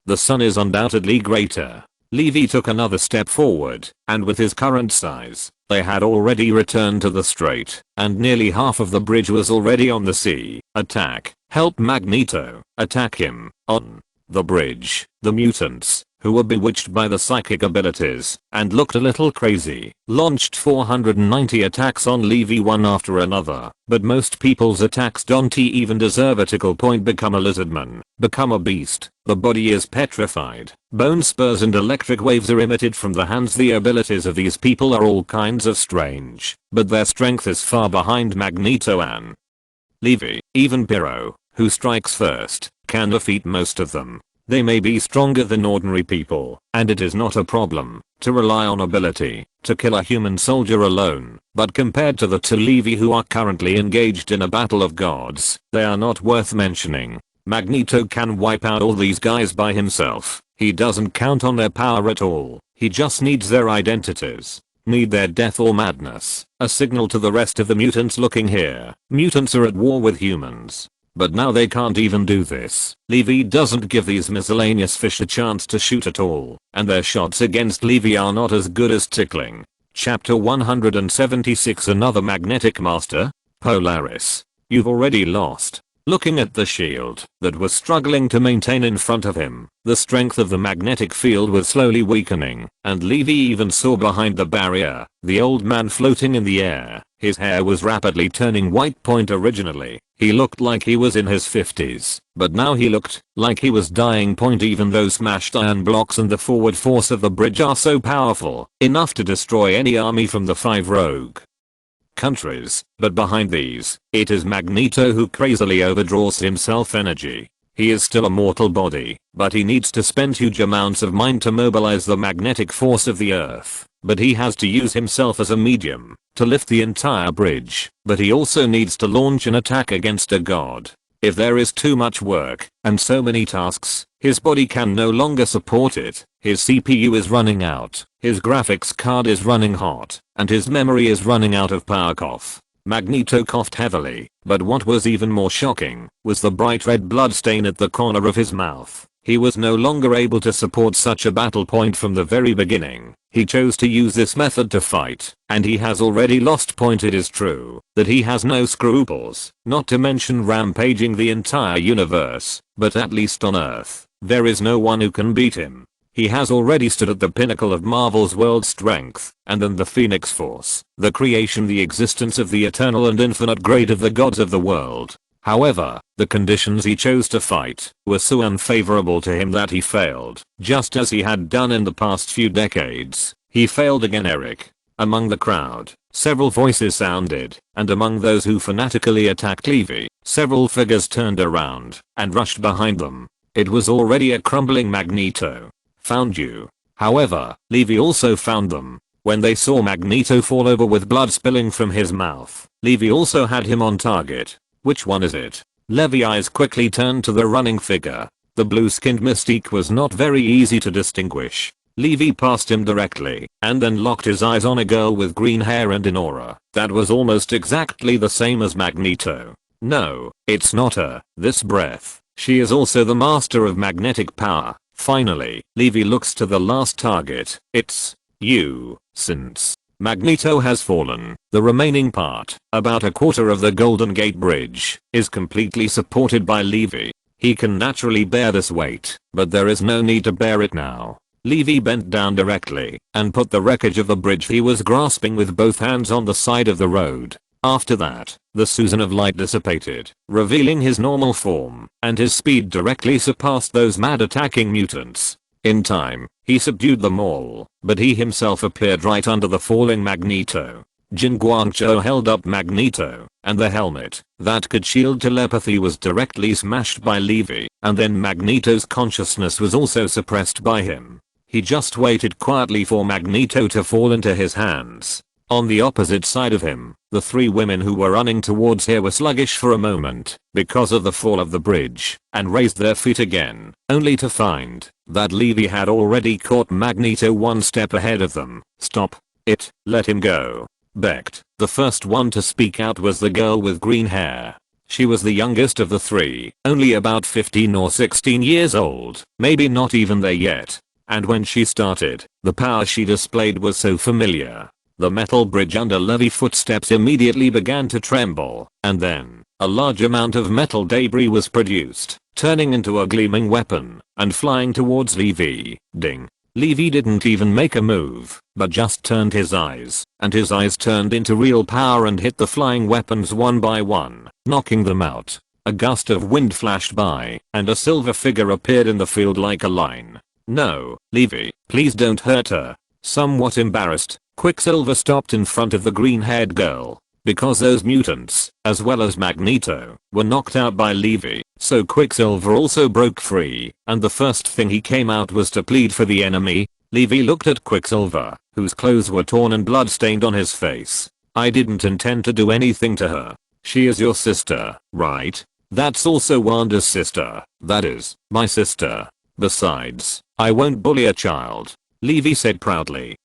the sun is undoubtedly greater. Levi took another step forward, and with his current size, they had already returned to the strait, and nearly half of the bridge was already on the sea. Attack. Help Magneto. Attack him. On the bridge, the mutants, who were bewitched by the psychic abilities, and looked a little crazy, launched 490 attacks on Levi one after another, but most people's attacks don't even deserve a tickle point. Become a lizardman, become a beast, the body is petrified, bone spurs and electric waves are emitted from the hands. The abilities of these people are all kinds of strange, but their strength is far behind Magneto and Levi. Even Pyro, who strikes first, can defeat most of them. They may be stronger than ordinary people, and it is not a problem to rely on ability to kill a human soldier alone, but compared to the two Levi who are currently engaged in a battle of gods, they are not worth mentioning. Magneto can wipe out all these guys by himself. He doesn't count on their power at all. He just needs their identities. Need their death or madness. A signal to the rest of the mutants looking here. Mutants are at war with humans. But now they can't even do this. Levi doesn't give these miscellaneous fish a chance to shoot at all, and their shots against Levi are not as good as tickling. Chapter 176 Another Magnetic Master? Polaris. You've already lost. Looking at the shield that was struggling to maintain in front of him, the strength of the magnetic field was slowly weakening, and Levi even saw behind the barrier, the old man floating in the air. His hair was rapidly turning white. Originally, he looked like he was in his 50s, but now he looked like he was dying. Even though smashed iron blocks and the forward force of the bridge are so powerful, enough to destroy any army from the 5 rogue countries, but behind these, it is Magneto who crazily overdraws himself energy. He is still a mortal body, but he needs to spend huge amounts of mind to mobilize the magnetic force of the earth. But he has to use himself as a medium to lift the entire bridge, but he also needs to launch an attack against a god. If there is too much work and so many tasks, his body can no longer support it. His CPU is running out, his graphics card is running hot, and his memory is running out of power. Magneto coughed heavily, but what was even more shocking was the bright red blood stain at the corner of his mouth. He was no longer able to support such a battle point from the very beginning. He chose to use this method to fight, and he has already lost. It is true that he has no scruples, not to mention rampaging the entire universe, but at least on Earth, there is no one who can beat him. He has already stood at the pinnacle of Marvel's world strength, and then the Phoenix Force, the creation, the existence of the eternal and infinite great of the gods of the world. However, the conditions he chose to fight were so unfavorable to him that he failed, just as he had done in the past few decades. He failed again. Eric. Among the crowd, several voices sounded, and among those who fanatically attacked Levi, several figures turned around and rushed behind them. It was already a crumbling Magneto. Found you. However, Levi also found them. When they saw Magneto fall over with blood spilling from his mouth, Levi also had him on target. Which one is it? Levi's eyes quickly turned to the running figure. The blue-skinned Mystique was not very easy to distinguish. Levi passed him directly, and then locked his eyes on a girl with green hair and an aura that was almost exactly the same as Magneto. No, it's not her. This breath. She is also the master of magnetic power. Finally, Levi looks to the last target. It's you. Since Magneto has fallen, the remaining part, about a quarter of the Golden Gate Bridge, is completely supported by Levi. He can naturally bear this weight, but there is no need to bear it now. Levi bent down directly and put the wreckage of the bridge he was grasping with both hands on the side of the road. After that, the Susan of Light dissipated, revealing his normal form, and his speed directly surpassed those mad attacking mutants. In time, he subdued them all, but he himself appeared right under the falling Magneto. Jin Guangzhou held up Magneto, and the helmet that could shield telepathy was directly smashed by Levi, and then Magneto's consciousness was also suppressed by him. He just waited quietly for Magneto to fall into his hands. On the opposite side of him, the 3 women who were running towards here were sluggish for a moment because of the fall of the bridge, and raised their feet again, only to find that Levi had already caught Magneto one step ahead of them. Stop it, let him go. Becked. The first one to speak out was the girl with green hair. She was the youngest of the 3, only about 15 or 16 years old, maybe not even there yet. And when she started, the power she displayed was so familiar. The metal bridge under Levi's footsteps immediately began to tremble, and then, a large amount of metal debris was produced, turning into a gleaming weapon, and flying towards Levi. Ding. Levi didn't even make a move, but just turned his eyes, and his eyes turned into real power and hit the flying weapons one by one, knocking them out. A gust of wind flashed by, and a silver figure appeared in the field like a line. No, Levi, please don't hurt her. Somewhat embarrassed, Quicksilver stopped in front of the green-haired girl. because those mutants, as well as Magneto, were knocked out by Levi, so Quicksilver also broke free, and the first thing he came out was to plead for the enemy. Levi looked at Quicksilver, whose clothes were torn and blood-stained on his face. I didn't intend to do anything to her. She is your sister, right? That's also Wanda's sister. That is, my sister. Besides, I won't bully a child. Levi said proudly.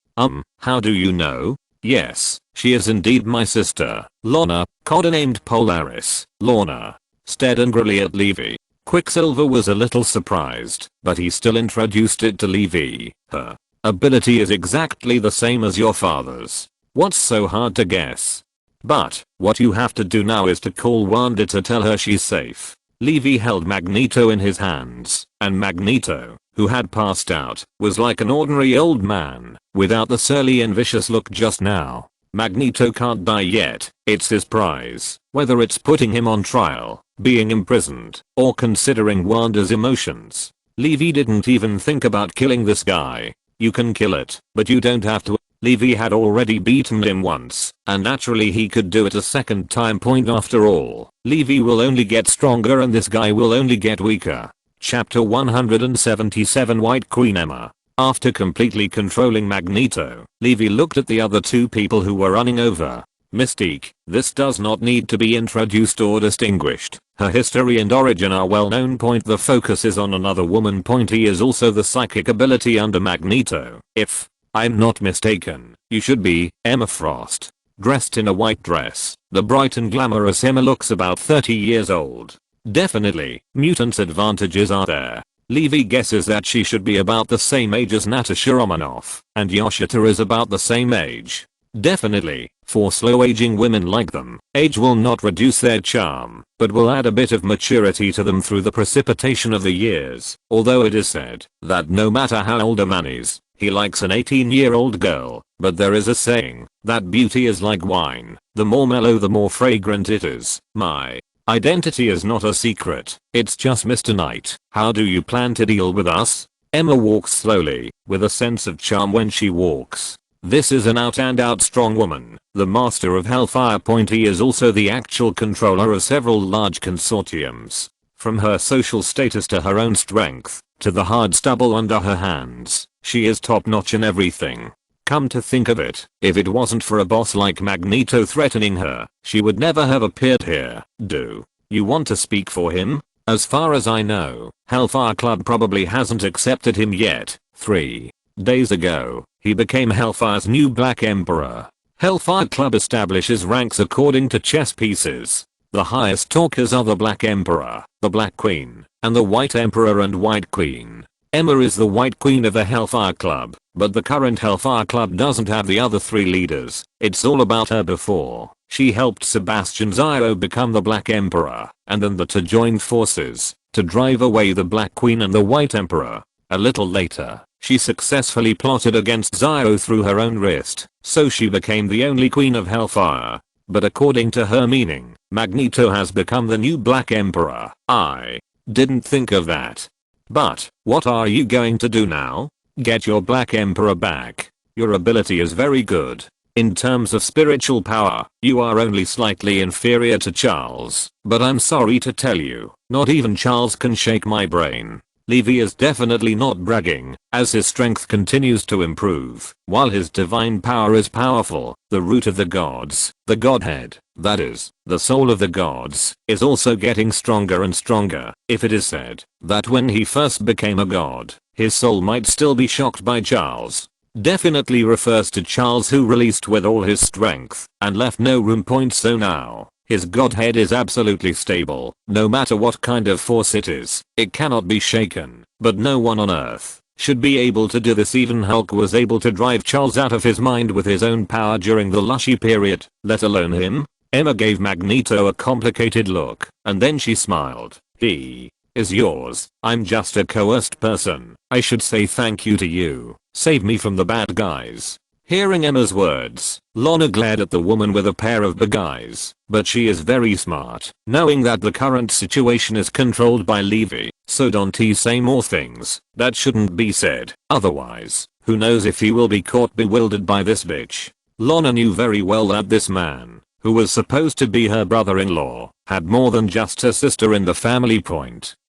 How do you know? Yes, she is indeed my sister, Lorna, codenamed Polaris. Lorna stared angrily at Levi. Quicksilver was a little surprised, but he still introduced it to Levi. Her ability is exactly the same as your father's. What's so hard to guess? But what you have to do now is to call Wanda to tell her she's safe. Levi held Magneto in his hands, and Magneto, who had passed out, was like an ordinary old man, without the surly and vicious look just now. Magneto can't die yet. It's his prize, whether it's putting him on trial, being imprisoned, or considering Wanda's emotions. Levi didn't even think about killing this guy. You can kill it, but you don't have to. Levi had already beaten him once, and naturally he could do it a second time. After all, Levi will only get stronger and this guy will only get weaker. Chapter 177 White Queen Emma. After completely controlling Magneto, Levi looked at the other two people who were running over. Mystique, this does not need to be introduced or distinguished. Her history and origin are well known. The focus is on another woman. He is also the psychic ability under Magneto. If I'm not mistaken, you should be Emma Frost. Dressed in a white dress, the bright and glamorous Emma looks about 30 years old. Definitely, mutants' advantages are there. Levi guesses that she should be about the same age as Natasha Romanoff, and Yoshita is about the same age. Definitely, for slow-aging women like them, age will not reduce their charm, but will add a bit of maturity to them through the precipitation of the years, although it is said that no matter how old a man is, he likes an 18-year-old girl, but there is a saying that beauty is like wine, the more mellow the more fragrant it is. My identity is not a secret, it's just Mr. Knight. How do you plan to deal with us? Emma walks slowly, with a sense of charm when she walks. This is an out-and-out strong woman, the master of Hellfire. He is also the actual controller of several large consortiums. From her social status to her own strength, to the hard stubble under her hands, she is top-notch in everything. Come to think of it, if it wasn't for a boss like Magneto threatening her, she would never have appeared here. Do you want to speak for him? As far as I know, Hellfire Club probably hasn't accepted him yet. 3 days ago, he became Hellfire's new Black Emperor. Hellfire Club establishes ranks according to chess pieces. The highest talkers are the Black Emperor, the Black Queen, and the White Emperor and White Queen. Emma is the White Queen of the Hellfire Club, but the current Hellfire Club doesn't have the other 3 leaders. It's all about her. Before, she helped Sebastian Zio become the Black Emperor, and then the two joined forces to drive away the Black Queen and the White Emperor. A little later, she successfully plotted against Zio through her own wrist, so she became the only Queen of Hellfire. But according to her meaning, Magneto has become the new Black Emperor. I didn't think of that. But what are you going to do now? Get your Black Emperor back. Your ability is very good. In terms of spiritual power, you are only slightly inferior to Charles, but I'm sorry to tell you, not even Charles can shake my brain. Levi is definitely not bragging, as his strength continues to improve, while his divine power is powerful. The root of the gods, the godhead, that is, the soul of the gods, is also getting stronger and stronger. If it is said that when he first became a god, his soul might still be shocked by Charles, definitely refers to Charles, who released with all his strength and left no room. So now, his godhead is absolutely stable, no matter what kind of force it is. It cannot be shaken, but no one on Earth should be able to do this. Even Hulk was able to drive Charles out of his mind with his own power during the Lushy period, let alone him. Emma gave Magneto a complicated look, and then she smiled. He is yours. I'm just a coerced person. I should say thank you to you. Save me from the bad guys. Hearing Emma's words, Lorna glared at the woman with a pair of big eyes, but she is very smart, knowing that the current situation is controlled by Levi, so don't he say more things that shouldn't be said. Otherwise, who knows if he will be caught bewildered by this bitch. Lorna knew very well that this man who was supposed to be her brother-in-law, had more than just her sister in the family.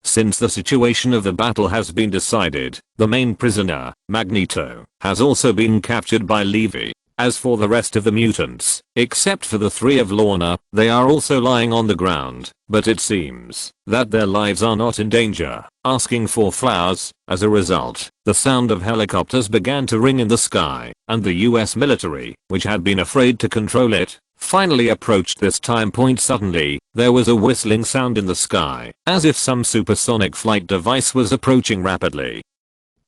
Since the situation of the battle has been decided, the main prisoner, Magneto, has also been captured by Levi. As for the rest of the mutants, except for the three of Lorna, they are also lying on the ground, but it seems that their lives are not in danger, asking for flowers. As a result, the sound of helicopters began to ring in the sky, and the US military, which had been afraid to control it, finally approached this time point. Suddenly, there was a whistling sound in the sky, as if some supersonic flight device was approaching rapidly.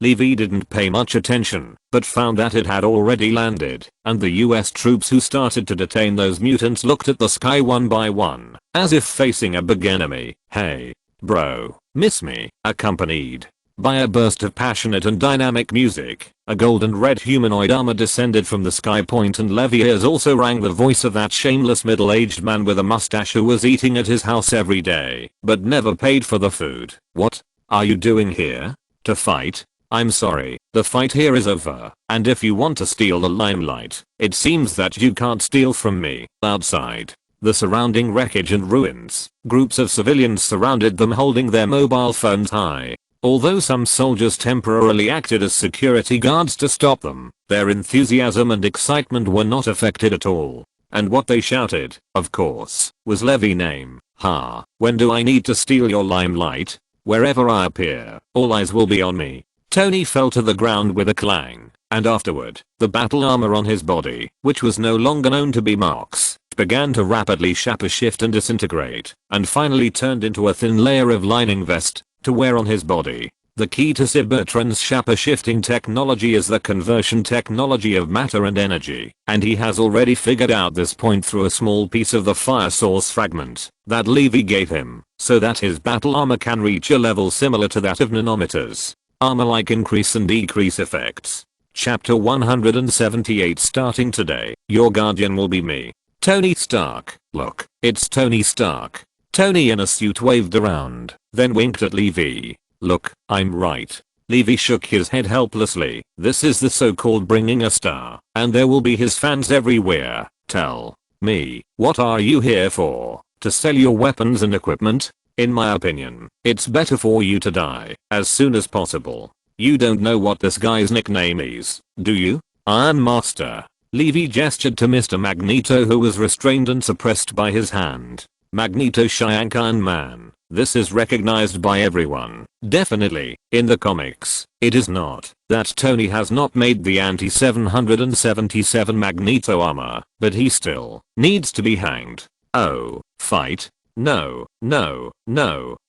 Levi didn't pay much attention, but found that it had already landed, and the US troops who started to detain those mutants looked at the sky one by one, as if facing a big enemy. Hey, bro, miss me? Accompanied by a burst of passionate and dynamic music, a gold and red humanoid armor descended from the sky point, and Levi's ears also rang the voice of that shameless middle-aged man with a mustache who was eating at his house every day, but never paid for the food. What are you doing here? To fight? I'm sorry, the fight here is over, and if you want to steal the limelight, it seems that you can't steal from me. Outside the surrounding wreckage and ruins, groups of civilians surrounded them holding their mobile phones high. Although some soldiers temporarily acted as security guards to stop them, their enthusiasm and excitement were not affected at all. And what they shouted, of course, was Levi's name. Ha, when do I need to steal your limelight? Wherever I appear, all eyes will be on me. Tony fell to the ground with a clang, and afterward, the battle armor on his body, which was no longer known to be marks, began to rapidly shift and disintegrate, and finally turned into a thin layer of lining vest to wear on his body. The key to Cybertron's shifting technology is the conversion technology of matter and energy, and he has already figured out this point through a small piece of the fire source fragment that Levi gave him, so that his battle armor can reach a level similar to that of nanometers. Armor-like increase and decrease effects. Chapter 178 starting today, your guardian will be me. Tony Stark. Look, it's Tony Stark. Tony in a suit waved around, then winked at Levi. Look, I'm right. Levi shook his head helplessly. This is the so-called bringing a star, and there will be his fans everywhere. Tell me, what are you here for? To sell your weapons and equipment? In my opinion, it's better for you to die as soon as possible. You don't know what this guy's nickname is, do you? Iron Master. Levi gestured to Mr. Magneto, who was restrained and suppressed by his hand. Magneto Shank Iron Man. This is recognized by everyone. Definitely, in the comics, it is not that Tony has not made the anti-777 Magneto armor, but he still needs to be hanged. Oh, fight? No,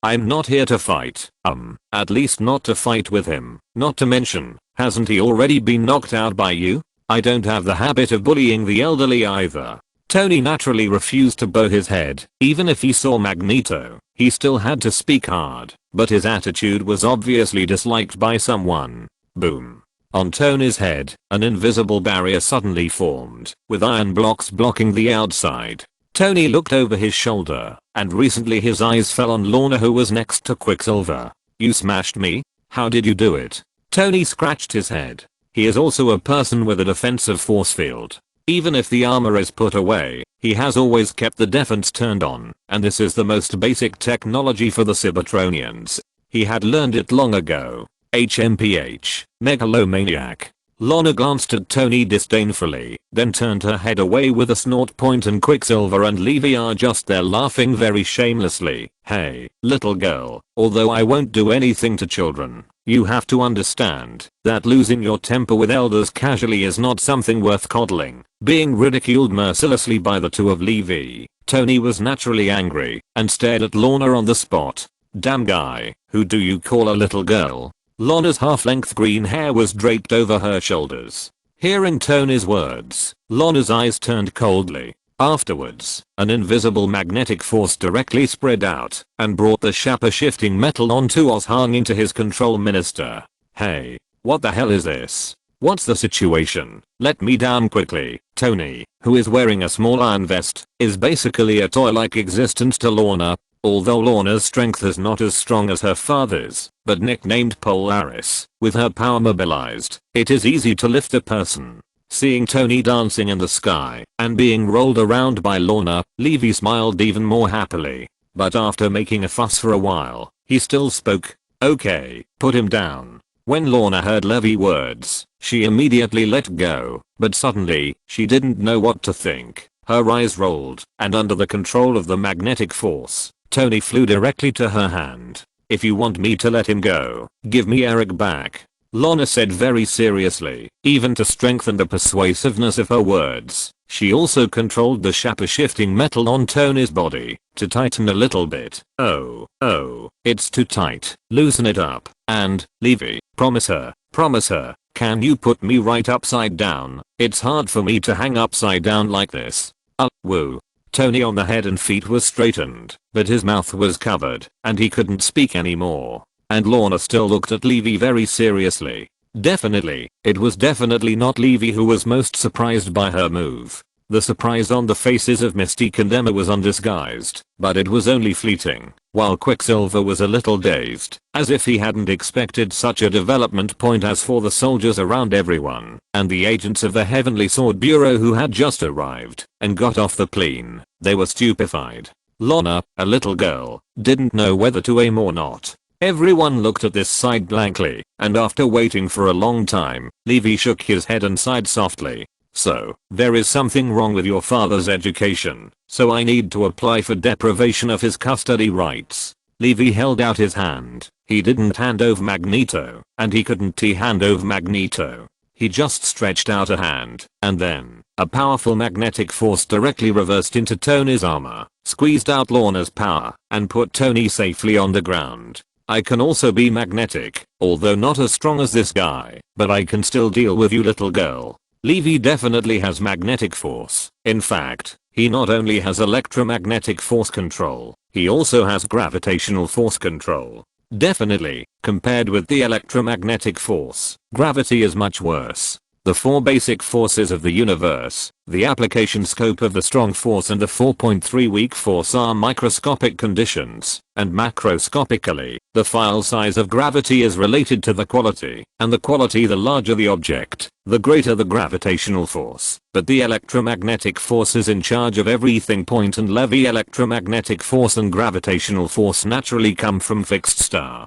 I'm not here to fight. At least not to fight with him. Not to mention, hasn't he already been knocked out by you? I don't have the habit of bullying the elderly either. Tony naturally refused to bow his head. Even if he saw Magneto, he still had to speak hard, but his attitude was obviously disliked by someone. Boom. On Tony's head, an invisible barrier suddenly formed, with iron blocks blocking the outside. Tony looked over his shoulder, and recently his eyes fell on Lorna, who was next to Quicksilver. You smashed me? How did you do it? Tony scratched his head. He is also a person with a defensive force field. Even if the armor is put away, he has always kept the defense turned on, and this is the most basic technology for the Cybertronians. He had learned it long ago. HMPH, megalomaniac. Lorna glanced at Tony disdainfully, then turned her head away with a snort point, and Quicksilver and Levi are just there laughing very shamelessly. Hey, little girl, although I won't do anything to children, you have to understand that losing your temper with elders casually is not something worth coddling. Being ridiculed mercilessly by the two of Levi, Tony was naturally angry and stared at Lorna on the spot. Damn guy, who do you call a little girl? Lorna's half-length green hair was draped over her shoulders. Hearing Tony's words, Lorna's eyes turned coldly. Afterwards, an invisible magnetic force directly spread out and brought the shifting metal onto Oz, hanging to his control minister. Hey, what the hell is this? What's the situation? Let me down quickly. Tony, who is wearing a small iron vest, is basically a toy-like existence to Lorna. Although Lorna's strength is not as strong as her father's, but nicknamed Polaris, with her power mobilized, it is easy to lift a person. Seeing Tony dancing in the sky and being rolled around by Lorna, Levi smiled even more happily. But after making a fuss for a while, he still spoke. "Okay, put him down." When Lorna heard Levi's words, she immediately let go, but suddenly, she didn't know what to think. Her eyes rolled, and under the control of the magnetic force, Tony flew directly to her hand. "If you want me to let him go, give me Eric back," Lorna said very seriously. Even to strengthen the persuasiveness of her words, she also controlled the shifting metal on Tony's body to tighten a little bit. Oh, it's too tight. Loosen it up. And, Levi, promise her, can you put me right upside down? It's hard for me to hang upside down like this. Woo. Tony on the head and feet was straightened, but his mouth was covered, and he couldn't speak anymore. And Lorna still looked at Levi very seriously. It was definitely not Levi who was most surprised by her move. The surprise on the faces of Mystique and Emma was undisguised, but it was only fleeting, while Quicksilver was a little dazed, as if he hadn't expected such a development point. As for the soldiers around everyone, and the agents of the Heavenly Sword Bureau who had just arrived and got off the plane, they were stupefied. Lorna, a little girl, didn't know whether to aim or not. Everyone looked at this sight blankly, and after waiting for a long time, Levi shook his head and sighed softly. "So, there is something wrong with your father's education, so I need to apply for deprivation of his custody rights." Levi held out his hand. He didn't hand over Magneto, and he couldn't hand over Magneto. He just stretched out a hand, and then, a powerful magnetic force directly reversed into Tony's armor, squeezed out Lorna's power, and put Tony safely on the ground. "I can also be magnetic, although not as strong as this guy, but I can still deal with you, little girl." Levi definitely has magnetic force. In fact, he not only has electromagnetic force control, he also has gravitational force control. Definitely, compared with the electromagnetic force, gravity is much worse. The four basic forces of the universe, the application scope of the strong force and the 4.3 weak force are microscopic conditions, and macroscopically, the file size of gravity is related to the quality, and the quality the larger the object, the greater the gravitational force. But the electromagnetic force is in charge of everything. Point and Levi electromagnetic force and gravitational force naturally come from fixed star.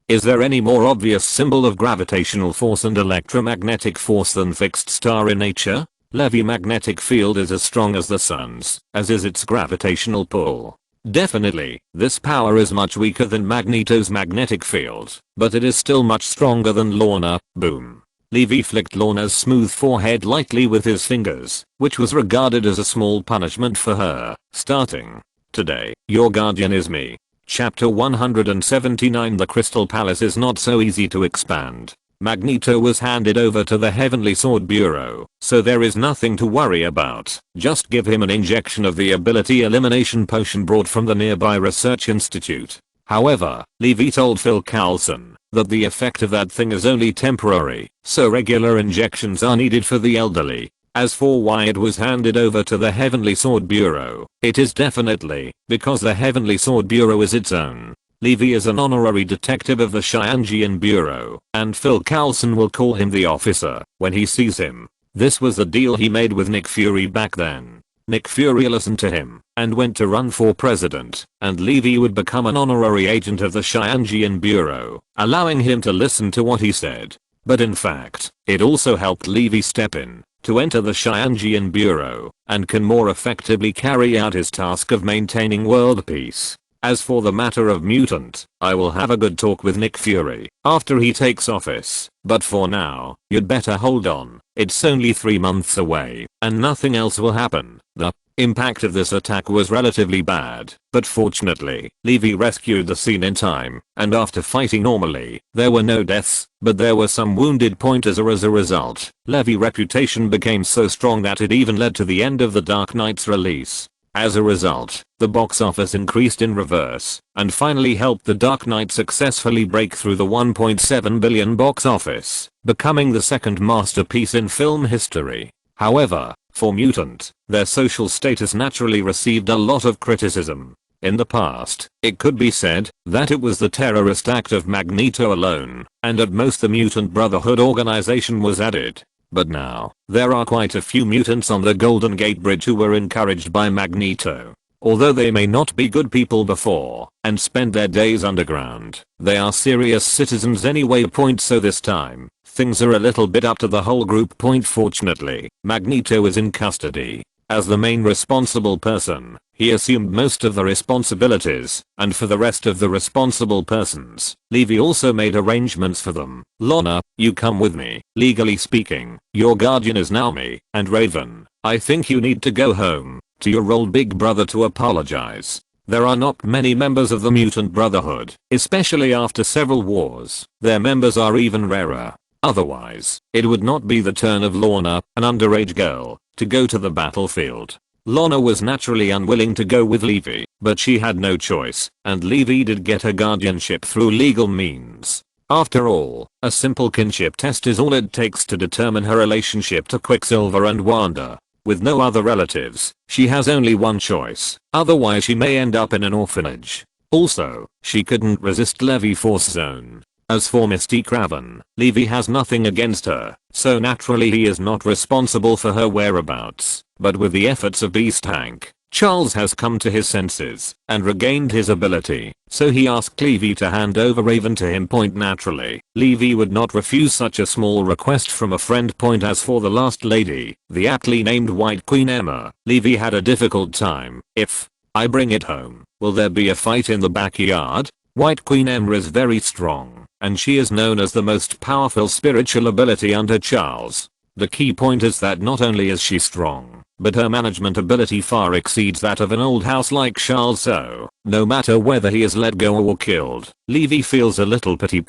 Is there any more obvious symbol of gravitational force and electromagnetic force than fixed star in nature? Levi's magnetic field is as strong as the sun's, as is its gravitational pull. Definitely, this power is much weaker than Magneto's magnetic field, but it is still much stronger than Lorna. Boom. Levi flicked Lorna's smooth forehead lightly with his fingers, which was regarded as a small punishment for her. Starting today, your guardian is me. Chapter 179. The Crystal Palace is not so easy to expand. Magneto was handed over to the Heavenly Sword Bureau, so there is nothing to worry about. Just give him an injection of the ability elimination potion brought from the nearby research institute. However, Levi told Phil Coulson that the effect of that thing is only temporary, so regular injections are needed for the elderly. As for why it was handed over to the Heavenly Sword Bureau, it is definitely because the Heavenly Sword Bureau is its own. Levi is an honorary detective of the Xianjian Bureau, and Phil Coulson will call him the officer when he sees him. This was the deal he made with Nick Fury back then. Nick Fury listened to him and went to run for president, and Levi would become an honorary agent of the Xianjian Bureau, allowing him to listen to what he said. But in fact, it also helped Levi step in to enter the Xianjian Bureau, and can more effectively carry out his task of maintaining world peace. As for the matter of mutant, I will have a good talk with Nick Fury after he takes office, but for now, you'd better hold on. It's only 3 months away, and nothing else will happen. The impact of this attack was relatively bad, but fortunately, Levi rescued the scene in time, and after fighting normally, there were no deaths, but there were some wounded pointers. As a result, Levi's reputation became so strong that it even led to the end of The Dark Knight's release. As a result, the box office increased in reverse, and finally helped The Dark Knight successfully break through the $1.7 billion box office, becoming the second masterpiece in film history. However, for Mutant, their social status naturally received a lot of criticism. In the past, it could be said that it was the terrorist act of Magneto alone, and at most the Mutant Brotherhood organization was added. But now, there are quite a few mutants on the Golden Gate Bridge who were encouraged by Magneto. Although they may not be good people before and spend their days underground, they are serious citizens anyway. So this time, things are a little bit up to the whole group. Fortunately, Magneto is in custody. As the main responsible person, he assumed most of the responsibilities, and for the rest of the responsible persons, Levi also made arrangements for them. Lana, you come with me. Legally speaking, your guardian is now me, and Raven, I think you need to go home to your old big brother to apologize. There are not many members of the Mutant Brotherhood, especially after several wars. Their members are even rarer. Otherwise, it would not be the turn of Lorna, an underage girl, to go to the battlefield. Lorna was naturally unwilling to go with Levi, but she had no choice, and Levi did get her guardianship through legal means. After all, a simple kinship test is all it takes to determine her relationship to Quicksilver and Wanda. With no other relatives, she has only one choice, otherwise she may end up in an orphanage. Also, she couldn't resist Levi Force Zone. As for Mystique Raven, Levi has nothing against her, so naturally he is not responsible for her whereabouts. But with the efforts of Beast Hank, Charles has come to his senses and regained his ability, so he asked Levi to hand over Raven to him. Naturally, Levi would not refuse such a small request from a friend. As for the last lady, the aptly named White Queen Emma, Levi had a difficult time. If I bring it home, will there be a fight in the backyard? White Queen Emma is very strong, and she is known as the most powerful spiritual ability under Charles. The key point is that not only is she strong, but her management ability far exceeds that of an old house like Charles, so no matter whether he is let go or killed, Levi feels a little pity.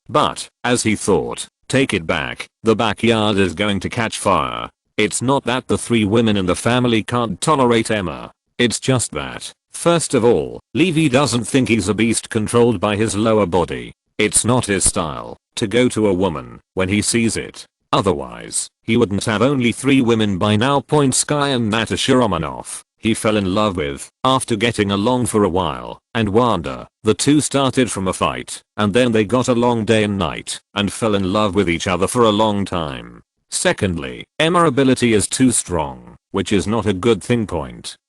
But, as he thought, take it back, the backyard is going to catch fire. It's not that the three women in the family can't tolerate Emma. It's just that, first of all, Levi doesn't think he's a beast controlled by his lower body. It's not his style to go to a woman when he sees it. Otherwise, he wouldn't have only 3 women by now. Sky and Natasha Romanoff, he fell in love with, after getting along for a while, and Wanda, the two started from a fight, and then they got along day and night, and fell in love with each other for a long time. Secondly, Emma's ability is too strong, which is not a good thing.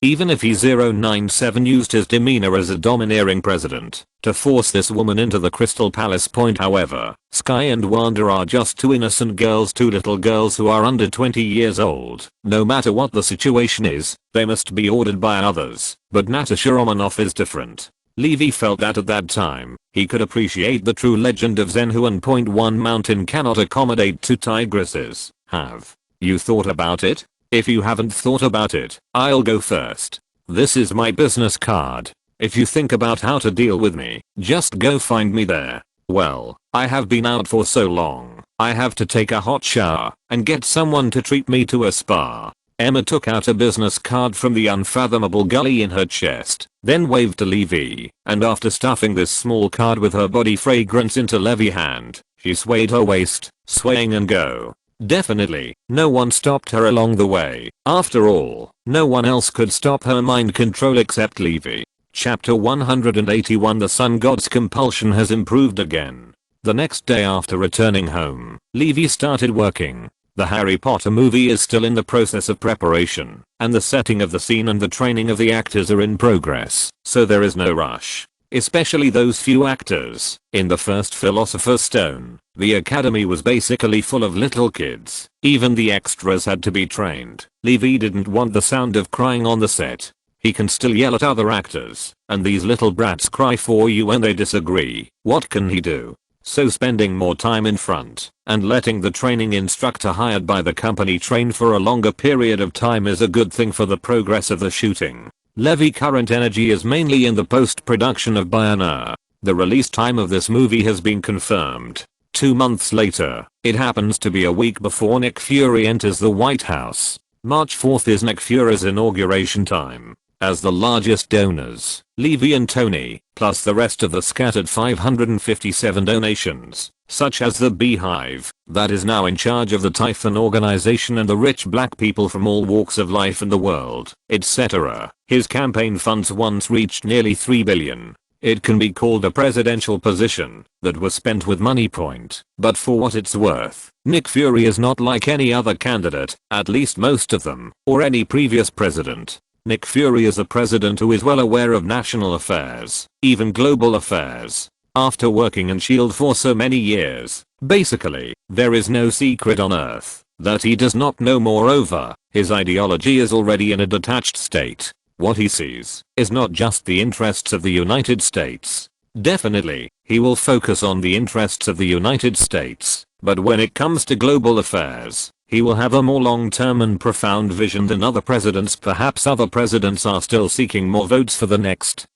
Even if he 097 used his demeanor as a domineering president to force this woman into the Crystal Palace. However, Sky and Wanda are just 2 innocent girls, 2 little girls who are under 20 years old. No matter what the situation is, they must be ordered by others, but Natasha Romanoff is different. Levi felt that at that time, he could appreciate the true legend of Zenhu and. One mountain cannot accommodate 2 tigresses. Have you thought about it? If you haven't thought about it, I'll go first. This is my business card. If you think about how to deal with me, just go find me there. Well, I have been out for so long, I have to take a hot shower and get someone to treat me to a spa. Emma took out a business card from the unfathomable gully in her chest, then waved to Levi, and after stuffing this small card with her body fragrance into Levi's hand, she swayed her waist, swaying and go. Definitely, no one stopped her along the way. After all, no one else could stop her mind control except Levi. Chapter 181. The Sun God's compulsion has improved again. The next day after returning home, Levi started working. The Harry Potter movie is still in the process of preparation, and the setting of the scene and the training of the actors are in progress, so there is no rush. Especially those few actors. In the first Philosopher's Stone, the academy was basically full of little kids. Even the extras had to be trained. Levi didn't want the sound of crying on the set. He can still yell at other actors, and these little brats cry for you when they disagree. What can he do? So spending more time in front and letting the training instructor hired by the company train for a longer period of time is a good thing for the progress of the shooting. Levi's current energy is mainly in the post-production of Bayana. The release time of this movie has been confirmed. 2 months later, it happens to be a week before Nick Fury enters the White House. March 4th is Nick Fury's inauguration time. As the largest donors, Levi and Tony, plus the rest of the scattered 557 donations, such as the Beehive, that is now in charge of the Typhon organization, and the rich black people from all walks of life in the world, etc. His campaign funds once reached nearly $3 billion. It can be called a presidential position that was spent with money point, but for what it's worth, Nick Fury is not like any other candidate, at least most of them, or any previous president. Nick Fury is a president who is well aware of national affairs, even global affairs. After working in SHIELD for so many years, basically, there is no secret on Earth that he does not know. Moreover, his ideology is already in a detached state. What he sees is not just the interests of the United States. Definitely, he will focus on the interests of the United States, but when it comes to global affairs, he will have a more long-term and profound vision than other presidents. Perhaps other presidents are still seeking more votes for the next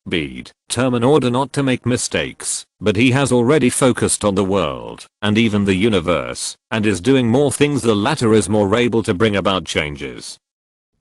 term in order not to make mistakes, but he has already focused on the world, and even the universe, and is doing more things. The latter is more able to bring about changes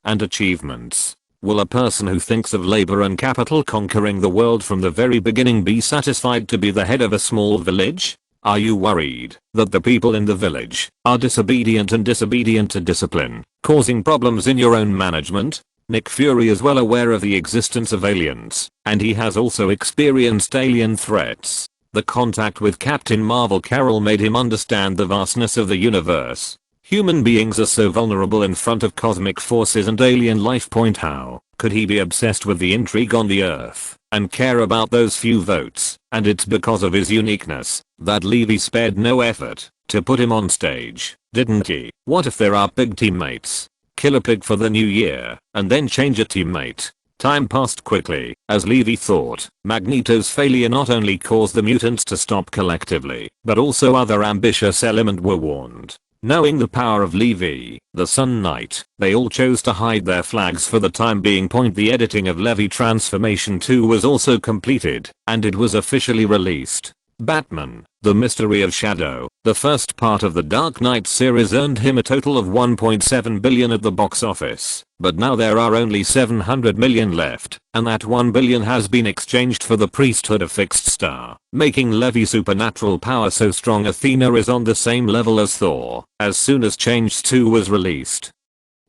and achievements. Will a person who thinks of labor and capital conquering the world from the very beginning be satisfied to be the head of a small village? Are you worried that the people in the village are disobedient to discipline, causing problems in your own management? Nick Fury is well aware of the existence of aliens, and he has also experienced alien threats. The contact with Captain Marvel Carol made him understand the vastness of the universe. Human beings are so vulnerable in front of cosmic forces and alien life. How could he be obsessed with the intrigue on the Earth and care about those few votes? And it's because of his uniqueness that Levi spared no effort to put him on stage, didn't he? What if there are big teammates? Kill a pig for the new year and then change a teammate. Time passed quickly, as Levi thought. Magneto's failure not only caused the mutants to stop collectively, but also other ambitious elements were warned. Knowing the power of Levi, the Sun Knight, they all chose to hide their flags for the time being. The editing of Levi Transformation 2 was also completed, and it was officially released. Batman, The Mystery of Shadow, the first part of the Dark Knight series, earned him a total of $1.7 billion at the box office, but now there are only $700 million left, and that $1 billion has been exchanged for the priesthood of Fixed Star, making Levi's supernatural power so strong Athena is on the same level as Thor. As soon as Change 2 was released,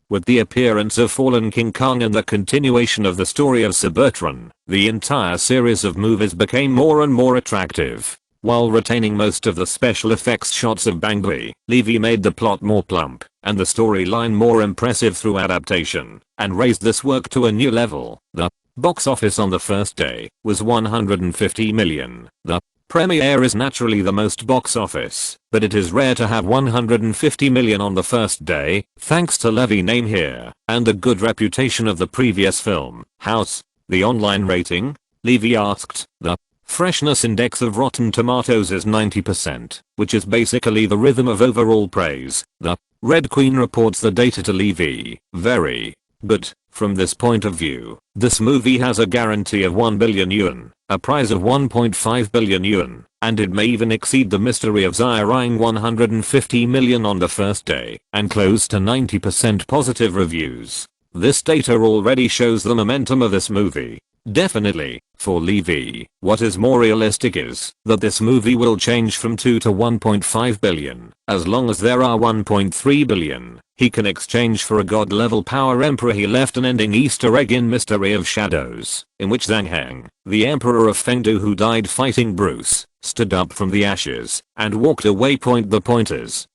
with the appearance of fallen King Kong and the continuation of the story of Cybertron, the entire series of movies became more and more attractive. While retaining most of the special effects shots of Bumblebee, Levi made the plot more plump and the storyline more impressive through adaptation, and raised this work to a new level. The box office on the first day was $150 million. The premiere is naturally the most box office, but it is rare to have $150 million on the first day, thanks to Levi's name here and the good reputation of the previous film. How's the online rating? Levi asked. The freshness index of Rotten Tomatoes is 90%, which is basically the rhythm of overall praise. The Red Queen reports the data to Levi. Very good. From this point of view, this movie has a guarantee of 1 billion yuan, a prize of 1.5 billion yuan, and it may even exceed The Mystery of Xiring $150 million on the first day, and close to 90% positive reviews. This data already shows the momentum of this movie. Definitely, for Levi, what is more realistic is that this movie will change from 2 to 1.5 billion. As long as there are 1.3 billion, he can exchange for a god-level power emperor. He left an ending Easter egg in Mystery of Shadows, in which Zhang Heng, the emperor of Fengdu who died fighting Bruce, stood up from the ashes and walked away. The point is,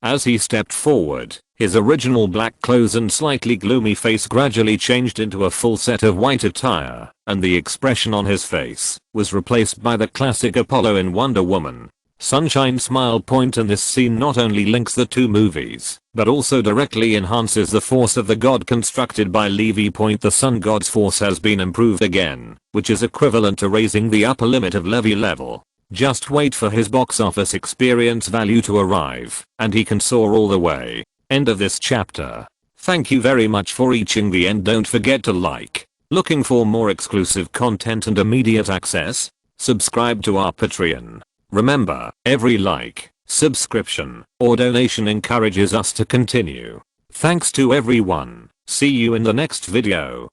as he stepped forward, his original black clothes and slightly gloomy face gradually changed into a full set of white attire, and the expression on his face was replaced by the classic Apollo in Wonder Woman Sunshine smile. And this scene not only links the two movies, but also directly enhances the force of the god constructed by Levi. The sun god's force has been improved again, which is equivalent to raising the upper limit of Levi level. Just wait for his box office experience value to arrive, and he can soar all the way. End of this chapter. Thank you very much for reaching the end. Don't forget to like. Looking for more exclusive content and immediate access? Subscribe to our Patreon. Remember, every like, subscription, or donation encourages us to continue. Thanks to everyone. See you in the next video.